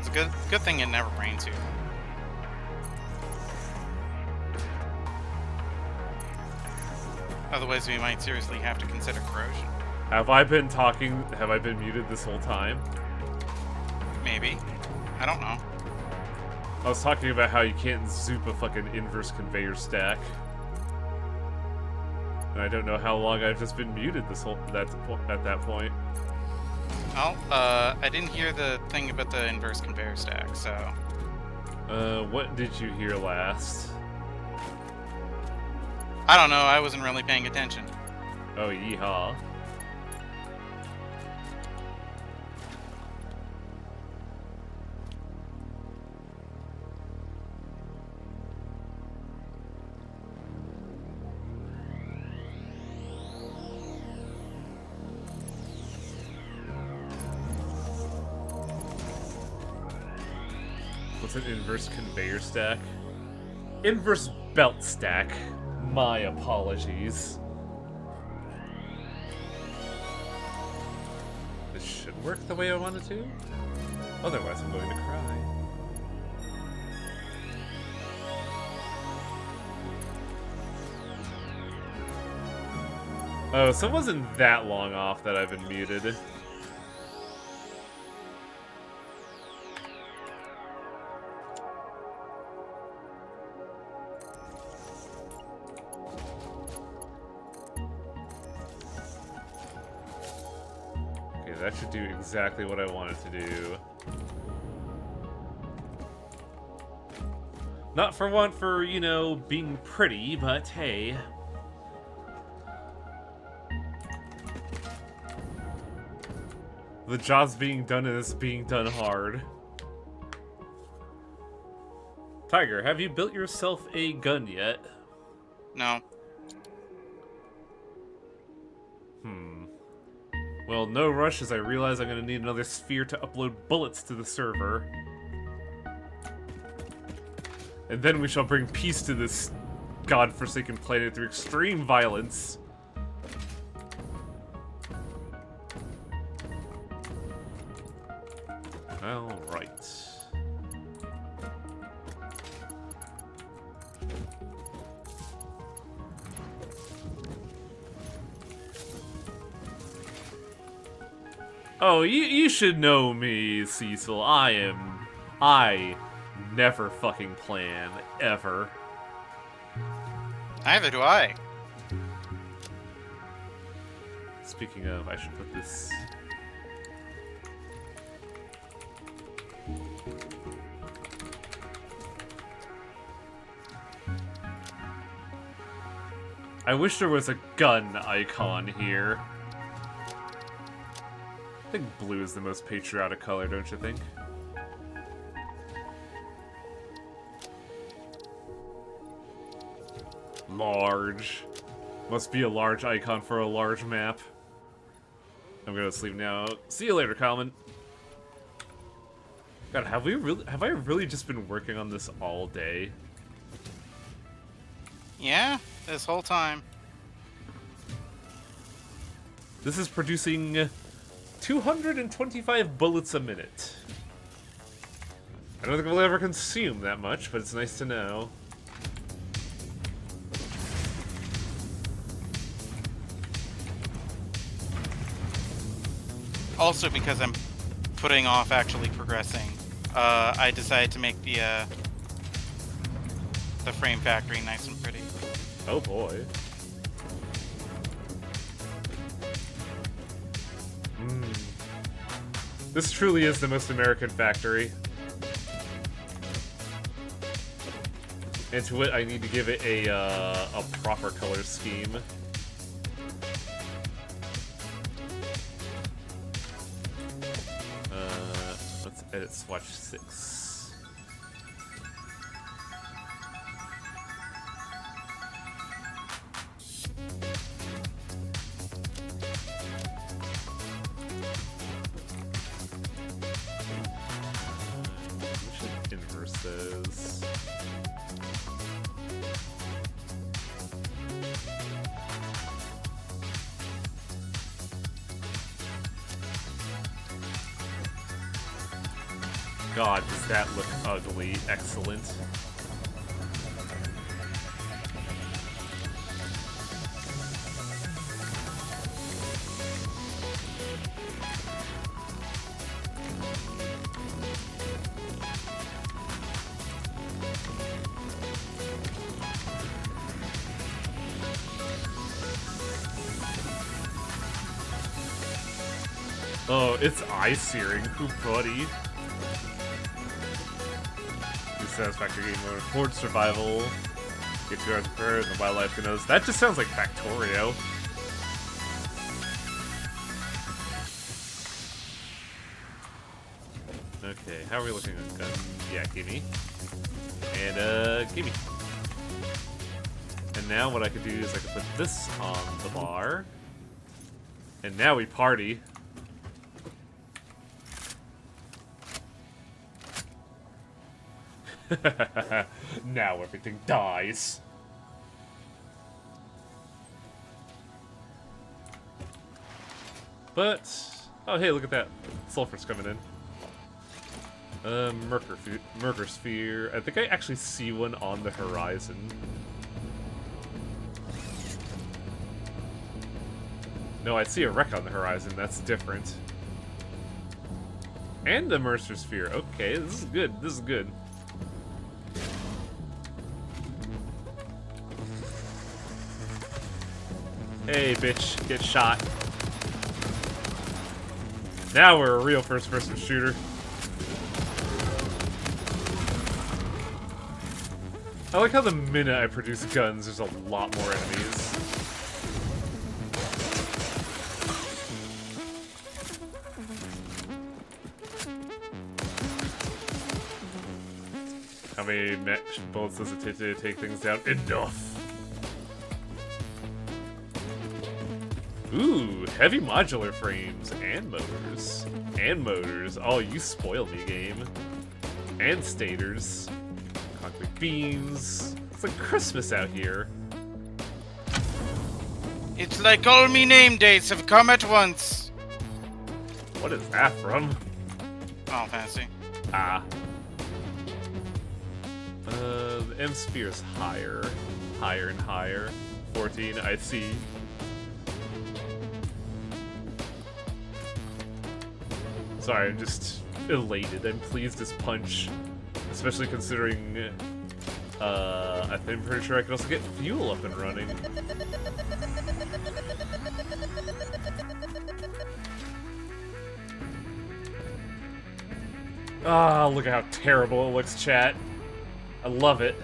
It's a good thing it never rains here. Otherwise, we might seriously have to consider corrosion. Have I been talking? Have I been muted this whole time? Maybe. I don't know. I was talking about how you can't zoop a fucking inverse conveyor stack. And I don't know how long I've just been muted this whole at that point. Well, I didn't hear the thing about the inverse conveyor stack, so... What did you hear last? I don't know, I wasn't really paying attention. Oh, yeehaw. What's an inverse conveyor stack? Inverse belt stack. My apologies. This should work the way I want it to. Otherwise, I'm going to cry. Oh, so it wasn't that long off that I've been muted. That should do exactly what I want it to do. Not for one for, you know, being pretty, but hey. The job's being done and it's being done hard. Tiger, have you built yourself a gun yet? No. Well, no rush as I realize I'm gonna need another sphere to upload bullets to the server. And then we shall bring peace to this godforsaken planet through extreme violence. Alright. Oh, you should know me, Cecil. I never fucking plan, ever. Neither do I. Speaking of, I should put this... I wish there was a gun icon here. I think blue is the most patriotic color, don't you think? Large. Must be a large icon for a large map. I'm gonna sleep now. See you later, Common. God, have I really just been working on this all day? Yeah, this whole time. This is producing 225 bullets a minute. I don't think we'll ever consume that much, but it's nice to know. Also, because I'm putting off actually progressing, I decided to make the frame factory nice and pretty. Oh boy. This truly is the most American factory. And to it, I need to give it a proper color scheme. Let's edit swatch 6. We should inverse those. God, does that look ugly? Excellent. Oh, it's eye-searing, buddy. Satisfactory game mode. Horde survival. Get 2 hours prepared, the wildlife knows. That just sounds like Factorio. Okay, how are we looking on gun? Yeah, gimme. And, gimme. And now what I could do is I could put this on the bar. And now we party. Now everything dies. But, oh hey, look at that. Sulfur's coming in. Merker sphere. I think I actually see one on the horizon. No, I see a wreck on the horizon. That's different. And the Mercer sphere. Okay, this is good. This is good. Hey, bitch, get shot. Now we're a real first-person shooter. I like how the minute I produce guns, there's a lot more enemies. How many bullets does it take to take things down? Enough! Ooh, heavy modular frames and motors. And motors. Oh, you spoil me, game. And stators. Concrete beams. It's like Christmas out here. It's like all me name dates have come at once. What is that from? Oh, fancy. Ah. The M sphere is higher. Higher and higher. 14, I see. Sorry, I'm just elated. I'm pleased as punch, especially considering I'm pretty sure I can also get fuel up and running. Ah, look at how terrible it looks, chat. I love it.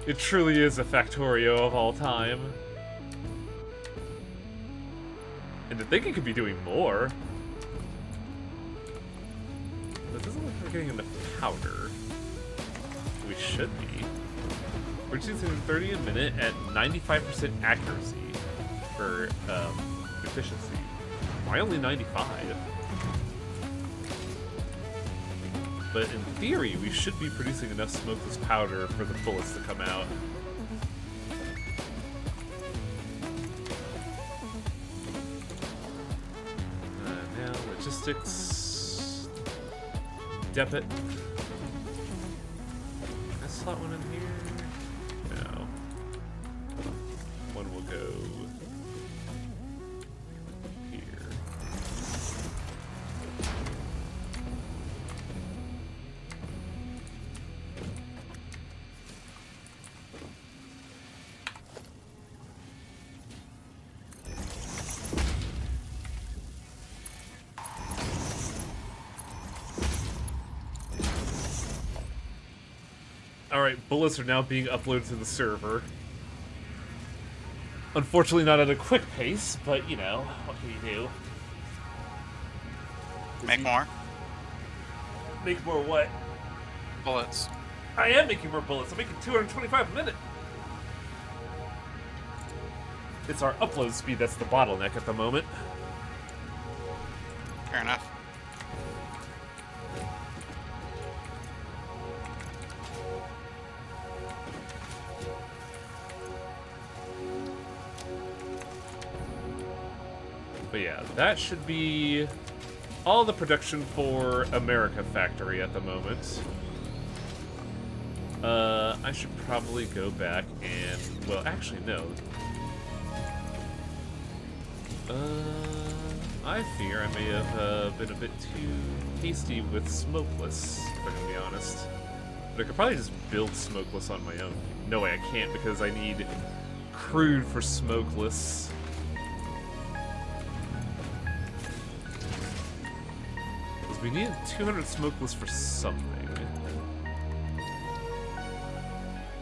It truly is a Factorio of all time. And to think it could be doing more. But it doesn't look like we're getting enough powder. We should be. We're using 30 a minute at 95% accuracy for efficiency. Why only 95? But in theory, we should be producing enough smokeless powder for the bullets to come out. Now, logistics. Debit. Can I slot one in here? No. One will go here. Alright, bullets are now being uploaded to the server. Unfortunately not at a quick pace, but you know, what can you do? Make more Make more what? bullets. I am making more bullets. I'm making 225 a minute. It's our upload speed that's the bottleneck at the moment. Fair enough. But yeah, that should be all the production for America Factory at the moment. I should probably go back and... well, actually, no. I fear I may have been a bit too hasty with smokeless, if I'm gonna be honest. But I could probably just build smokeless on my own. No way, I can't because I need crude for smokeless. Because we need 200 smokeless for something.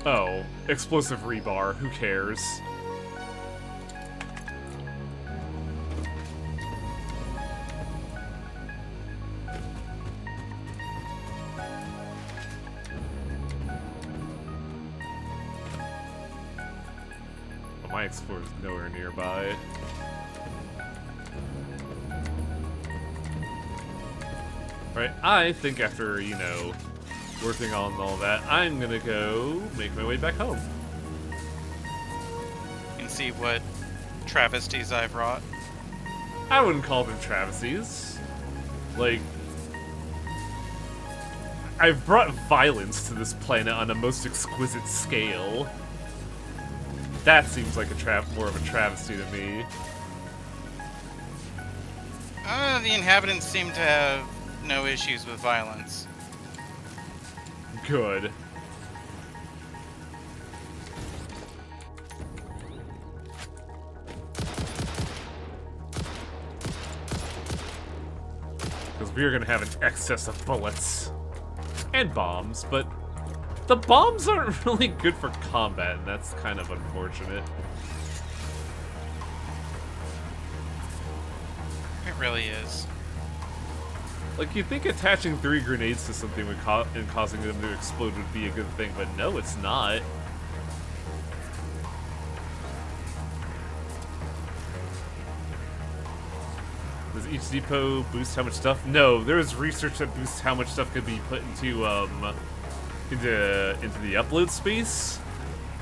Oh, explosive rebar, who cares? My Explorer's nowhere nearby. Right, I think after, you know, working on all that, I'm gonna go make my way back home. And see what travesties I've wrought. I wouldn't call them travesties. Like, I've brought violence to this planet on a most exquisite scale. That seems like more of a travesty to me. The inhabitants seem to have no issues with violence. Good. Because we are going to have an excess of bullets. And bombs, but the bombs aren't really good for combat, and that's kind of unfortunate. It really is. Like, you'd think attaching 3 grenades to something would and causing them to explode would be a good thing, but no, it's not. Does each depot boost how much stuff? No, there is research that boosts how much stuff could be put into the upload space.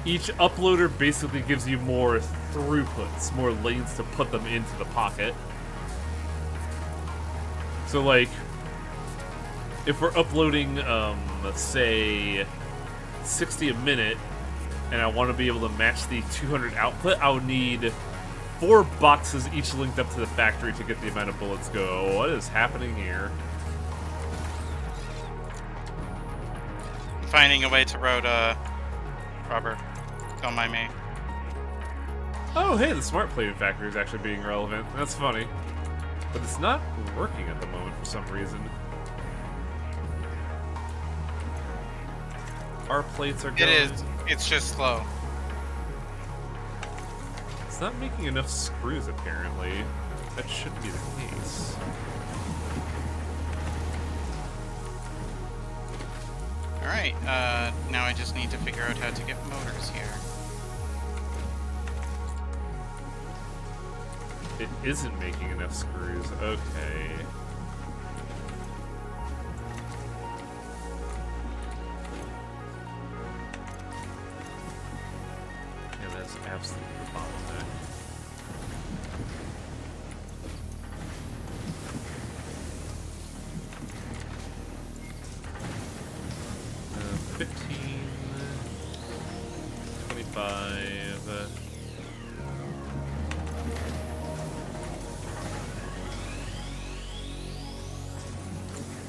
Each uploader basically gives you more throughputs, more lanes to put them into the pocket. So like, if we're uploading, let's say, 60 a minute, and I want to be able to match the 200 output, I would need 4 boxes each linked up to the factory to get the amount of bullets go. What is happening here? Finding a way to road, rubber. Don't mind me. Oh, hey, the smart plating factory is actually being relevant. That's funny. But it's not working at the moment for some reason. Our plates are going. It is. It's just slow. It's not making enough screws, apparently. That should be the case. Alright, now I just need to figure out how to get motors here. It isn't making enough screws. Okay. Yeah, that's absolutely the bottleneck. Uh, 15, 25.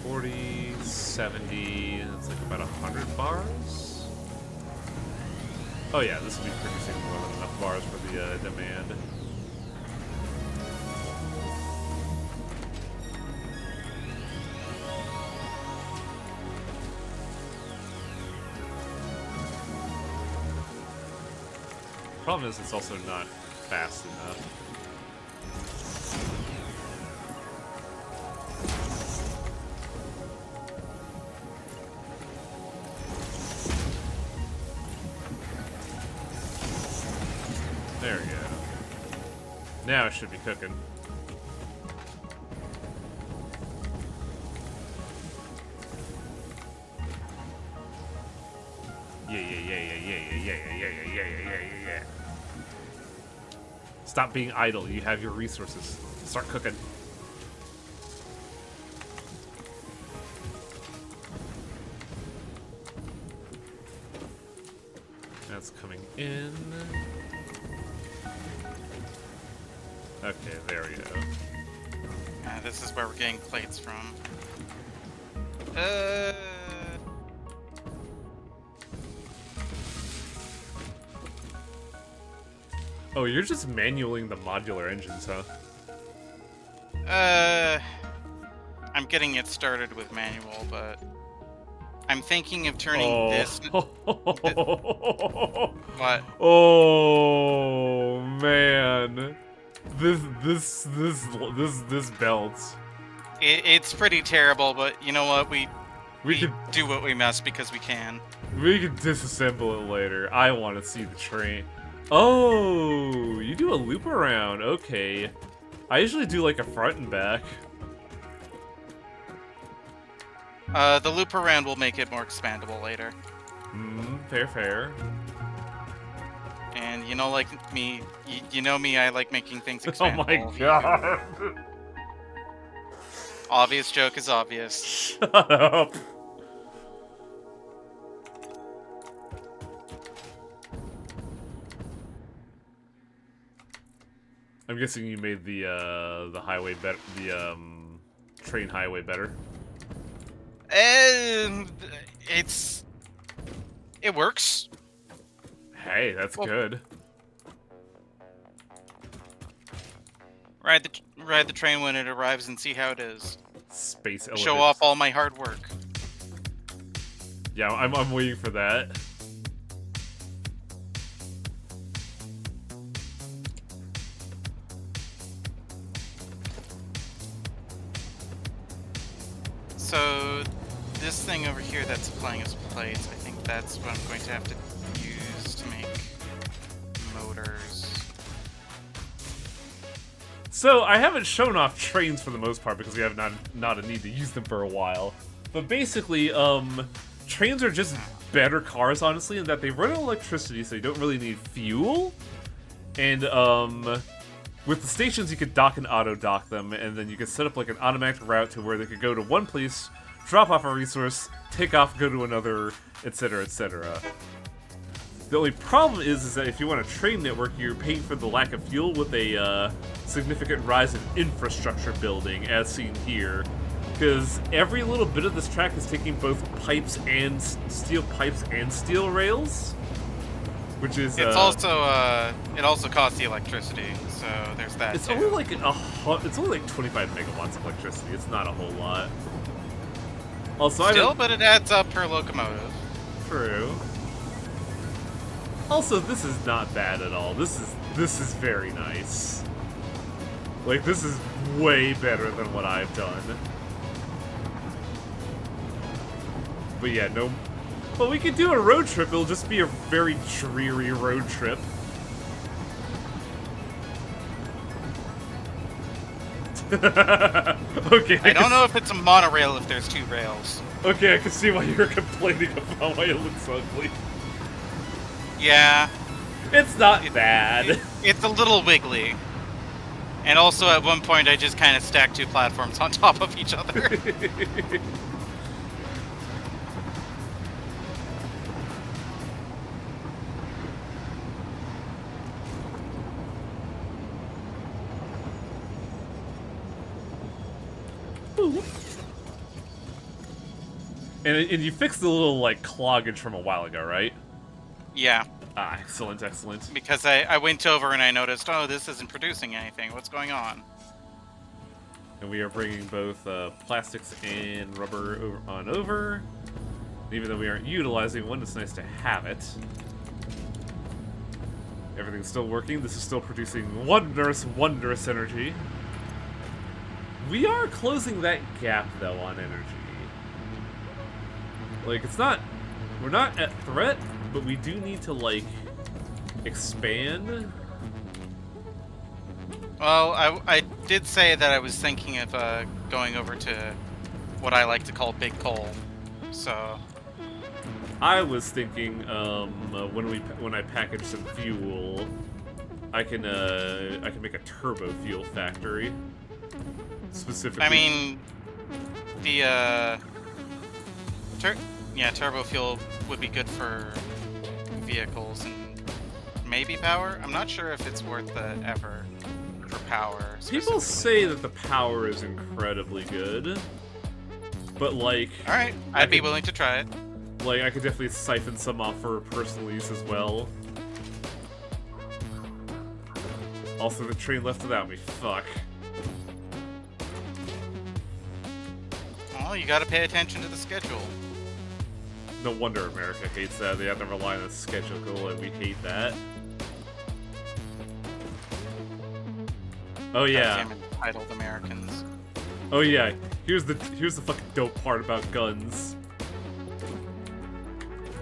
40, 70, that's like about 100 bars. Oh yeah, this will be producing more than enough bars for the demand. Problem is, it's also not fast enough. There we go. Now it should be cooking. Yeah. Stop being idle. You have your resources. Start cooking. That's coming in. Okay, there we go. This is where we're getting plates from. Oh, you're just manualing the modular engines, huh? I'm getting it started with manual, but I'm thinking of turning this. What? Oh man, this belt. It's pretty terrible, but you know what? We could do what we must because we can. We can disassemble it later. I want to see the train. Oh, you do a loop around. Okay. I usually do like a front and back. The loop around will make it more expandable later. Fair. And you know, like me, you know me, I like making things Oh expandable. my god. Obvious joke is obvious. Shut up. I'm guessing you made the highway better, the train highway better. And it works. Hey, that's good. Ride the train when it arrives and see how it is. Space Show elevator. off all my hard work. Yeah, I'm waiting for that. So this thing over here that's supplying us plates, I think that's what I'm going to have to use to make motors. So I haven't shown off trains for the most part because we have not a need to use them for a while. But basically, trains are just better cars, honestly, in that they run on electricity, so you don't really need fuel. And with the stations, you could dock and auto-dock them, and then you could set up like an automatic route to where they could go to one place, drop off a resource, take off, go to another, etc., etc. The only problem is that if you want a train network, you're paying for the lack of fuel with a significant rise in infrastructure building, as seen here. Because every little bit of this track is taking both pipes and steel rails, which is It's also it also costs the electricity, so there's that. it's too. only like it's only like 25 megawatts of electricity. It's not a whole lot. Also, Still, but it adds up per locomotive. True. Also, this is not bad at all. This is very nice. Like, this is way better than what I've done. But yeah, no. Well, we could do a road trip. It'll just be a very dreary road trip. Okay. I don't know if it's a monorail if there's 2 rails. Okay, I can see why you're complaining about why it looks ugly. Yeah. It's not bad. It's a little wiggly. And also, at one point, I just kind of stacked 2 platforms on top of each other. And you fixed the little, like, cloggage from a while ago, right? Yeah, Ah, excellent, excellent. because I went over and I noticed, oh, this isn't producing anything. What's going on? And we are bringing both plastics and rubber over. Even though we aren't utilizing one, it's nice to have it. Everything's still working. This is still producing wondrous, wondrous energy. We are closing that gap, though, on energy. Like, it's not... We're not at threat, but we do need to, like, expand. Well, I did say that I was thinking of going over to what I like to call Big Coal. So... I was thinking, when I package some fuel, I can make a turbo fuel factory. Specifically. I mean, the turbo fuel would be good for vehicles and maybe power. I'm not sure if it's worth the effort for power. People say that the power is incredibly good, but like, All right, I'd be willing to try it. Like, I could definitely siphon some off for personal use as well. Also, the train left without me. Fuck. Well, you gotta pay attention to the schedule. No wonder America hates that. They have to rely on the schedule, and we hate that. Oh yeah. Goddamn entitled Americans. Oh yeah. Here's the fucking dope part about guns.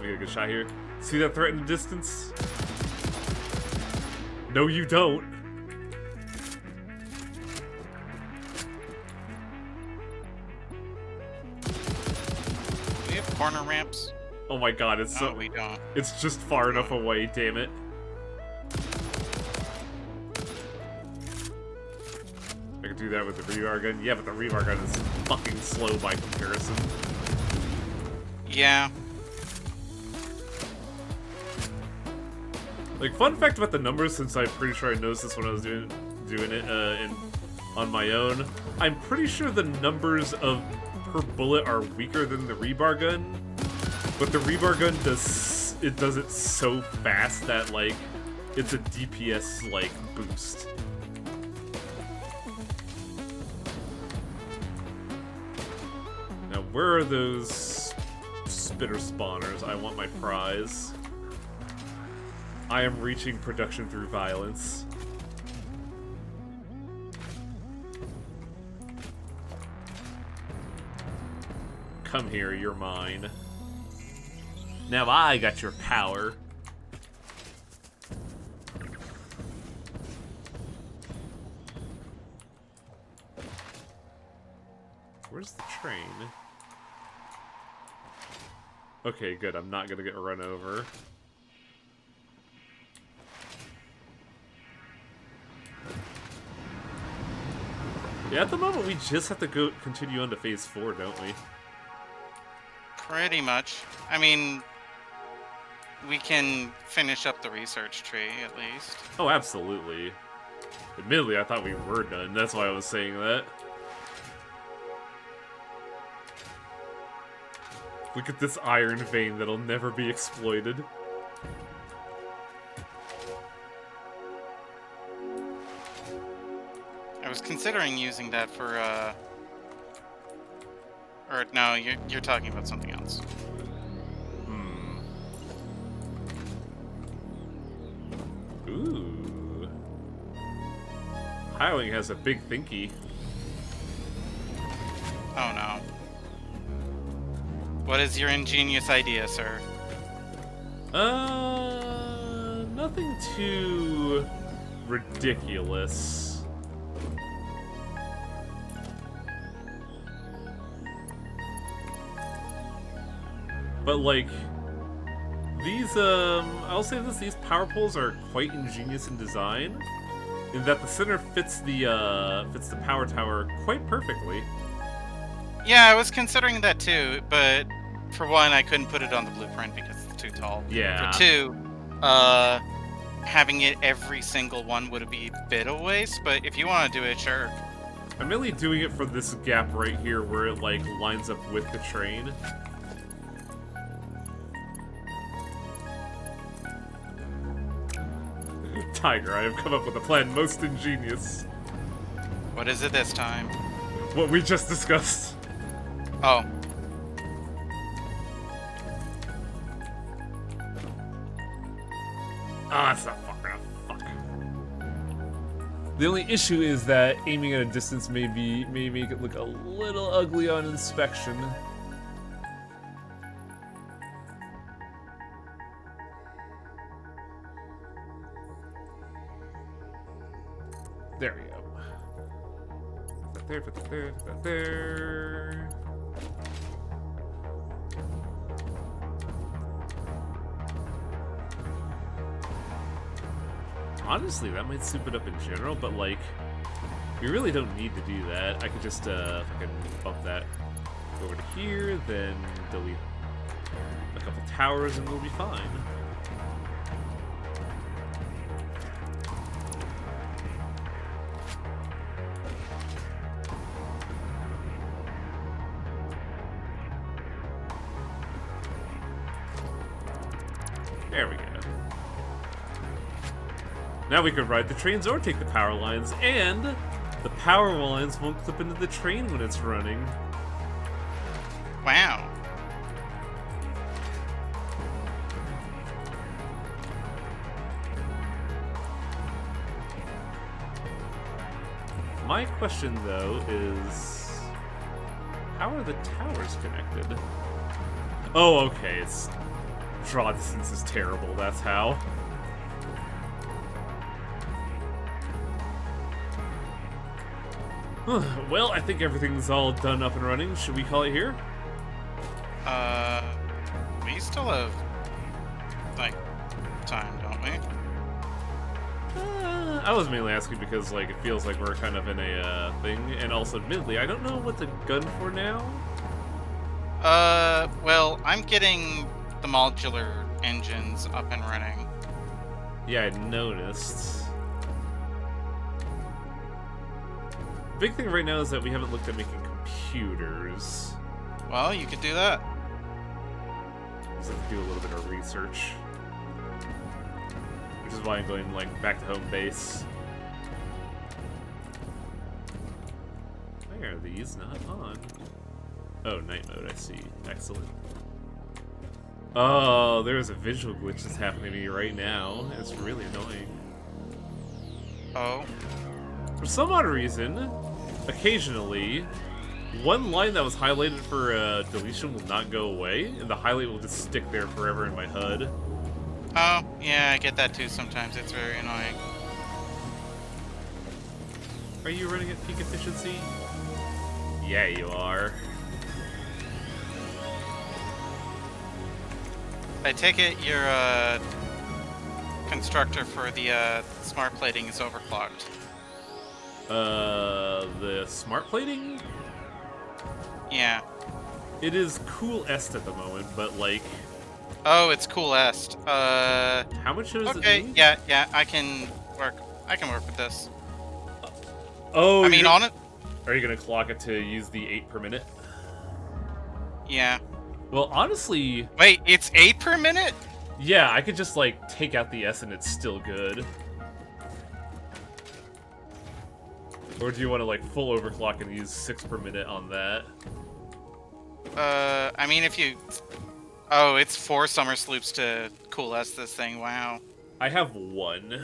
We got a good shot here. See that threat in the distance? No, you don't. Do we have corner ramps? Oh my god, it's No, so... we don't. It's just far enough away, damn it. I could do that with the rebar gun. Yeah, but the rebar gun is fucking slow by comparison. Yeah. Like, fun fact about the numbers, since I'm pretty sure I noticed this when I was doing it on my own. I'm pretty sure the numbers of per bullet are weaker than the rebar gun, but the rebar gun does it so fast that like it's a DPS like boost. Now, where are those spitter spawners? I want my prize. I am reaching production through violence. Come here, you're mine. Now I got your power. Where's the train? Okay, good. I'm not gonna get run over. Yeah, at the moment we just have to continue on to phase 4, don't we? Pretty much. I mean, we can finish up the research tree at least. Oh, absolutely. Admittedly, I thought we were done. That's why I was saying that. Look at this iron vein that'll never be exploited. I was considering using that for, or no, you're talking about something else. Ooh. Highwing has a big thinky. Oh no. What is your ingenious idea, sir? Nothing too ridiculous. But like, these, I'll say this, these power poles are quite ingenious in design, in that the center fits the power tower quite perfectly. Yeah, I was considering that too, but for one, I couldn't put it on the blueprint because it's too tall. Yeah. For two, having it every single one would be a bit of waste, but if you want to do it, sure. I'm mainly doing it for this gap right here where it, like, lines up with the train. Tiger, I have come up with a plan most ingenious. What is it this time? What we just discussed. Oh. Ah, it's not fucking fuck. The only issue is that aiming at a distance may make it look a little ugly on inspection. There we go. Put that there, put that there, put that there. Honestly, that might soup it up in general, but like, we really don't need to do that. I could just fucking bump that over to here, then delete a couple towers, and we'll be fine. There we go. Now we can ride the trains or take the power lines, and the power lines won't clip into the train when it's running. Wow. My question, though, is how are the towers connected? Oh, okay, it's draw distance is terrible, that's how. Well, I think everything's all done up and running. Should we call it here? We still have, like, time, don't we? I was mainly asking because, like, it feels like we're kind of in a thing, and also, admittedly, I don't know what to gun for now. Well, I'm getting the modular engines up and running. Yeah, I noticed. Big thing right now is that we haven't looked at making computers. Well, you could do that. Just have to do a little bit of research. Which is why I'm going, like, back to home base. Why are these not on? Oh, night mode, I see. Excellent. Oh, there's a visual glitch that's happening to me right now. It's really annoying. Oh. For some odd reason, occasionally, one line that was highlighted for deletion will not go away, and the highlight will just stick there forever in my HUD. Oh, yeah, I get that too sometimes. It's very annoying. Are you running at peak efficiency? Yeah, you are. I take it your constructor for the smart plating is overclocked. The smart plating? Yeah. It is cool-est at the moment, but, like, Oh, it's cool est. How much does it Okay, need? yeah, I can work with this. Oh, I mean, on it. Are you gonna clock it to use the 8 per minute? Yeah. Well, honestly, Wait, it's 8 per minute? yeah, I could just like take out the S and it's still good. Or do you want to like full overclock and use 6 per minute on that? I mean, if you... Oh, it's 4 summer sloops to cool est this thing, wow. I have 1.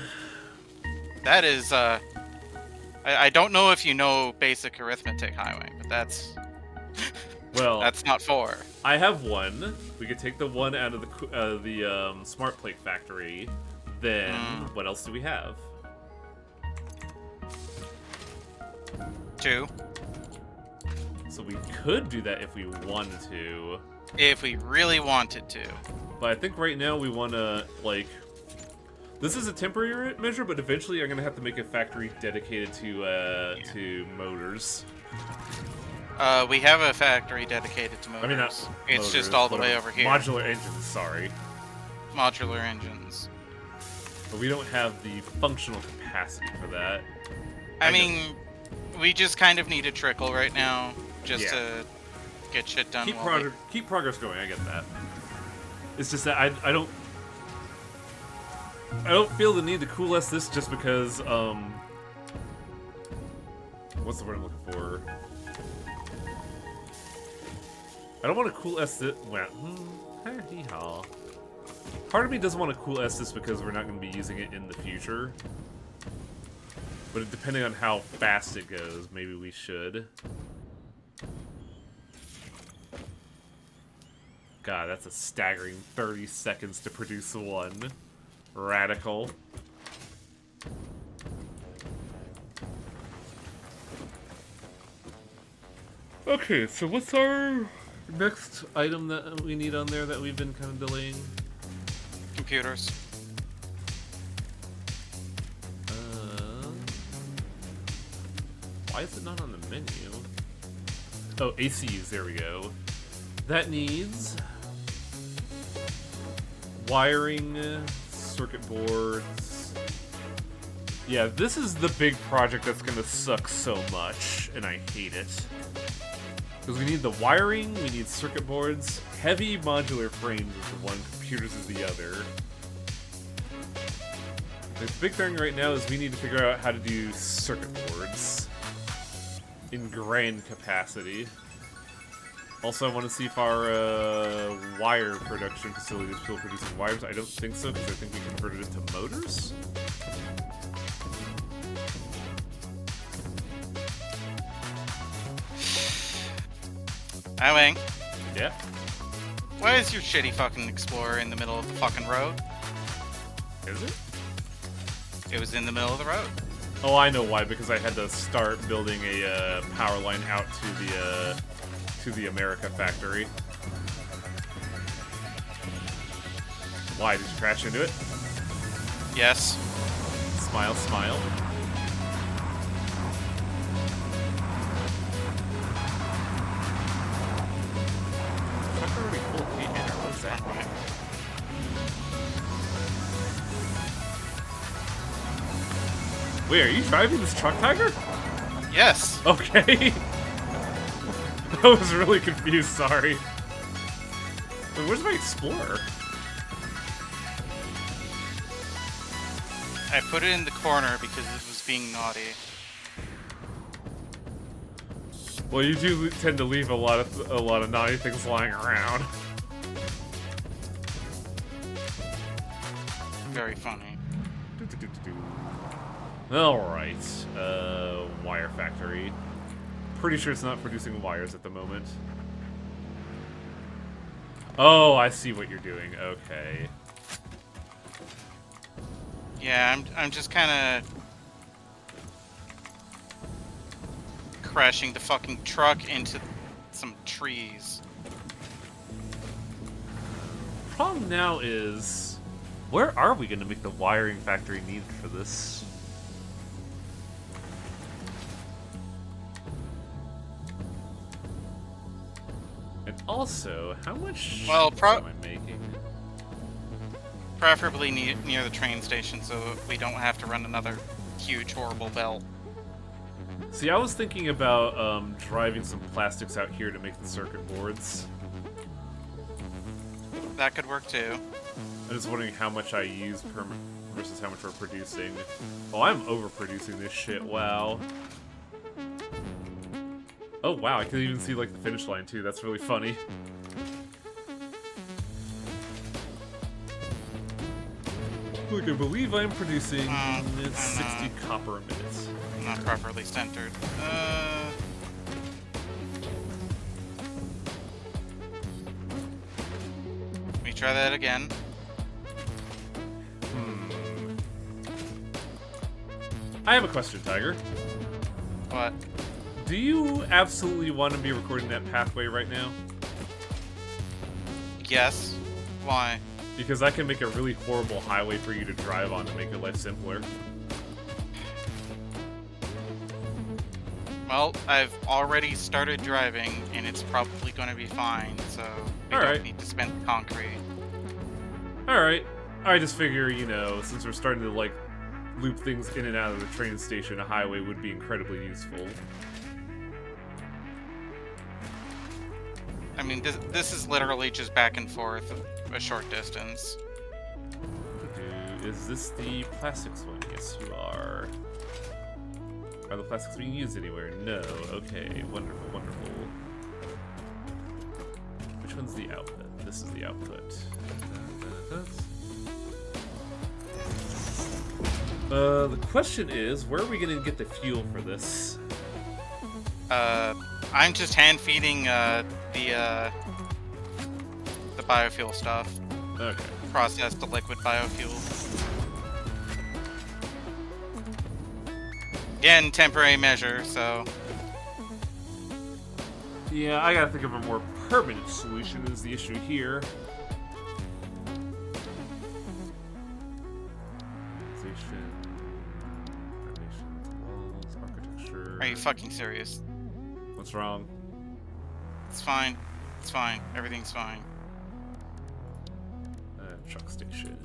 That is, I don't know if you know basic arithmetic, Highway, but that's... Well, That's not 4. I have 1. We could take the 1 out of the smart plate factory. Then, what else do we have? 2. So we could do that if we wanted to. If we really wanted to. But I think right now we want to, like... This is a temporary measure, but eventually I'm going to have to make a factory dedicated to motors. We have a factory dedicated to motors. I mean, not it's motors, just all the way whatever. over here. Modular engines, sorry. Modular engines. But we don't have the functional capacity for that. I mean, we just kind of need a trickle right now, just to get shit done. Keep progress going. I get that. It's just that I don't feel the need to cool this just because what's the word I'm looking for? I don't want to cool this. Well, hee-haw. Part of me doesn't want to cool this because we're not going to be using it in the future. But depending on how fast it goes, maybe we should. God, that's a staggering 30 seconds to produce one. Radical. Okay, so what's our next item that we need on there that we've been kind of delaying? Computers. Why is it not on the menu? Oh, ACs, there we go. That needs wiring, circuit boards. Yeah, this is the big project that's gonna suck so much, and I hate it. Because we need the wiring, we need circuit boards, heavy modular frames is the one, computers is the other. The big thing right now is we need to figure out how to do circuit boards in grand capacity. Also, I want to see if our wire production facility is still producing wires. I don't think so, because I think we converted it into motors. Hi, Wang. Yeah. Why is your shitty fucking Explorer in the middle of the fucking road? Is it? It was in the middle of the road. Oh, I know why. Because I had to start building a power line out to the America factory. Why? Did you crash into it? Yes. Smile, smile. Truck already full of heat in there. What's that? Wait, are you driving this truck, Tiger? Yes. Okay. I was really confused, sorry. Wait, where's my Explorer? I put it in the corner because it was being naughty. Well, you do tend to leave a lot of naughty things lying around. Very funny. Alright, wire factory. Pretty sure it's not producing wires at the moment. Oh, I see what you're doing. Okay. Yeah, I'm just kind of crashing the fucking truck into some trees. Problem now is, where are we going to make the wiring factory needed for this? Also, how much Well, am I making? Preferably near the train station, so we don't have to run another huge, horrible belt. See, I was thinking about driving some plastics out here to make the circuit boards. That could work too. I'm just wondering how much I use per versus how much we're producing. Oh, I'm overproducing this shit. Wow. Oh wow, I can even see like the finish line too. That's really funny. Look, I believe I'm producing 60 copper a minute. Not properly centered. Let me try that again. I have a question, Tiger. What? Do you absolutely want to be recording that pathway right now? Yes. Why? Because I can make a really horrible highway for you to drive on to make your life simpler. Well, I've already started driving, and it's probably going to be fine, so we Alright. don't need to spend concrete. Alright. I just figure, you know, since we're starting to, like, loop things in and out of the train station, a highway would be incredibly useful. I mean, this is literally just back and forth a short distance. Is this the plastics one? Yes, you are. Are the plastics being used anywhere? No. Okay, wonderful, wonderful. Which one's the output? This is the output. The question is, where are we gonna get the fuel for this? I'm just hand feeding the biofuel stuff. Okay. Processed to liquid biofuel. Again, temporary measure, so Yeah, I gotta think of a more permanent solution is the issue here. Foundations, walls, architecture. are you fucking serious? What's wrong? It's fine. It's fine. Everything's fine. Truck station.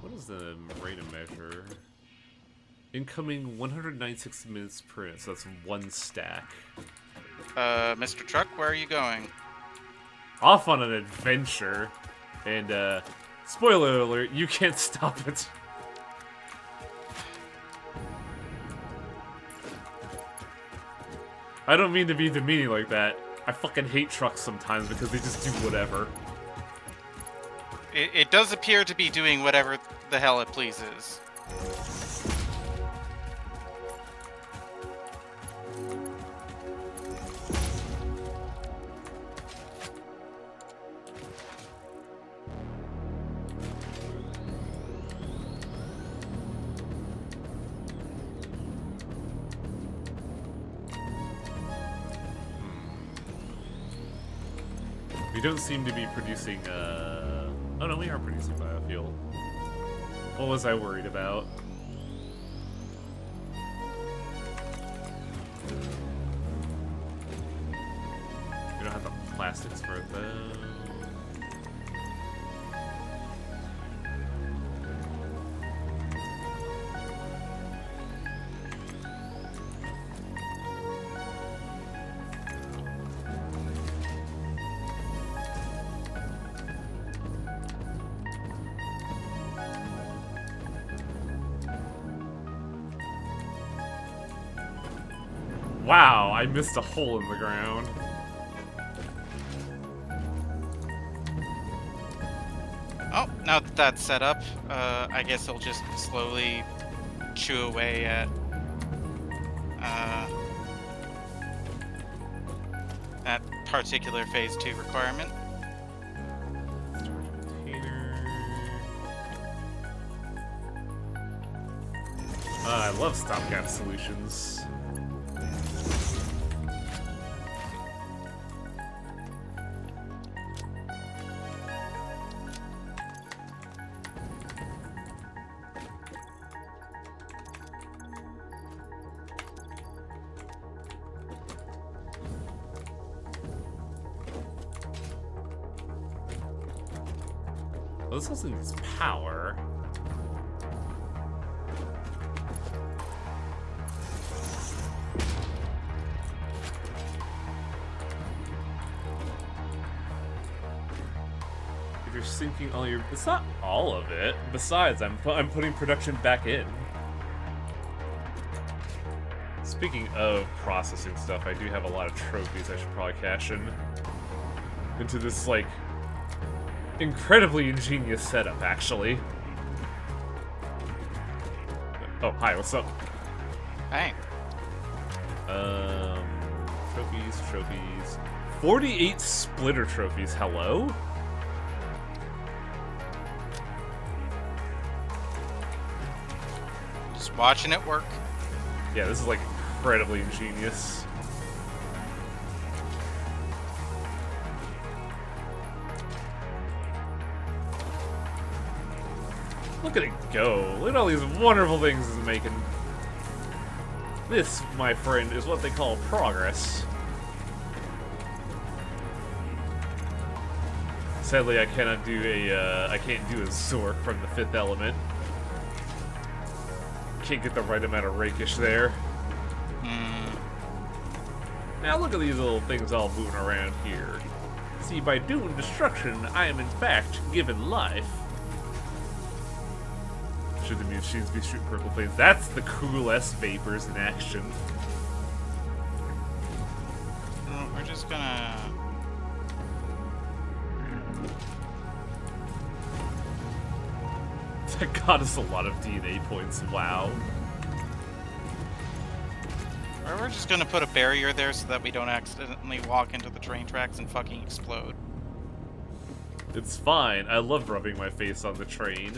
What is the rate of measure? Incoming 196 minutes per minute, so that's one stack. Mr. Truck, where are you going? Off on an adventure, and spoiler alert, you can't stop it. I don't mean to be demeaning like that. I fucking hate trucks sometimes because they just do whatever. It does appear to be doing whatever the hell it pleases. We don't seem to be producing, Oh no, we are producing biofuel. What was I worried about? We don't have the plastics for it, though. Wow, I missed a hole in the ground. Oh, now that that's set up, I guess it'll just slowly chew away at that particular phase 2 requirement. Container. I love stopgap solutions. Well, this also needs power. If you're sinking all your... It's not all of it. Besides, I'm putting production back in. Speaking of processing stuff, I do have a lot of trophies I should probably cash in. Into this, like, incredibly ingenious setup, actually. Oh, hi, what's up? Hey. Trophies. 48 splitter trophies, hello? Just watching it work. Yeah, this is, like, incredibly ingenious. Look at it go. Look at all these wonderful things it's making. This, my friend, is what they call progress. Sadly, I cannot do I can't do a Zork from the Fifth Element. Can't get the right amount of rakish there. Now look at these little things all moving around here. See, by doing destruction, I am in fact given life. Should the machines be shooting purple flames? That's the coolest vapors in action. We're just gonna... That got us a lot of DNA points, wow. Or we're just gonna put a barrier there so that we don't accidentally walk into the train tracks and fucking explode. It's fine, I love rubbing my face on the train.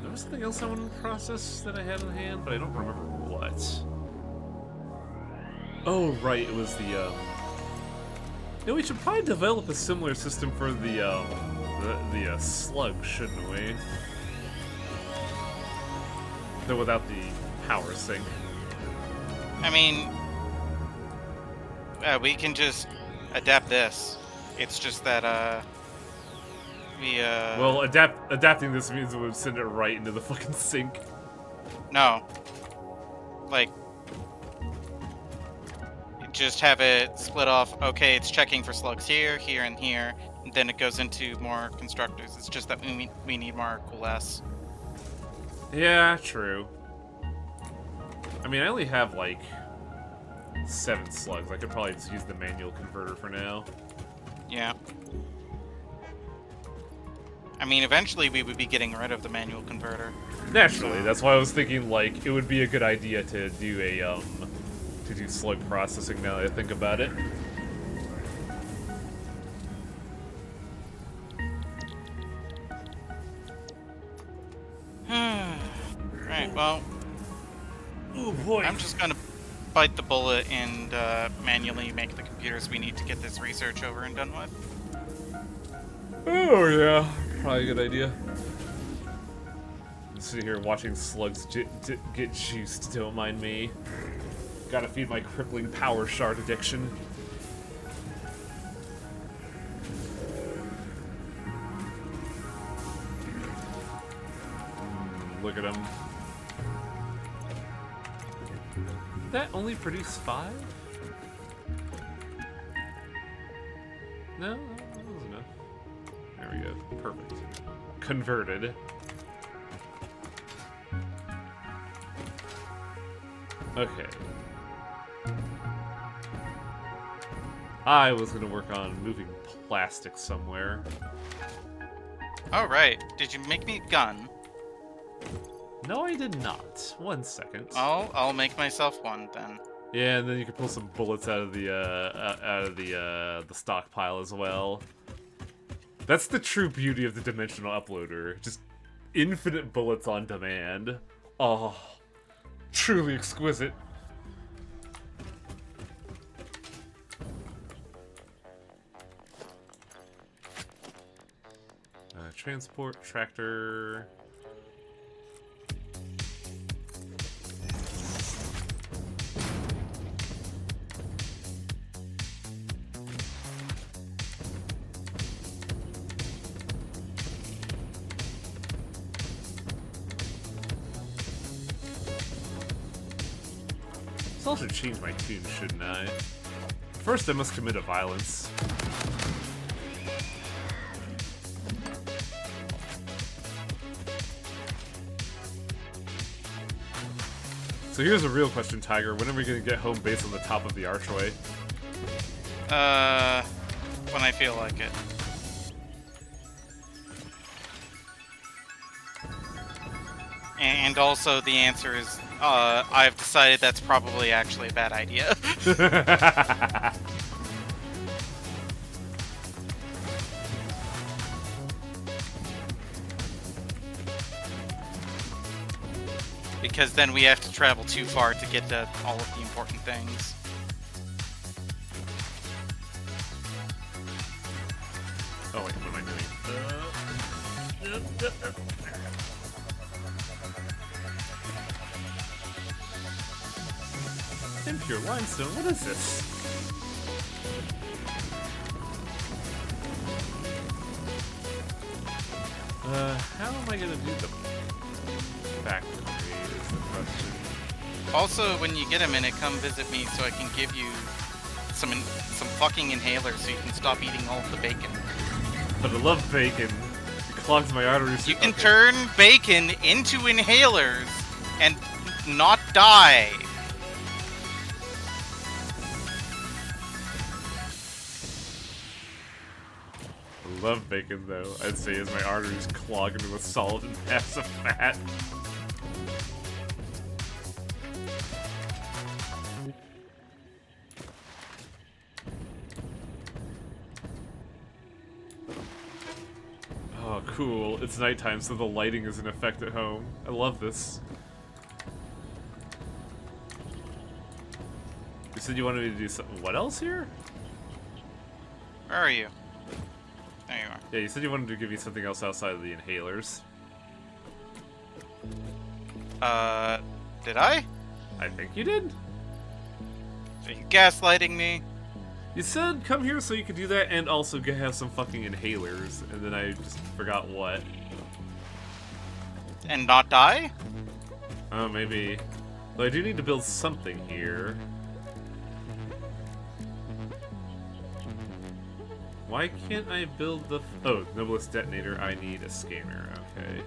There was something else I wanted to process that I had in hand, but I don't remember what. Oh, right, it was the, You know, we should probably develop a similar system for the slug, shouldn't we? Though without the power sink. I mean... we can just adapt this. It's just that, Well, adapting this means it would send it right into the fucking sink. No. Like... just have it split off. Okay, it's checking for slugs here, here, and here. And then it goes into more constructors. It's just that we need more cool S. Yeah, true. I mean, I only have, like, 7 slugs. I could probably just use the manual converter for now. Yeah. I mean, eventually we would be getting rid of the manual converter. Naturally, that's why I was thinking, like, it would be a good idea to do a, to do slug processing now that I think about it. Right, well... Oh boy. I'm just gonna bite the bullet and manually make the computers we need to get this research over and done with. Oh yeah, probably a good idea. I'm sitting here watching slugs get juiced, don't mind me. Gotta feed my crippling power shard addiction. Look at him. That only produced 5? No, that was enough. There we go. Perfect. Converted. Okay. I was gonna work on moving plastic somewhere. Oh, right. Did you make me a gun? No, I did not. 1 second. Oh, I'll make myself one then. Yeah, and then you can pull some bullets out of the stockpile as well. That's the true beauty of the dimensional uploader. Just infinite bullets on demand. Oh, truly exquisite. Transport, tractor. I'll also change my tune, shouldn't I? First, I must commit a violence. So here's a real question, Tiger. When are we going to get home base on the top of the archway? When I feel like it. And also the answer is, I've decided that's probably actually a bad idea. Because then we have to travel too far to get to all of the important things. Oh wait, what am I doing? Impure limestone, what is this? How am I gonna do the factory is the question. Also, when you get a minute, come visit me so I can give you some fucking inhalers so you can stop eating all of the bacon. But I love bacon. It clogs my arteries. You can turn bacon into inhalers and not die. I love bacon though, I'd say, as my arteries clog me with solid and passive fat. Oh, cool. It's nighttime, so the lighting is in effect at home. I love this. You said you wanted me to do something. What else here? Where are you? There you are. Yeah, you said you wanted to give me something else outside of the inhalers. Did I? I think you did. Are you gaslighting me? You said come here so you could do that and also have some fucking inhalers, and then I just forgot what. And not die? Oh, maybe. Well, I do need to build something here. Why can't I build the... Oh, noblest detonator, I need a scanner. Okay.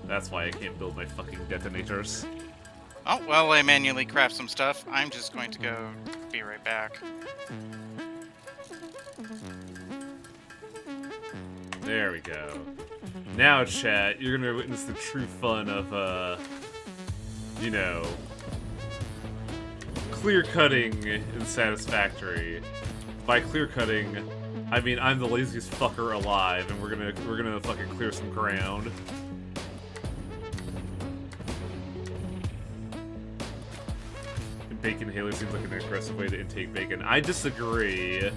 That's why I can't build my fucking detonators. Oh, well, I manually craft some stuff. I'm just going to go be right back. There we go. Now, chat, you're gonna witness the true fun of, you know, clear-cutting in Satisfactory. By clear-cutting, I mean I'm the laziest fucker alive, and we're gonna fucking clear some ground. Bacon inhaler seems like an aggressive way to intake bacon. I disagree.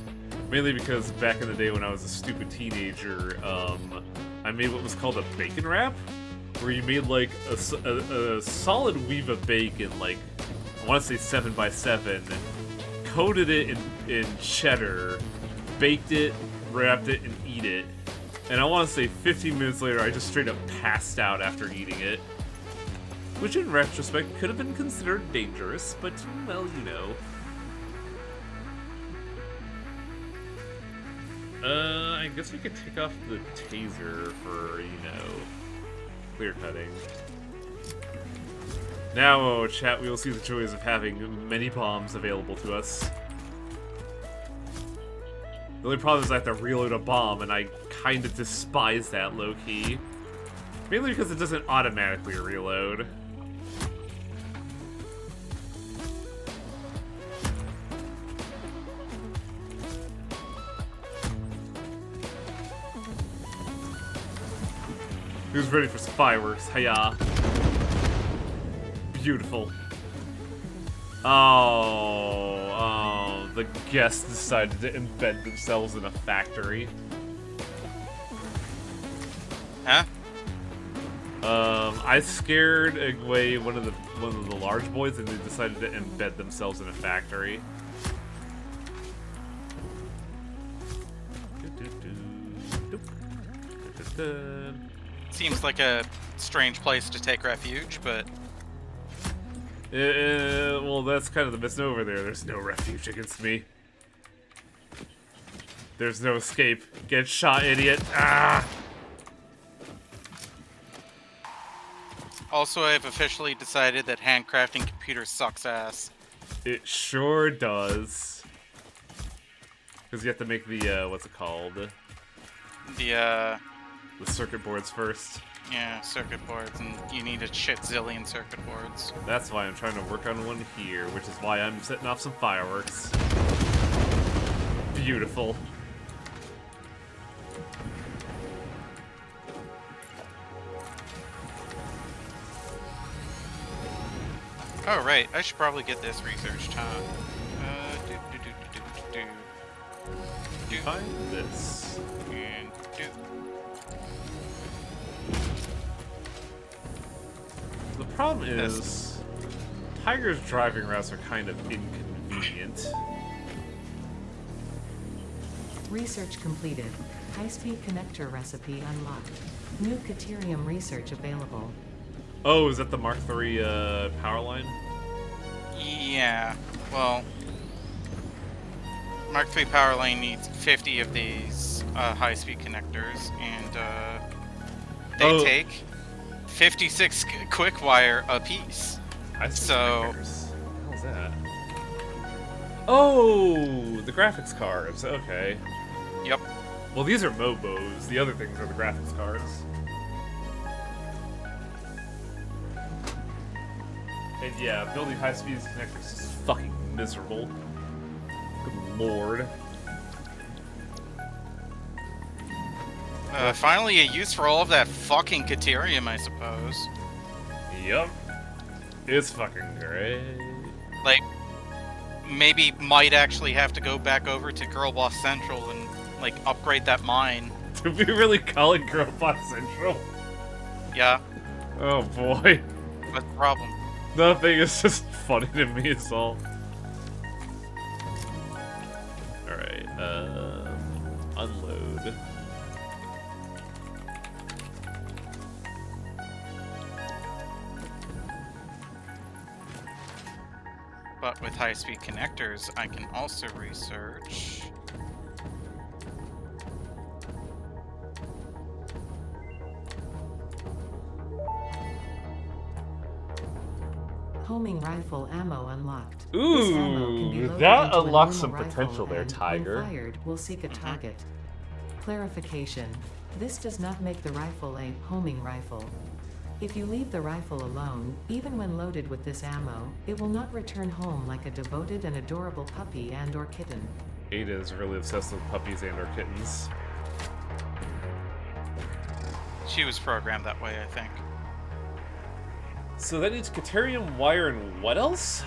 Mainly because back in the day when I was a stupid teenager, I made what was called a bacon wrap, where you made like a solid weave of bacon, like I want to say 7x7, coated it in cheddar, baked it, wrapped it, and eat it. And I want to say 15 minutes later, I just straight up passed out after eating it. Which in retrospect could have been considered dangerous, but well, you know. I guess we could take off the taser for, you know, clear cutting. Now, oh, chat, we will see the joys of having many bombs available to us. The only problem is I have to reload a bomb, and I kind of despise that low-key. Mainly because it doesn't automatically reload. Who's ready for some fireworks? Hiya. Beautiful. Oh, the guests decided to embed themselves in a factory. Huh? I scared away one of the large boys, and they decided to embed themselves in a factory. Seems like a strange place to take refuge, but... Well, that's kind of the misnomer there. There's no refuge against me. There's no escape. Get shot, idiot. Ah! Also, I've officially decided that handcrafting computers sucks ass. It sure does. Because you have to make the, what's it called? The circuit boards first. yeah, circuit boards, and you need a shit zillion circuit boards. That's why I'm trying to work on one here, which is why I'm setting off some fireworks. Beautiful. Oh, right. I should probably get this researched, huh? Do. Find this. And do. The problem is, Tiger's driving routes are kind of inconvenient. Research completed. High-speed connector recipe unlocked. New Caterium research available. Oh, is that the Mark III power line? Yeah. Well, Mark III power line needs 50 of these high-speed connectors, and they take 56 quick wire apiece. So, What the hell's that? Oh, the graphics cards. Okay. yep. Well, these are Mobos. The other things are the graphics cards. And yeah, building high-speed connectors is fucking miserable. Good lord. Finally, a use for all of that fucking Caterium, I suppose. Yup. It's fucking great. Like, maybe might actually have to go back over to Girl Boss Central and, like, upgrade that mine. Did we really call it Girl Boss Central? Yeah, Oh boy. what's the problem? Nothing, it's just funny to me, is all. Alright, unload. But with high-speed connectors, I can also research... Homing rifle ammo unlocked. This ammo can be Ooh, loaded that into a unlocks normal some rifle potential there, and, Tiger. when fired, will seek a target. Clarification. This does not make the rifle a homing rifle. If you leave the rifle alone, even when loaded with this ammo, it will not return home like a devoted and adorable puppy and or kitten. Ada is really obsessed with puppies and or kittens. She was programmed that way, I think. So that needs Caterium wire and what else?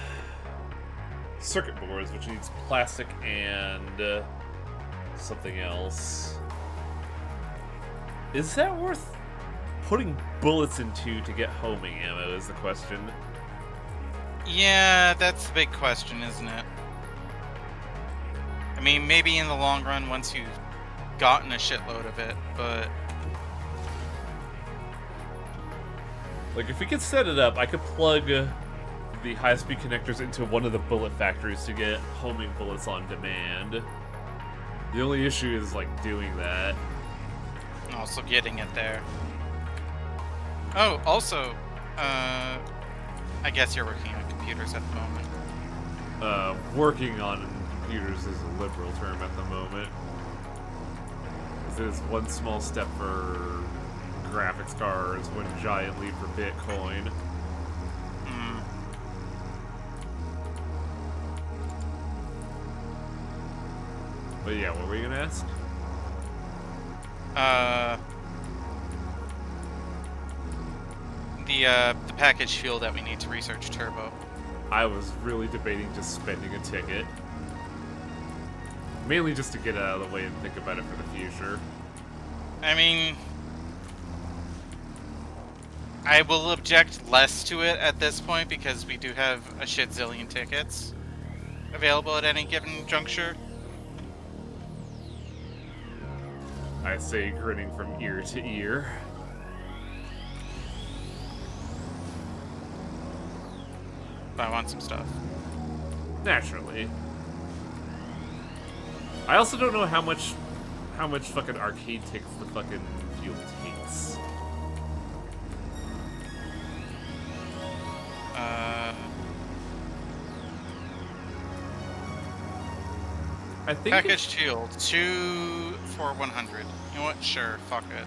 Circuit boards, which needs plastic and something else. Is that worth putting bullets into to get homing ammo is the question. Yeah, that's the big question, isn't it? I mean, maybe in the long run, once you've gotten a shitload of it, but... Like, if we could set it up, I could plug the high-speed connectors into one of the bullet factories to get homing bullets on demand. The only issue is, like, doing that. Also getting it there. Oh, also, I guess you're working on computers at the moment. Working on computers is a liberal term at the moment. This is one small step for graphics cards, one giant leap for Bitcoin. But yeah, what were you gonna ask? The package fuel that we need to research turbo. I was really debating just spending a ticket. Mainly just to get it out of the way and think about it for the future. I mean, I will object less to it at this point because we do have a shit zillion tickets available at any given juncture. I say grinning from ear to ear. But I want some stuff. Naturally. I also don't know how much fucking arcade takes the fucking fuel takes. I think Package shield, 2 for 100. You know what? Sure, fuck it.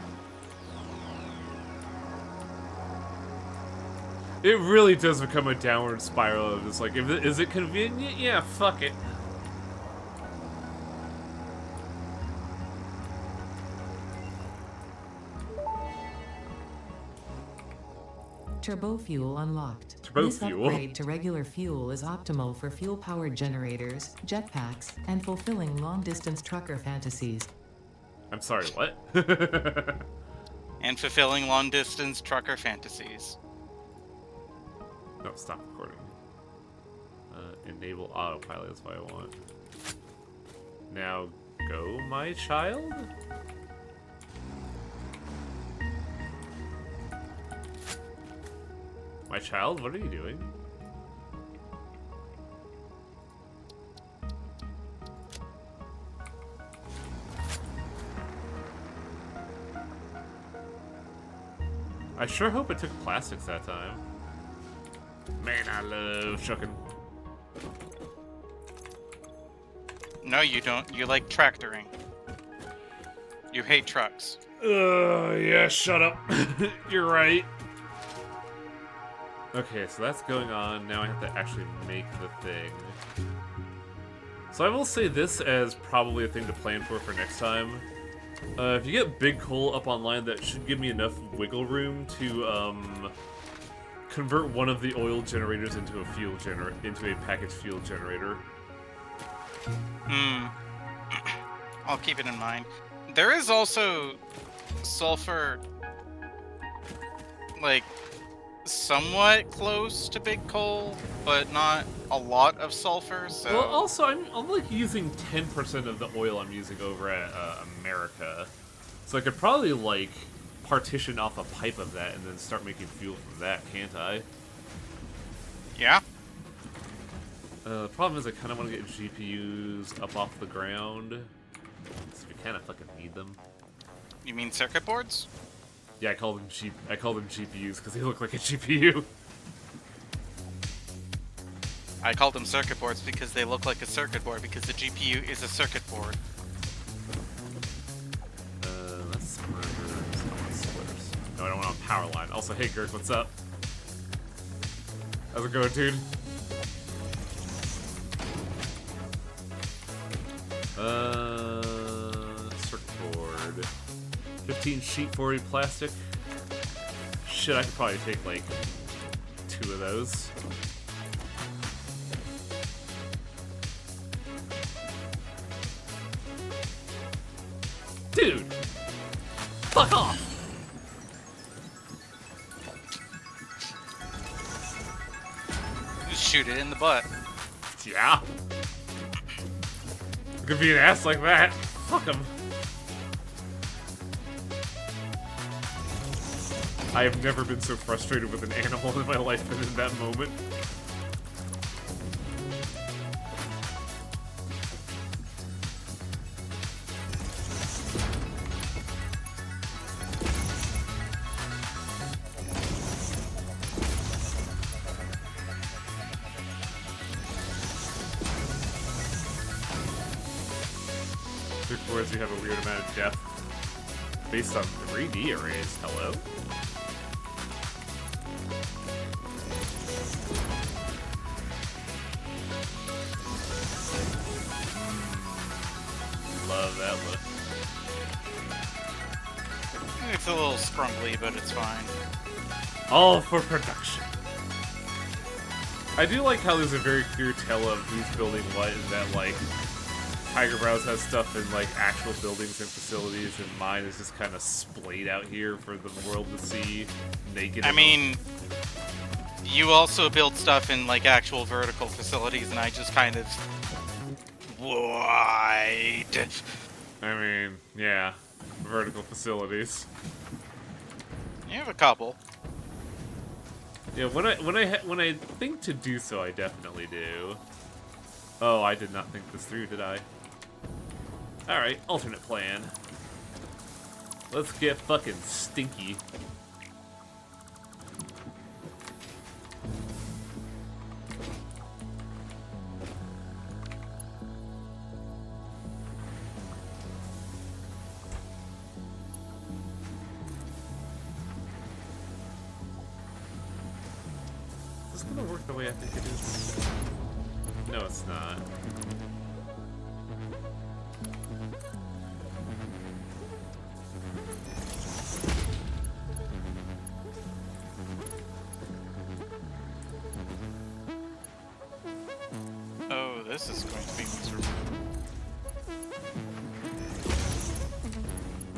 It really does become a downward spiral of just like, is it convenient? Yeah, fuck it. Turbo fuel unlocked. Turbo This fuel? upgrade to regular fuel is optimal for fuel-powered generators, jetpacks, and fulfilling long-distance trucker fantasies. I'm sorry, what? And fulfilling long-distance trucker fantasies. No, stop recording. Enable autopilot is what I want. Now, go, my child? My child, what are you doing? I sure hope it took plastics that time. Man, I love trucking. No, you don't. You like tractoring. You hate trucks. Yeah, shut up. You're right. Okay, so that's going on. Now I have to actually make the thing. So I will say this as probably a thing to plan for next time. If you get big coal up online, that should give me enough wiggle room to convert one of the oil generators into a packaged fuel generator. I'll keep it in mind. There is also sulfur, like, somewhat close to big coal, but not a lot of sulfur, so... Well, also, I'm like using 10% of the oil I'm using over at America. So I could probably, like, partition off a pipe of that and then start making fuel from that, can't I? Yeah? The problem is I kind of want to get GPUs up off the ground. So we kind of fucking need them. You mean circuit boards? Yeah, I call them GPUs because they look like a GPU. I called them circuit boards because they look like a circuit board, because the GPU is a circuit board. That's splitters. No, I don't want a power line. Also, hey Gert, what's up? How's it going, dude? Circuit board. 15 sheet, 40 plastic. Shit, I could probably take like 2 of those. Dude! Fuck off! Just shoot it in the butt. Yeah. Could be an ass like that. Fuck him. I have never been so frustrated with an animal in my life than in that moment. Boards, you have a weird amount of depth based on 3D arrays. Hello? Love that look. It's a little scrumbly, but it's fine. All for production. I do like how there's a very clear tell of who's building what, and that, like, Tiger Browse has stuff in, like, actual buildings and facilities, and mine is just kind of splayed out here for the world to see naked. I mean, you also build stuff in, like, actual vertical facilities, and I just kind of... wide. I mean, yeah. Vertical facilities. You have a couple. Yeah, when I think to do so, I definitely do. Oh, I did not think this through, did I? All right, alternate plan. Let's get fucking stinky. Is this gonna work the way I think it is? No, it's not. Oh, this is going to be miserable.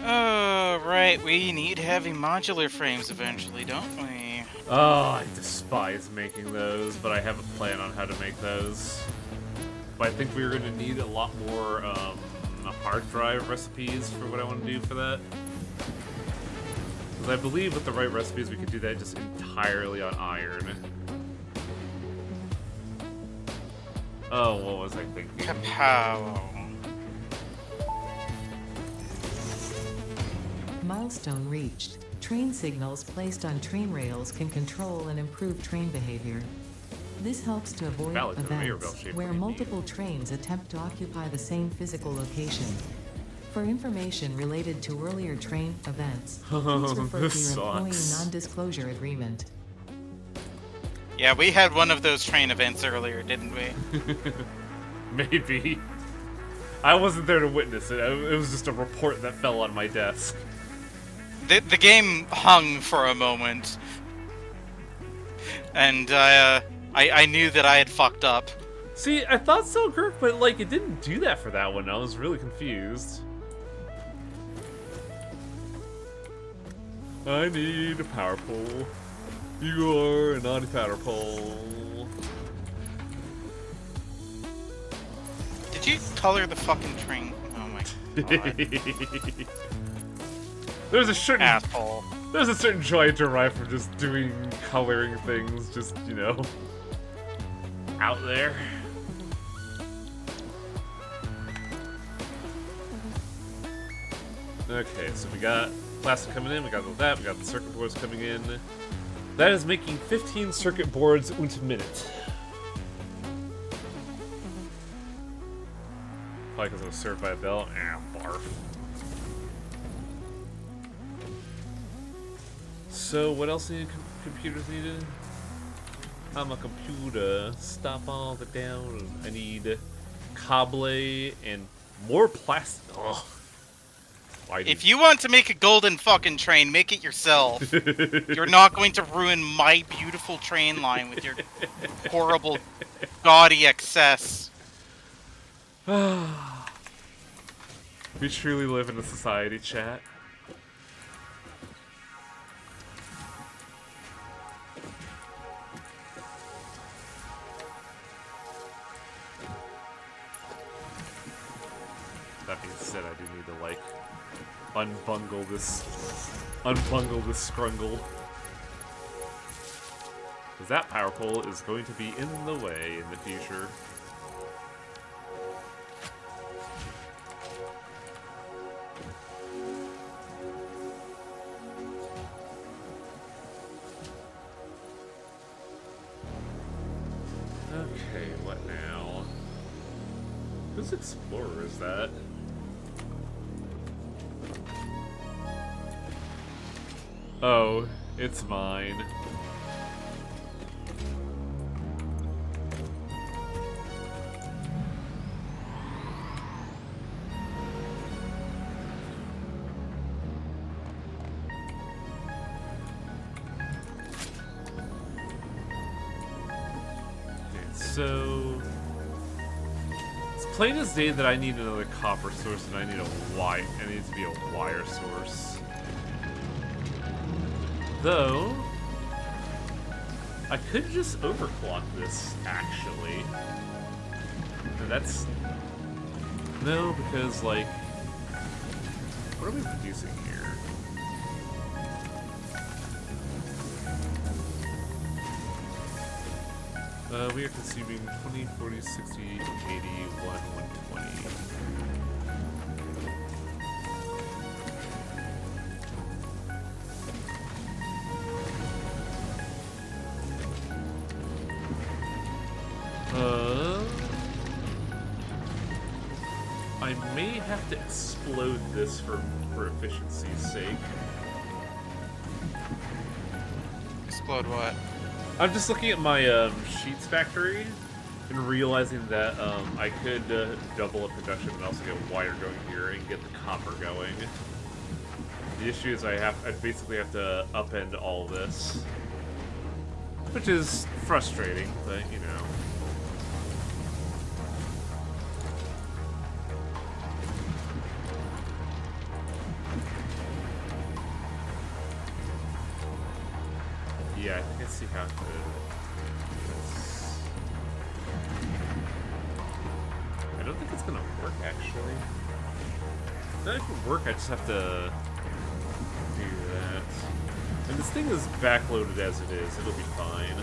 Oh, right. We need heavy modular frames eventually, don't we? Oh, I despise making those, but I have a plan on how to make those. But I think we're going to need a lot more hard drive recipes for what I want to do for that. Because I believe with the right recipes we could do that just entirely on iron. Oh, what was I thinking? Kapow. Milestone reached. Train signals placed on train rails can control and improve train behavior. This helps to avoid Valid conveyor belt events shape where indeed. multiple trains attempt to occupy the same physical location. For information related to earlier train events, please refer to This your employee sucks. non-disclosure agreement. Yeah, we had one of those train events earlier, didn't we? Maybe. I wasn't there to witness it. It was just a report that fell on my desk. The game hung for a moment. And I knew that I had fucked up. See, I thought so, Kirk, but like it didn't do that for that one. I was really confused. I need a power pole. You are a naughty power pole. Did you color the fucking train? Oh my god. There's a certain Asshole. there's a certain joy I derive from just doing coloring things, just you know, out there. Okay, so we got plastic coming in, we got all that, we got the circuit boards coming in. That is making 15 circuit boards und minute. Probably because it was served by a bell. Barf. So, what else need computers needed? I'm a computer. Stop all the down. I need cobble and more plastic. Ugh. Why do If you want to make a golden fucking train, make it yourself. You're not going to ruin my beautiful train line with your horrible, gaudy excess. We truly live in a society, chat. That being said, I do need to like unbungle this scrungle. Because that power pole is going to be in the way in the future. Okay, what now? Whose Explorer is that? Oh, it's mine. Okay, so it's plain as day that I need another copper source and I need a wire. It needs to be a wire source. Though, I could just overclock this, actually. And that's... No, because, like... What are we producing here? We are consuming 20, 40, 60, 80, 120. I may have to explode this for efficiency's sake. Explode what? I'm just looking at my sheets factory and realizing that I could double up production and also get wire going here and get the copper going. The issue is I basically have to upend all this, which is frustrating, but you know. Yeah, I think I see how to do this. I don't think it's gonna work, actually. If it can work, I just have to do that. And this thing is backloaded as it is, it'll be fine.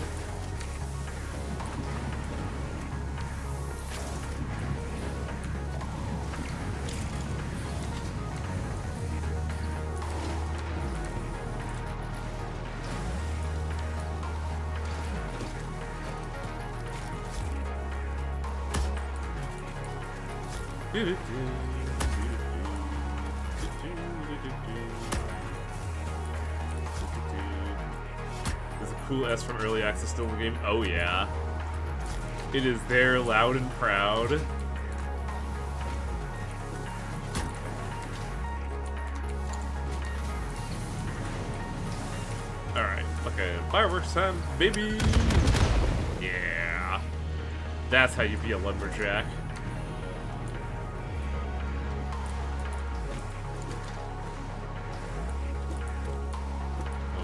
There's a cool S from early access still in the game. Oh yeah. It is there, loud and proud. Alright, okay, fireworks time, baby! Yeah. That's how you be a lumberjack.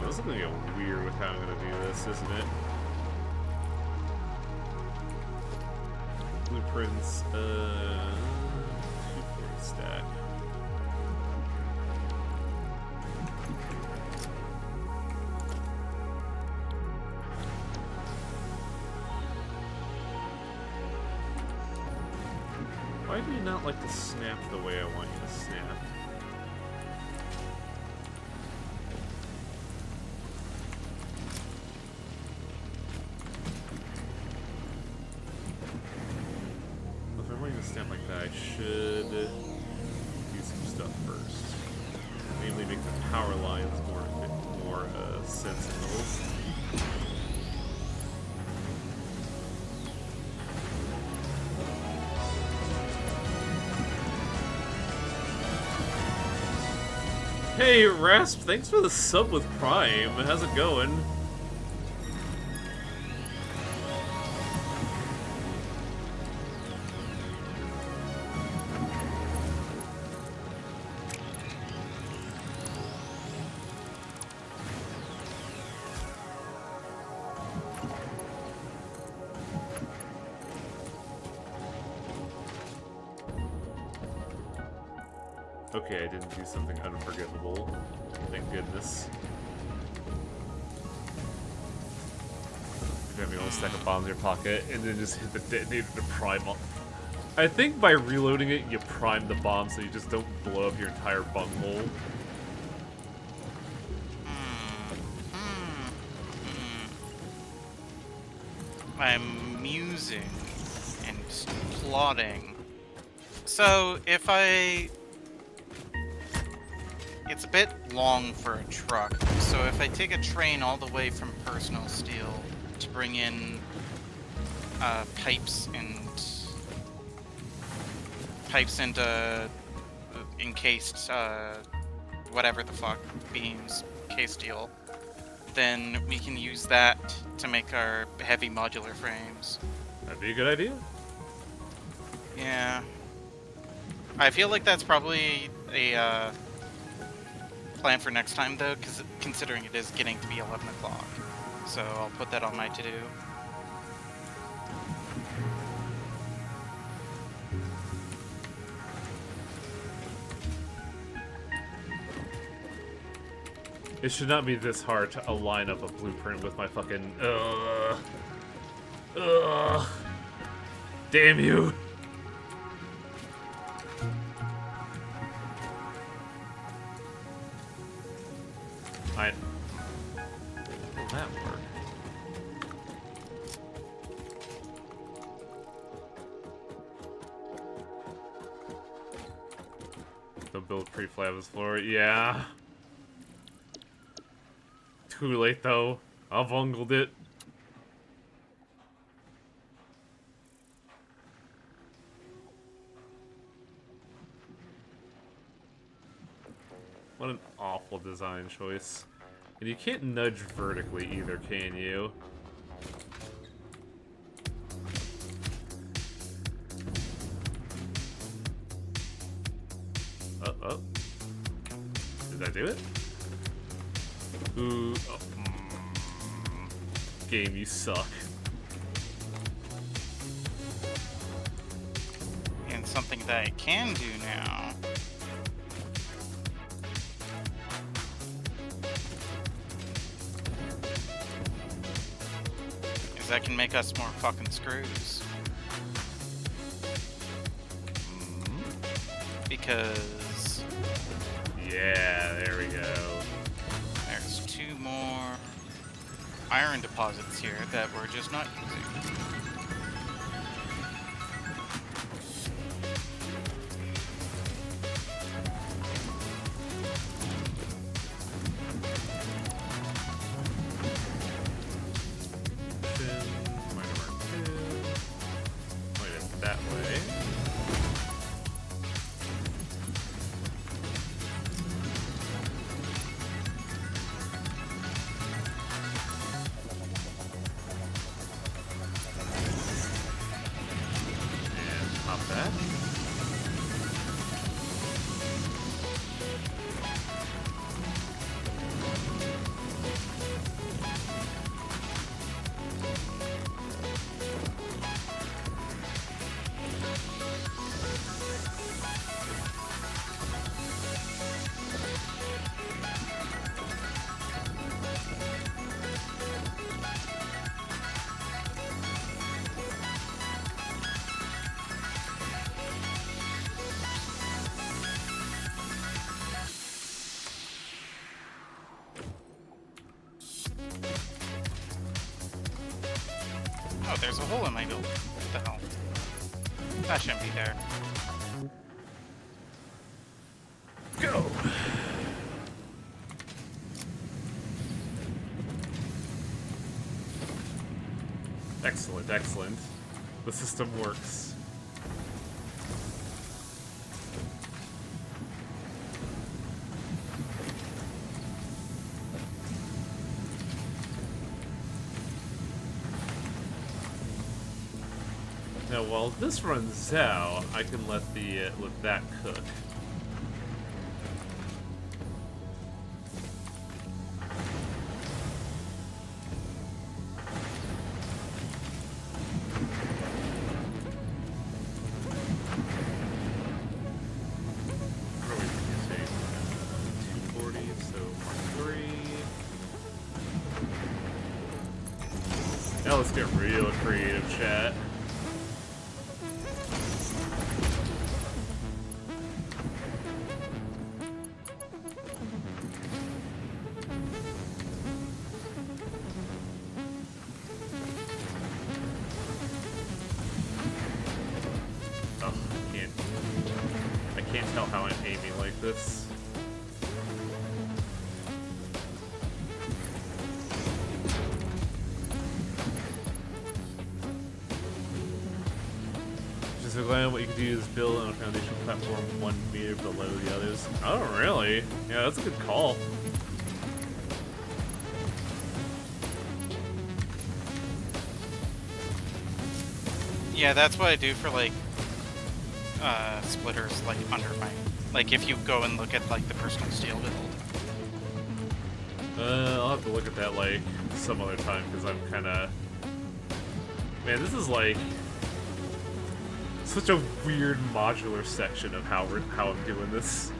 This is gonna get weird with how I'm gonna do this, isn't it? Blueprints, 240 stack. Why do you not like to snap the way I want you to snap? Snap like that, I should do some stuff first. Namely, make the power lines more sensible. Hey, Rasp, thanks for the sub with Prime. How's it going? Okay, I didn't do something unforgivable. Thank goodness. You're having a stack of bombs in your pocket and then just hit the detonator to prime up. I think by reloading it, you prime the bomb so you just don't blow up your entire bunghole. I'm musing and plotting. So if I... It's a bit long for a truck, so if I take a train all the way from Personal Steel to bring in pipes and encased whatever the fuck beams, case steel, then we can use that to make our heavy modular frames. That'd be a good idea. Yeah. I feel like that's probably a plan for next time, though, because considering it is getting to be 11 o'clock. So I'll put that on my to-do. It should not be this hard to align up a blueprint with my fucking... Ugh. Damn you. Will that work? They'll build pre-flabbers floor. Yeah. Too late though. I've bungled it. What an awful design choice. And you can't nudge vertically either, can you? Oh. Did I do it? Ooh. Oh. Game, you suck. And something that I can do now is I can make us more fucking screws. Because Yeah, there we go. there's 2 more iron deposits here that we're just not using. That way. And pop that. Oh, there's a hole in my building. What the hell? That shouldn't be there. Go! Excellent, excellent. The system works. Now, while this runs out, I can let that cook. What are we using? 240, so Mark 3. Now let's get real creative, chat. I can't tell how I'm aiming like this. Just glad what you can do is build on a foundation platform 1 meter below the others. Oh, really? Yeah, that's a good call. Yeah, that's what I do for like splitters like under my, like if you go and look at like the personal steel build. I'll have to look at that like some other time because I'm kind of, man, this is like such a weird modular section of how I'm doing this.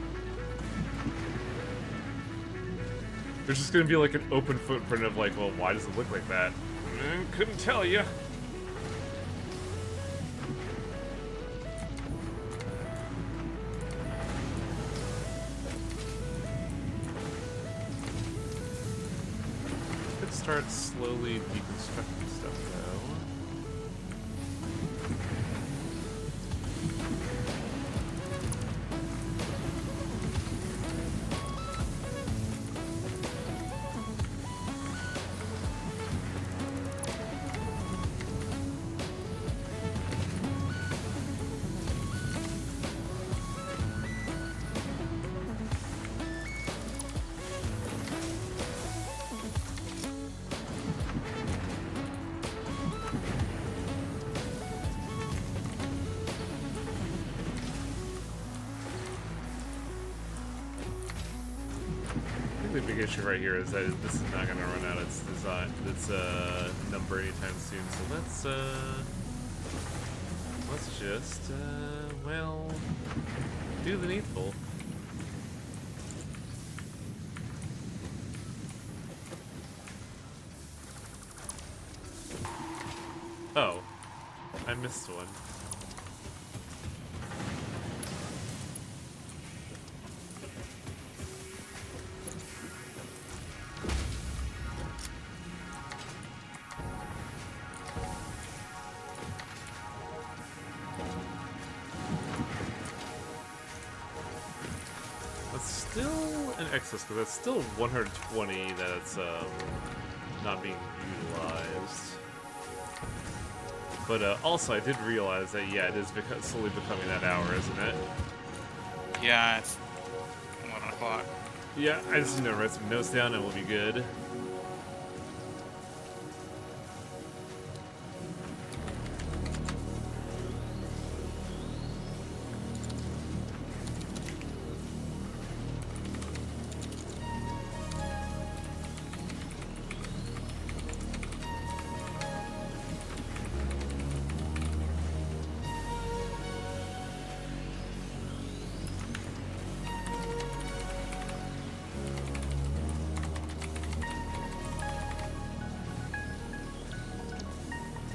There's just gonna be like an open footprint of like, well, why does it look like that? Couldn't tell you. start slowly deconstructing stuff, though. The big issue right here is that this is not going to run out its design, its number anytime soon. So let's just well, do the needful. Oh, I missed one. Still an excess, because that's still 120 that's not being utilized. But also, I did realize that, yeah, it is slowly becoming that hour, isn't it? Yeah, it's 11 o'clock. Yeah, I just need to write some notes down and we'll be good.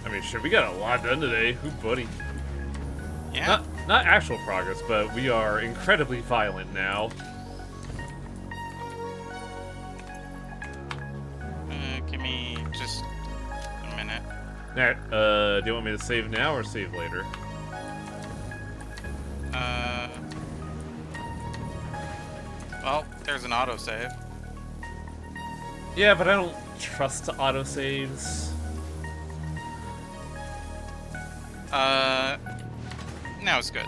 I mean, shit, we got a lot done today. Ooh, buddy. Yeah. Not actual progress, but we are incredibly violent now. Give me just a minute. Alright, do you want me to save now or save later? Well, there's an autosave. Yeah, but I don't trust autosaves. Now it's good.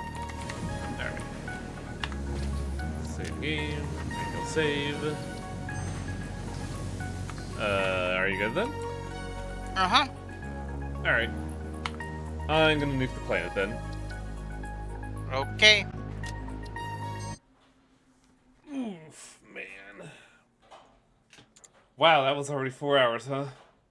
Alright. Save game. Manual save. Are you good then? Uh-huh. Alright. I'm gonna nuke the planet then. Okay. Oof, man. Wow, that was already 4 hours, huh?